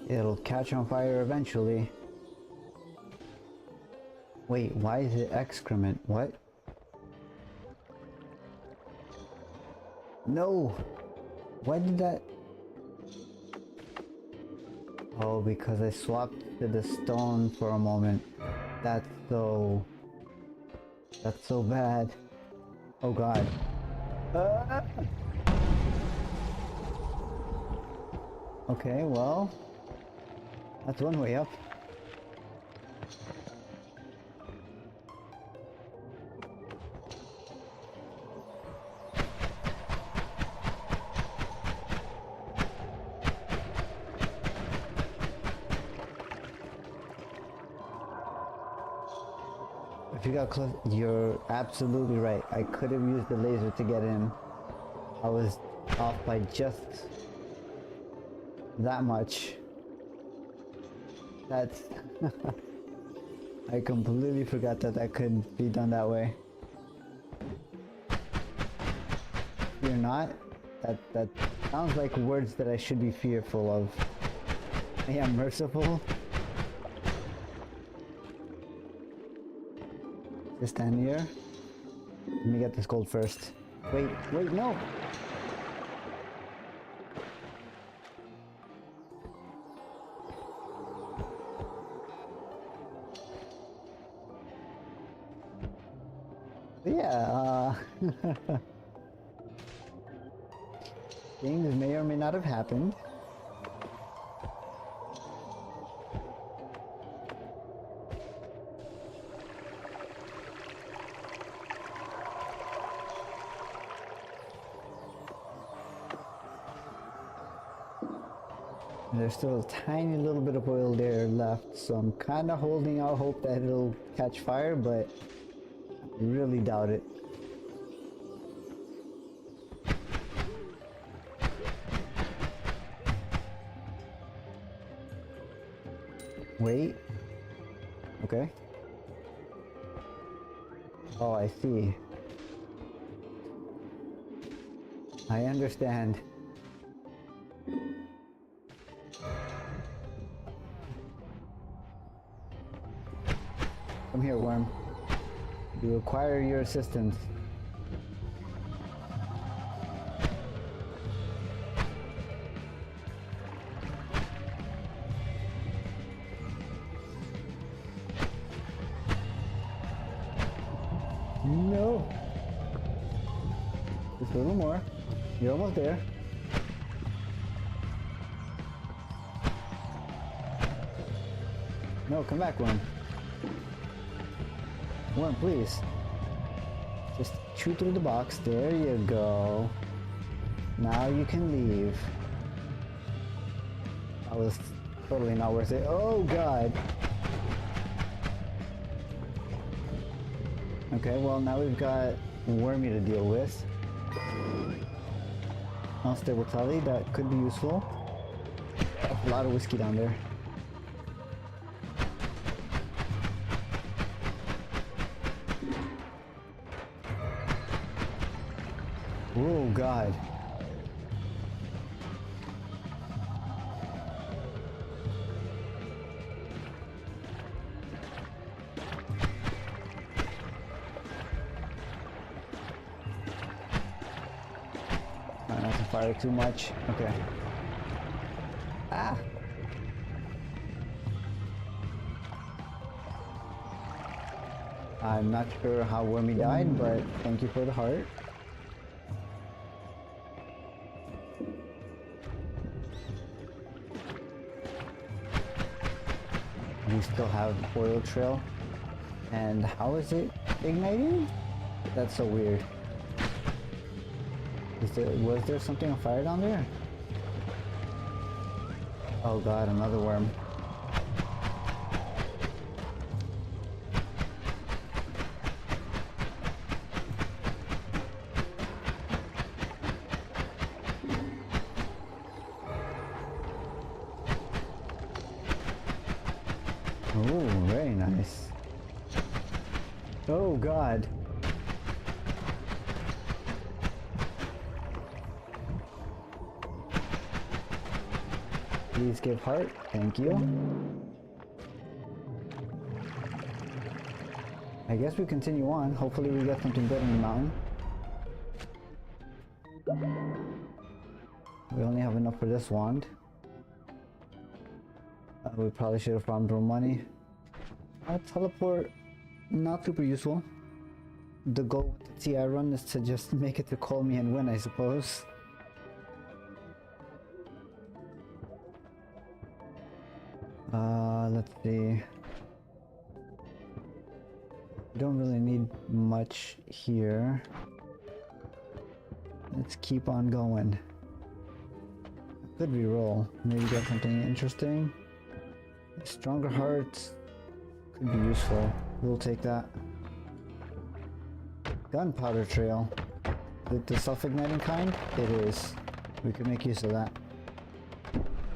It'll catch on fire eventually. Wait, why is it excrement? What? No! Why did that... Oh, because I swapped to the stone for a moment. That's so bad. Oh god. Okay, well... That's one way up. If you got close, you're absolutely right. I could have used the laser to get in. I was off by just that much. That's... I completely forgot that that could be done that way. You're not? That sounds like words that I should be fearful of. I am merciful. Just stand here. Let me get this gold first. Wait, no! Yeah, things may or may not have happened. There's still a tiny little bit of oil there left, so I'm kind of holding out hope that it'll catch fire, but I really doubt it. Wait. Okay. Oh, I see. I understand. Come here, worm. We require your assistance. No. Just a little more. You're almost there. No, come back, worm. Worm, please. Just chew through the box. There you go. Now you can leave. That was totally not worth it. Oh god. Okay, well now we've got Wormy to deal with. Unstable tally, that could be useful. A lot of whiskey down there. Oh god. Try not to fire too much. Okay. Ah! I'm not sure how Wormy died, but thank you for the heart. We still have oil trail. And how is it igniting? That's so weird. Was there something on fire down there? Oh god, another worm. Oh, very nice. Oh god. Please give heart. Thank you. I guess we continue on. Hopefully we get something good in the mountain. We only have enough for this wand. We probably should have farmed more money. Teleport, not super useful. The goal with the TI run is to just make it to call me and win, I suppose. Let's see. We don't really need much here. Let's keep on going. Could reroll. Maybe get something interesting. Stronger hearts could be useful. We'll take that. Gunpowder trail. The self-igniting kind? It is. We could make use of that.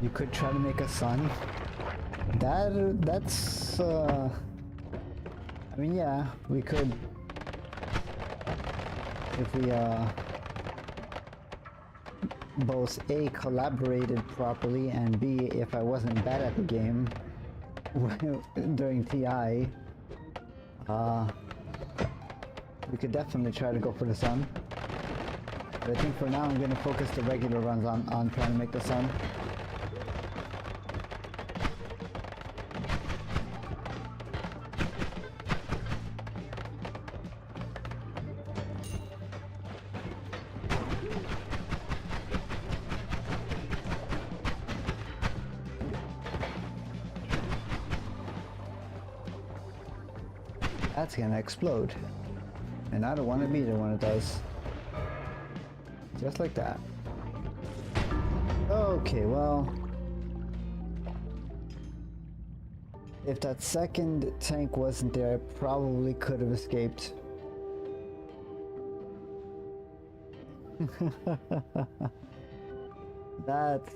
You could try to make a sun. That's I mean, yeah, we could if we both A, collaborated properly, and B, if I wasn't bad at the game during TI, we could definitely try to go for the sun. But I think for now I'm going to focus the regular runs on trying to make the sun. That's gonna explode. And I don't want to be there when it does. Just like that. Okay, well, If that second tank wasn't there, I probably could have escaped. That's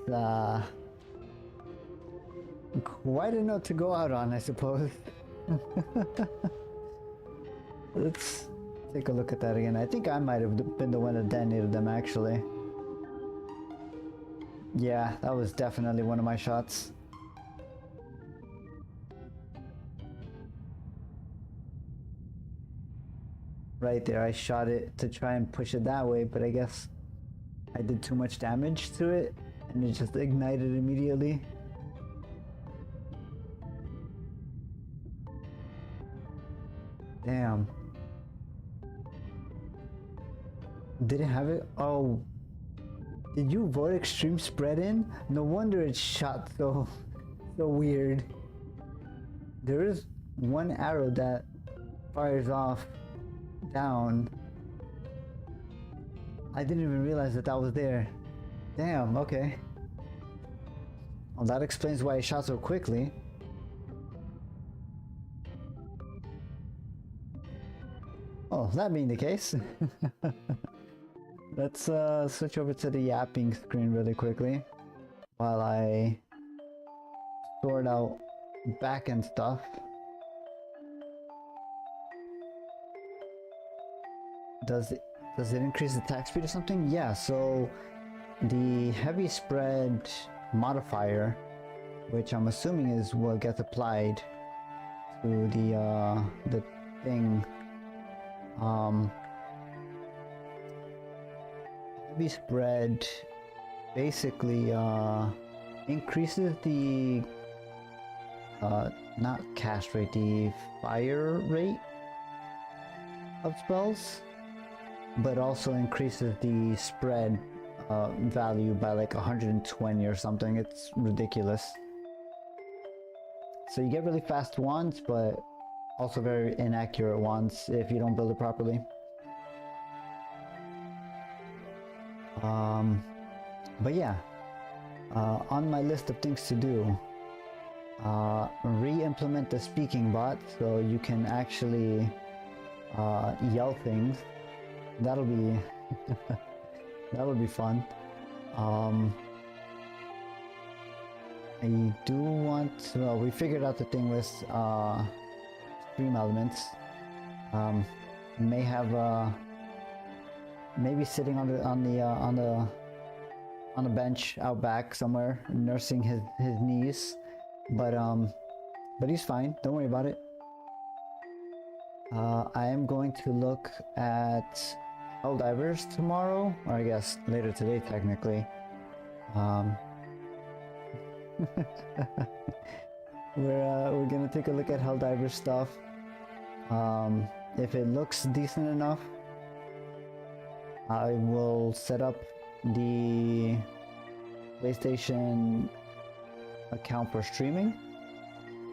quite a note to go out on, I suppose. Let's take a look at that again. I think I might have been the one that detonated them, actually. Yeah, that was definitely one of my shots. Right there, I shot it to try and push it that way, but I guess I did too much damage to it and it just ignited immediately. Damn. Did it have it? Oh. Did you vote extreme spread in? No wonder it shot so weird. There is one arrow that fires off down. I didn't even realize that was there. Damn, okay. Well, that explains why it shot so quickly. Oh, that being the case. Let's switch over to the yapping screen really quickly while I sort out back-end stuff. Does it increase attack speed or something? Yeah, so the heavy spread modifier, which I'm assuming is what gets applied to the thing, heavy spread basically increases the not cast rate, the fire rate of spells, but also increases the spread value by like 120 or something. It's ridiculous. So you get really fast wands, but also very inaccurate wands if you don't build it properly. But yeah, on my list of things to do, re-implement the speaking bot so you can actually yell things. That'll be that'll be fun. I do want, well, we figured out the thing with stream elements. May have maybe sitting on the bench out back somewhere, nursing his knees, but he's fine. Don't worry about it. I am going to look at Helldivers tomorrow, or I guess later today, technically. We're gonna take a look at Helldivers stuff. If it looks decent enough, I will set up the PlayStation account for streaming,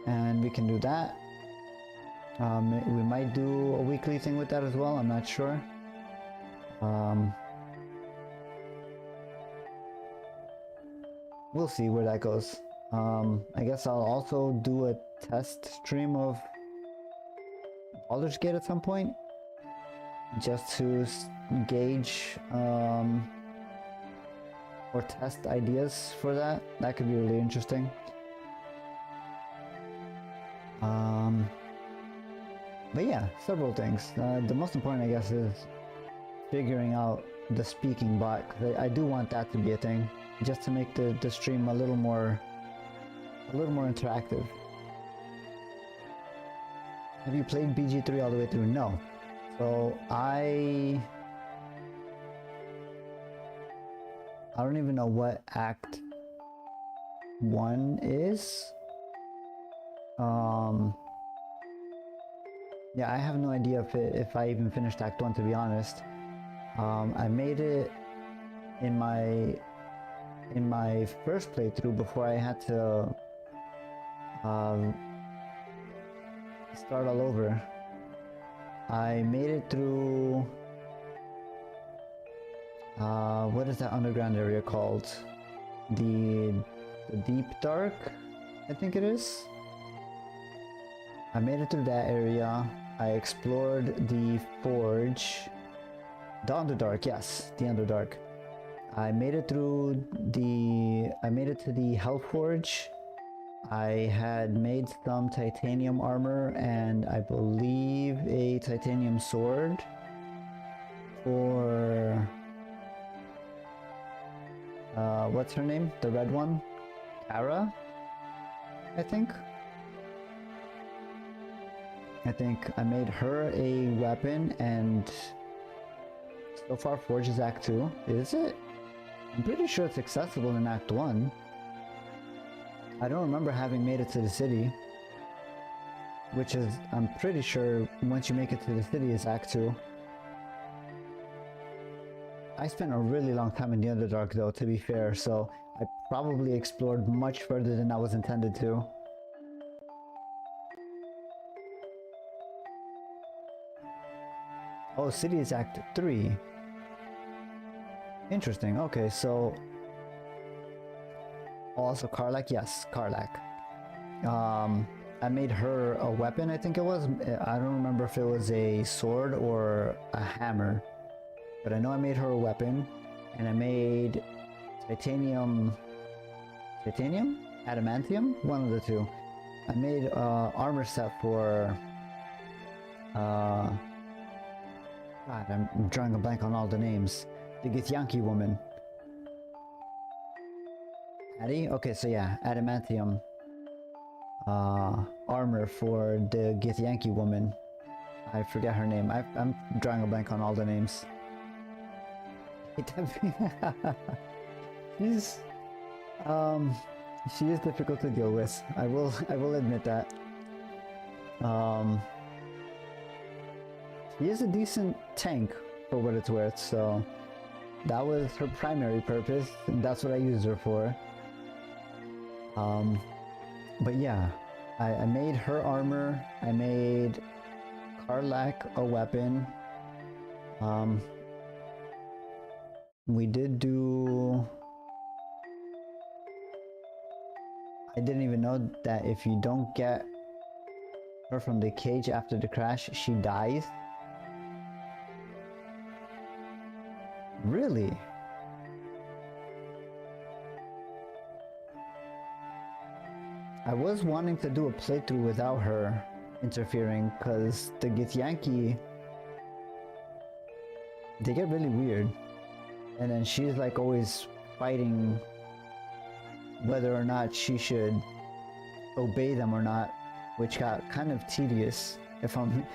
and we can do that. We might do a weekly thing with that as well, I'm not sure. We'll see where that goes. I guess I'll also do a test stream of Baldur's Gate at some point, just to gauge or test ideas for that. That could be really interesting. But yeah, several things. The most important, I guess, is figuring out the speaking bot. I do want that to be a thing, just to make the stream a little more interactive. Have you played BG3 all the way through? No. So I don't even know what Act 1 is. Yeah, I have no idea if I even finished Act 1, to be honest. I made it in my first playthrough before I had to start all over. I made it through what is that underground area called? The Deep Dark, I think it is. I made it through that area. I explored the forge. The Underdark, yes, the Underdark. I made it through the... I made it to the Hellforge. I had made some titanium armor and I believe a titanium sword for... what's her name? The red one? Kara? I think I made her a weapon, and so far Forge is Act 2. Is it? I'm pretty sure it's accessible in Act 1. I don't remember having made it to the city, which is, I'm pretty sure once you make it to the city is Act 2. I spent a really long time in the Underdark though, to be fair, so I probably explored much further than I was intended to. Oh, city is Act 3. Interesting, okay, so... Also Karlach, yes, Karlach. I made her a weapon, I think it was. I don't remember if it was a sword or a hammer. But I know I made her a weapon, and I made titanium... Adamantium? One of the two. I made an armor set for... God, I'm drawing a blank on all the names. The Githyanki woman. Addie? Okay, so yeah, adamantium armor for the Githyanki woman. I forget her name. I'm drawing a blank on all the names. She's she is difficult to deal with. I will admit that. She is a decent tank for what it's worth, so that was her primary purpose, and that's what I used her for. But yeah, I made her armor, I made Karlach a weapon. We did do... I didn't even know that if you don't get her from the cage after the crash, she dies. Really? I was wanting to do a playthrough without her interfering, because the Githyanki, they get really weird. And then she's like always fighting whether or not she should obey them or not, which got kind of tedious, if I'm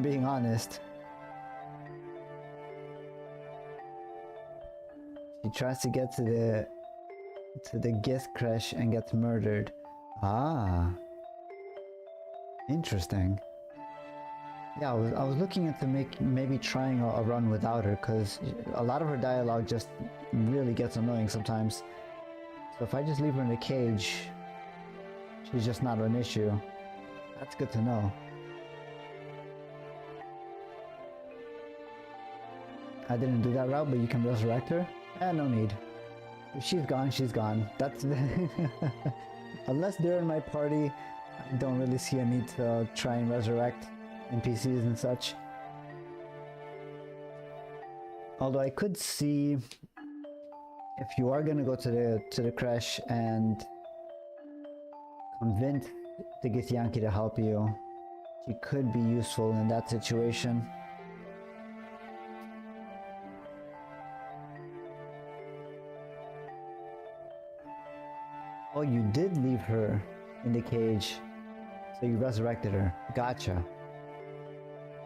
being honest. She tries to get to the Gith crash and gets murdered. Ah, interesting. Yeah, I was looking into maybe trying a run without her, because a lot of her dialogue just really gets annoying sometimes. So if I just leave her in a cage, she's just not an issue. That's good to know. I didn't do that route, but you can resurrect her? No need. If she's gone, she's gone. That's unless they're in my party, I don't really see a need to try and resurrect NPCs and such. Although I could see if you are gonna go to the crash and convince the Githyanki to help you, she could be useful in that situation. Oh, you did leave her in the cage, so you resurrected her. Gotcha.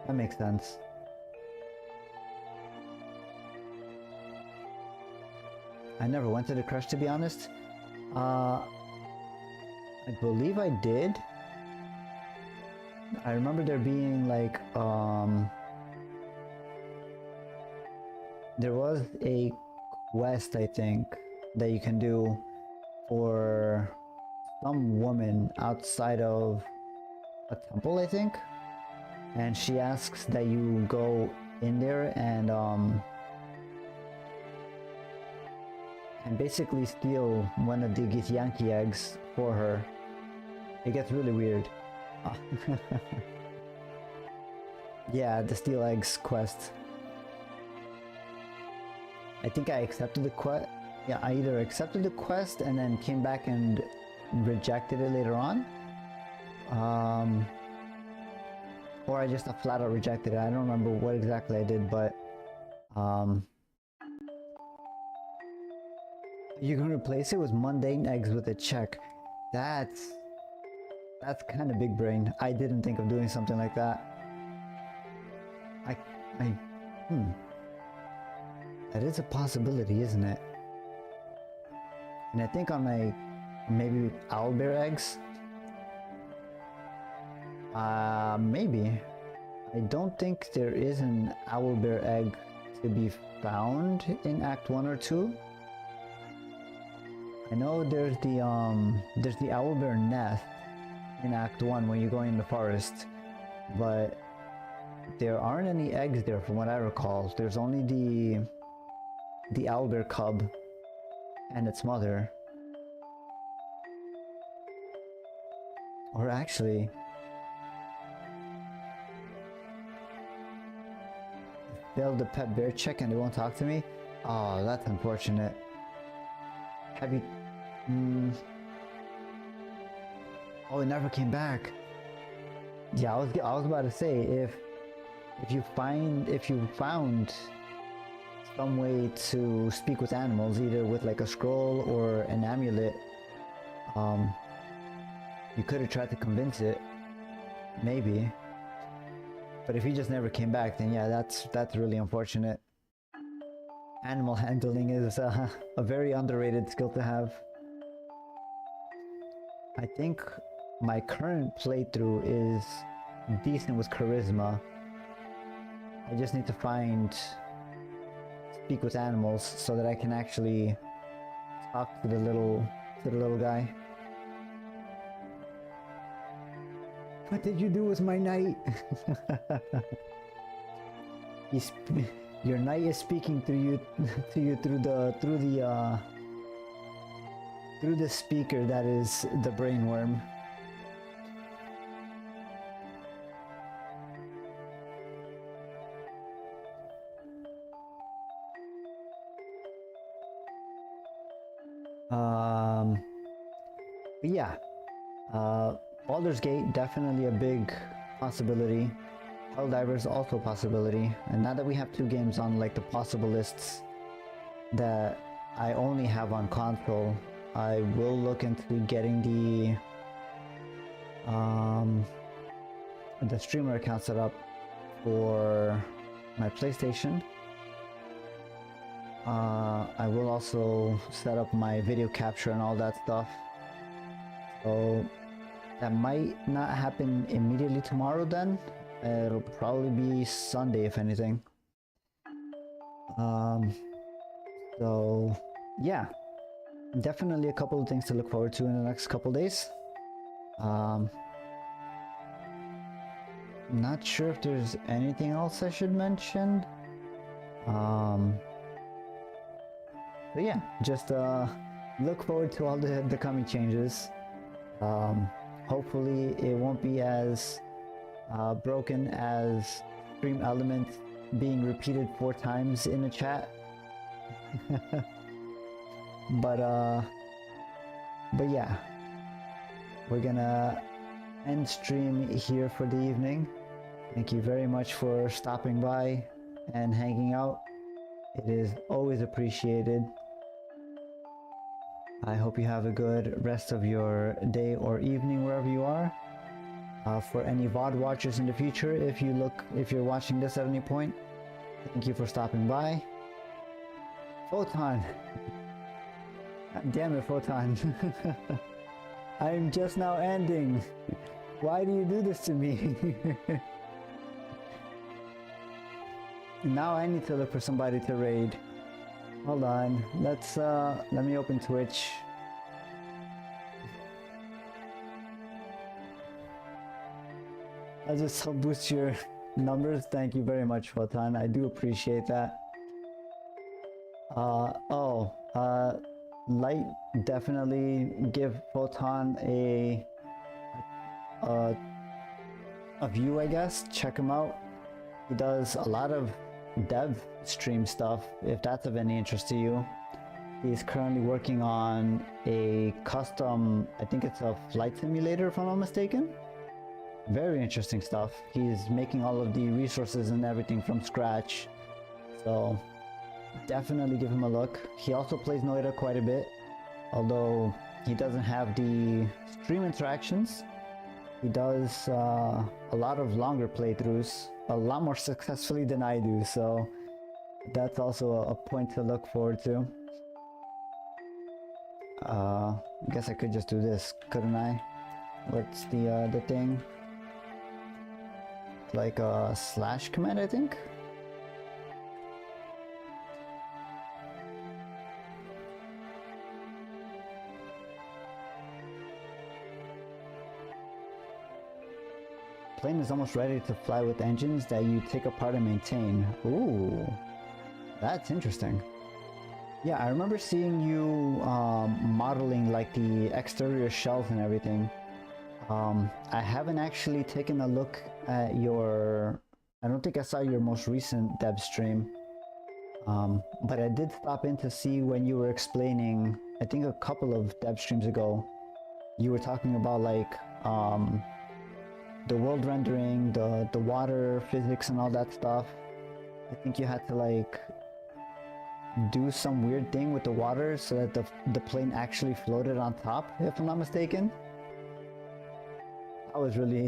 That makes sense. I never went to the crush, to be honest. I believe I did. I remember there being like, there was a quest, I think, that you can do for some woman outside of a temple, I think. And she asks that you go in there and basically steal one of the Githyanki eggs for her. It gets really weird. Yeah, the Steel Eggs quest. I think I accepted the quest. Yeah, I either accepted the quest and then came back and rejected it later on. Or I just flat out rejected it. I don't remember what exactly I did, but you can replace it with mundane eggs with a check. That's kind of big brain. I didn't think of doing something like that. That is a possibility, isn't it? And I think on my maybe owlbear eggs. Maybe. I don't think there is an owlbear egg to be found in Act 1 or 2. I know there's the owlbear nest in Act 1 when you go in the forest, but there aren't any eggs there from what I recall. There's only the owlbear cub and its mother. Or actually, failed the pet bear check and they won't talk to me? Oh, that's unfortunate. Have you... Oh, it never came back. Yeah, I was about to say, if you found some way to speak with animals, either with like a scroll or an amulet, you could have tried to convince it, maybe. But if he just never came back, then yeah, that's really unfortunate. Animal handling is a very underrated skill to have. I think my current playthrough is decent with charisma. I just need to speak with animals so that I can actually talk to the little guy. What did you do with my knight? Your knight is speaking to you through the speaker that is the brain worm. But yeah, Baldur's Gate definitely a big possibility. Helldivers also a possibility. And now that we have 2 games on like the possible lists that I only have on console, I will look into getting the streamer account set up for my PlayStation. I will also set up my video capture and all that stuff. So that might not happen immediately tomorrow then. It'll probably be Sunday if anything. So yeah, definitely a couple of things to look forward to in the next couple days. Not sure if there's anything else I should mention. But yeah, just look forward to all the coming changes. Hopefully it won't be as broken as Stream Element being repeated 4 times in a chat. But yeah, we're gonna end stream here for the evening. Thank you very much for stopping by and hanging out. It is always appreciated. I hope you have a good rest of your day or evening wherever you are. For any VOD watchers in the future, if you're watching this at any point, thank you for stopping by. Photon! Damn it, Photon. I'm just now ending. Why do you do this to me? Now I need to look for somebody to raid. Hold on, let me open Twitch. I'll just help boost your numbers. Thank you very much, Photon. I do appreciate that. Light, definitely give Photon a of you, I guess, check him out. He does a lot of dev stream stuff, if that's of any interest to you. He's currently working on a custom, I think it's a flight simulator if I'm not mistaken. Very interesting stuff. He's making all of the resources and everything from scratch. So definitely give him a look. He also plays Noita quite a bit, although he doesn't have the stream interactions. He does a lot of longer playthroughs, a lot more successfully than I do, so that's also a point to look forward to. I guess I could just do this, couldn't I? What's the thing? Like a slash command, I think? Plane is almost ready to fly with engines that you take apart and maintain. Ooh, that's interesting. Yeah, I remember seeing you modeling like the exterior shells and everything. I haven't actually taken a look at your... I don't think I saw your most recent dev stream. But I did stop in to see when you were explaining, I think a couple of dev streams ago, you were talking about like the world rendering, the water physics and all that stuff. I think you had to like do some weird thing with the water so that the plane actually floated on top, if I'm not mistaken. That was really,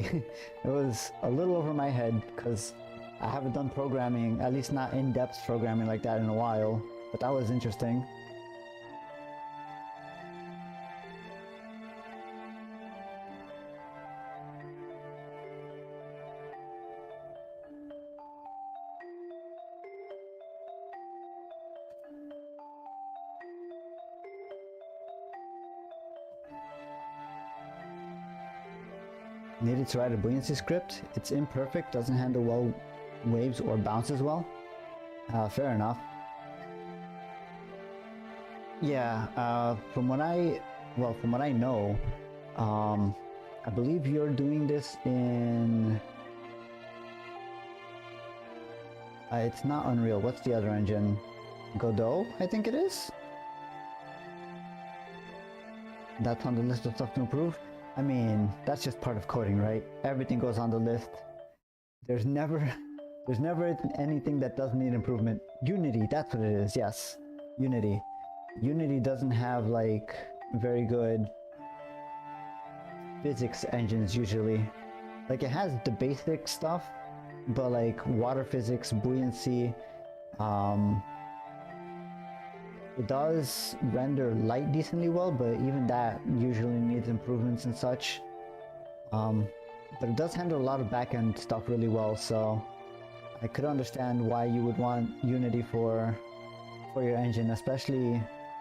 it was a little over my head because I haven't done programming, at least not in-depth programming like that in a while, but that was interesting. Needed to write a buoyancy script. It's imperfect, doesn't handle well waves or bounces well. Fair enough. Yeah, from what I know, I believe you're doing this in... it's not Unreal. What's the other engine? Godot, I think it is? That's on the list of stuff to improve. I mean, that's just part of coding, right? Everything goes on the list. There's never anything that doesn't need improvement. Unity, that's what it is, yes. Unity. Unity doesn't have like very good physics engines usually. Like it has the basic stuff, but like water physics, buoyancy, it does render light decently well, but even that usually needs improvements and such. But it does handle a lot of back-end stuff really well, so I could understand why you would want Unity for your engine, especially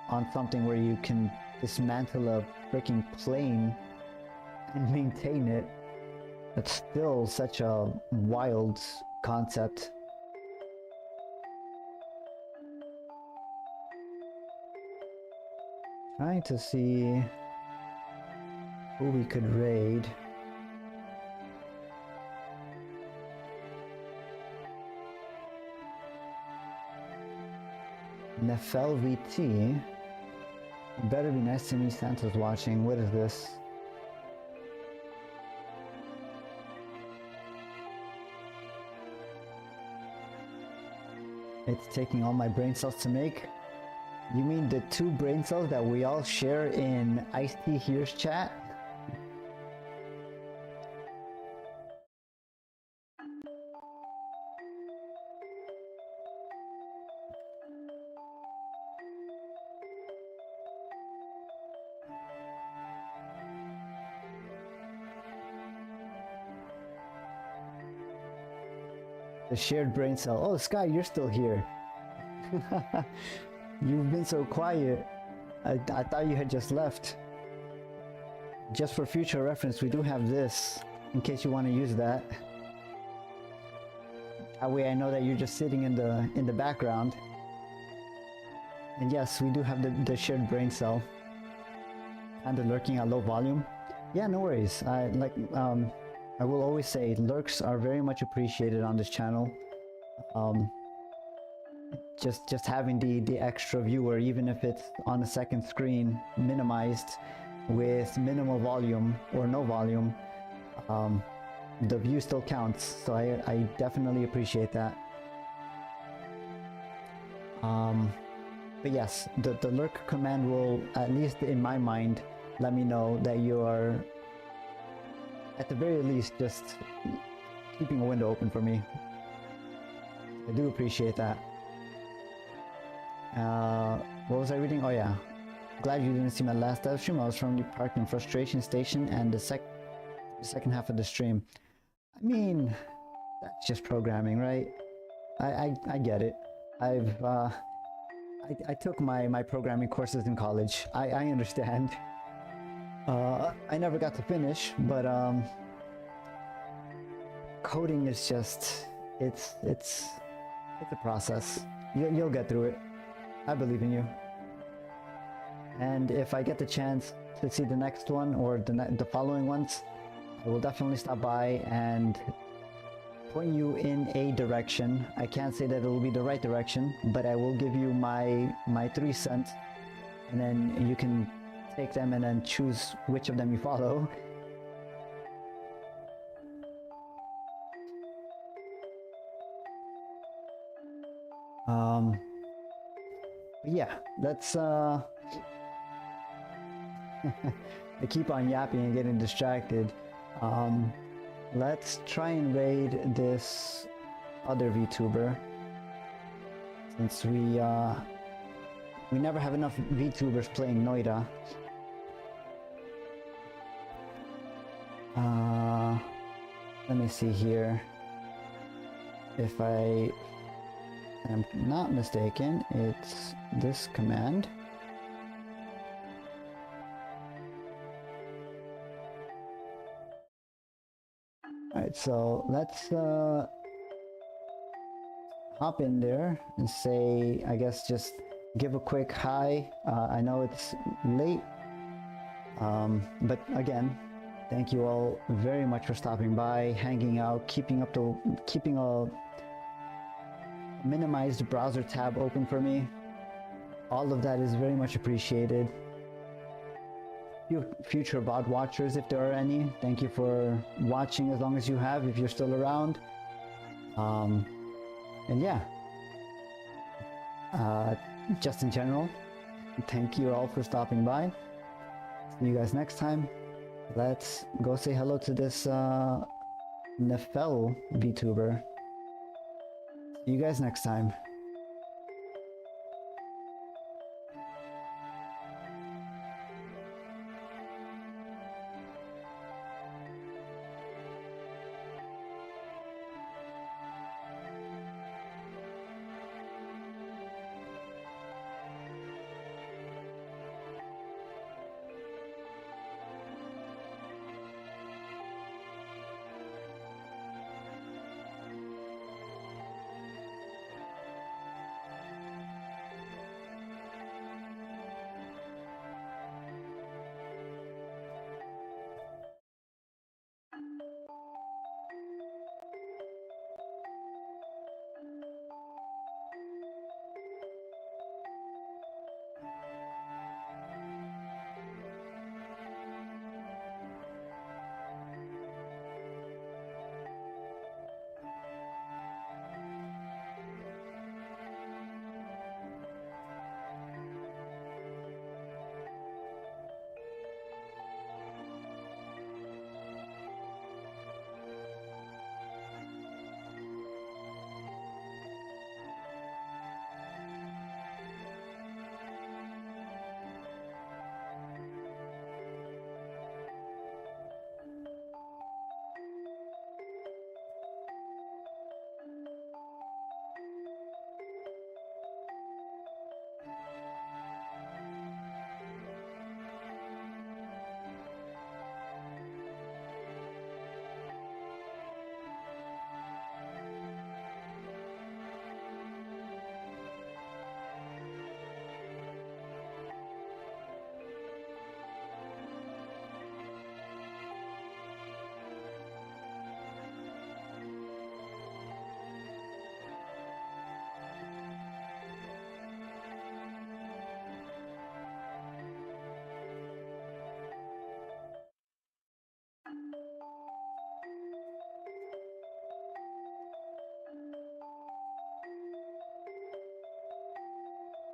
on something where you can dismantle a freaking plane and maintain it. It's still such a wild concept. Trying to see who we could raid. Nefel VT. Better be nice to me, Santa's watching. What is this? It's taking all my brain cells to make. You mean the 2 brain cells that we all share in Ice Tea Here's chat? The shared brain cell. Oh, Sky, you're still here. You've been so quiet. I thought you had just left. Just for future reference, we do have this, in case you want to use that. That way I know that you're just sitting in the background. And yes, we do have the shared brain cell. And the lurking at low volume. Yeah, no worries. I will always say lurks are very much appreciated on this channel. Just having the extra viewer, even if it's on a second screen, minimized with minimal volume or no volume, the view still counts. So I definitely appreciate that. But yes, the lurk command will, at least in my mind, let me know that you are, at the very least, just keeping a window open for me. I do appreciate that. What was I reading? Oh yeah. Glad you didn't see my last dev stream. I was from the parking frustration station and the second half of the stream. I mean, that's just programming, right? I get it. I took my programming courses in college. I understand. I never got to finish, but coding is just, it's a process. You'll get through it. I believe in you. And if I get the chance to see the next one or the following ones, I will definitely stop by and point you in a direction. I can't say that it will be the right direction, but I will give you my 3 cents, and then you can take them and then choose which of them you follow. Yeah, let's I keep on yapping and getting distracted. Let's try and raid this other VTuber, since we never have enough VTubers playing Noita. Let me see here. If I am not mistaken, it's this command. Alright, so let's hop in there and say, I guess just give a quick hi. I know it's late, but again, thank you all very much for stopping by, hanging out, keeping a minimized browser tab open for me. All of that is very much appreciated. Future VOD watchers, if there are any, thank you for watching as long as you have, if you're still around. And yeah, just in general, thank you all for stopping by. See you guys next time. Let's go say hello to this Nefel VTuber. See you guys next time.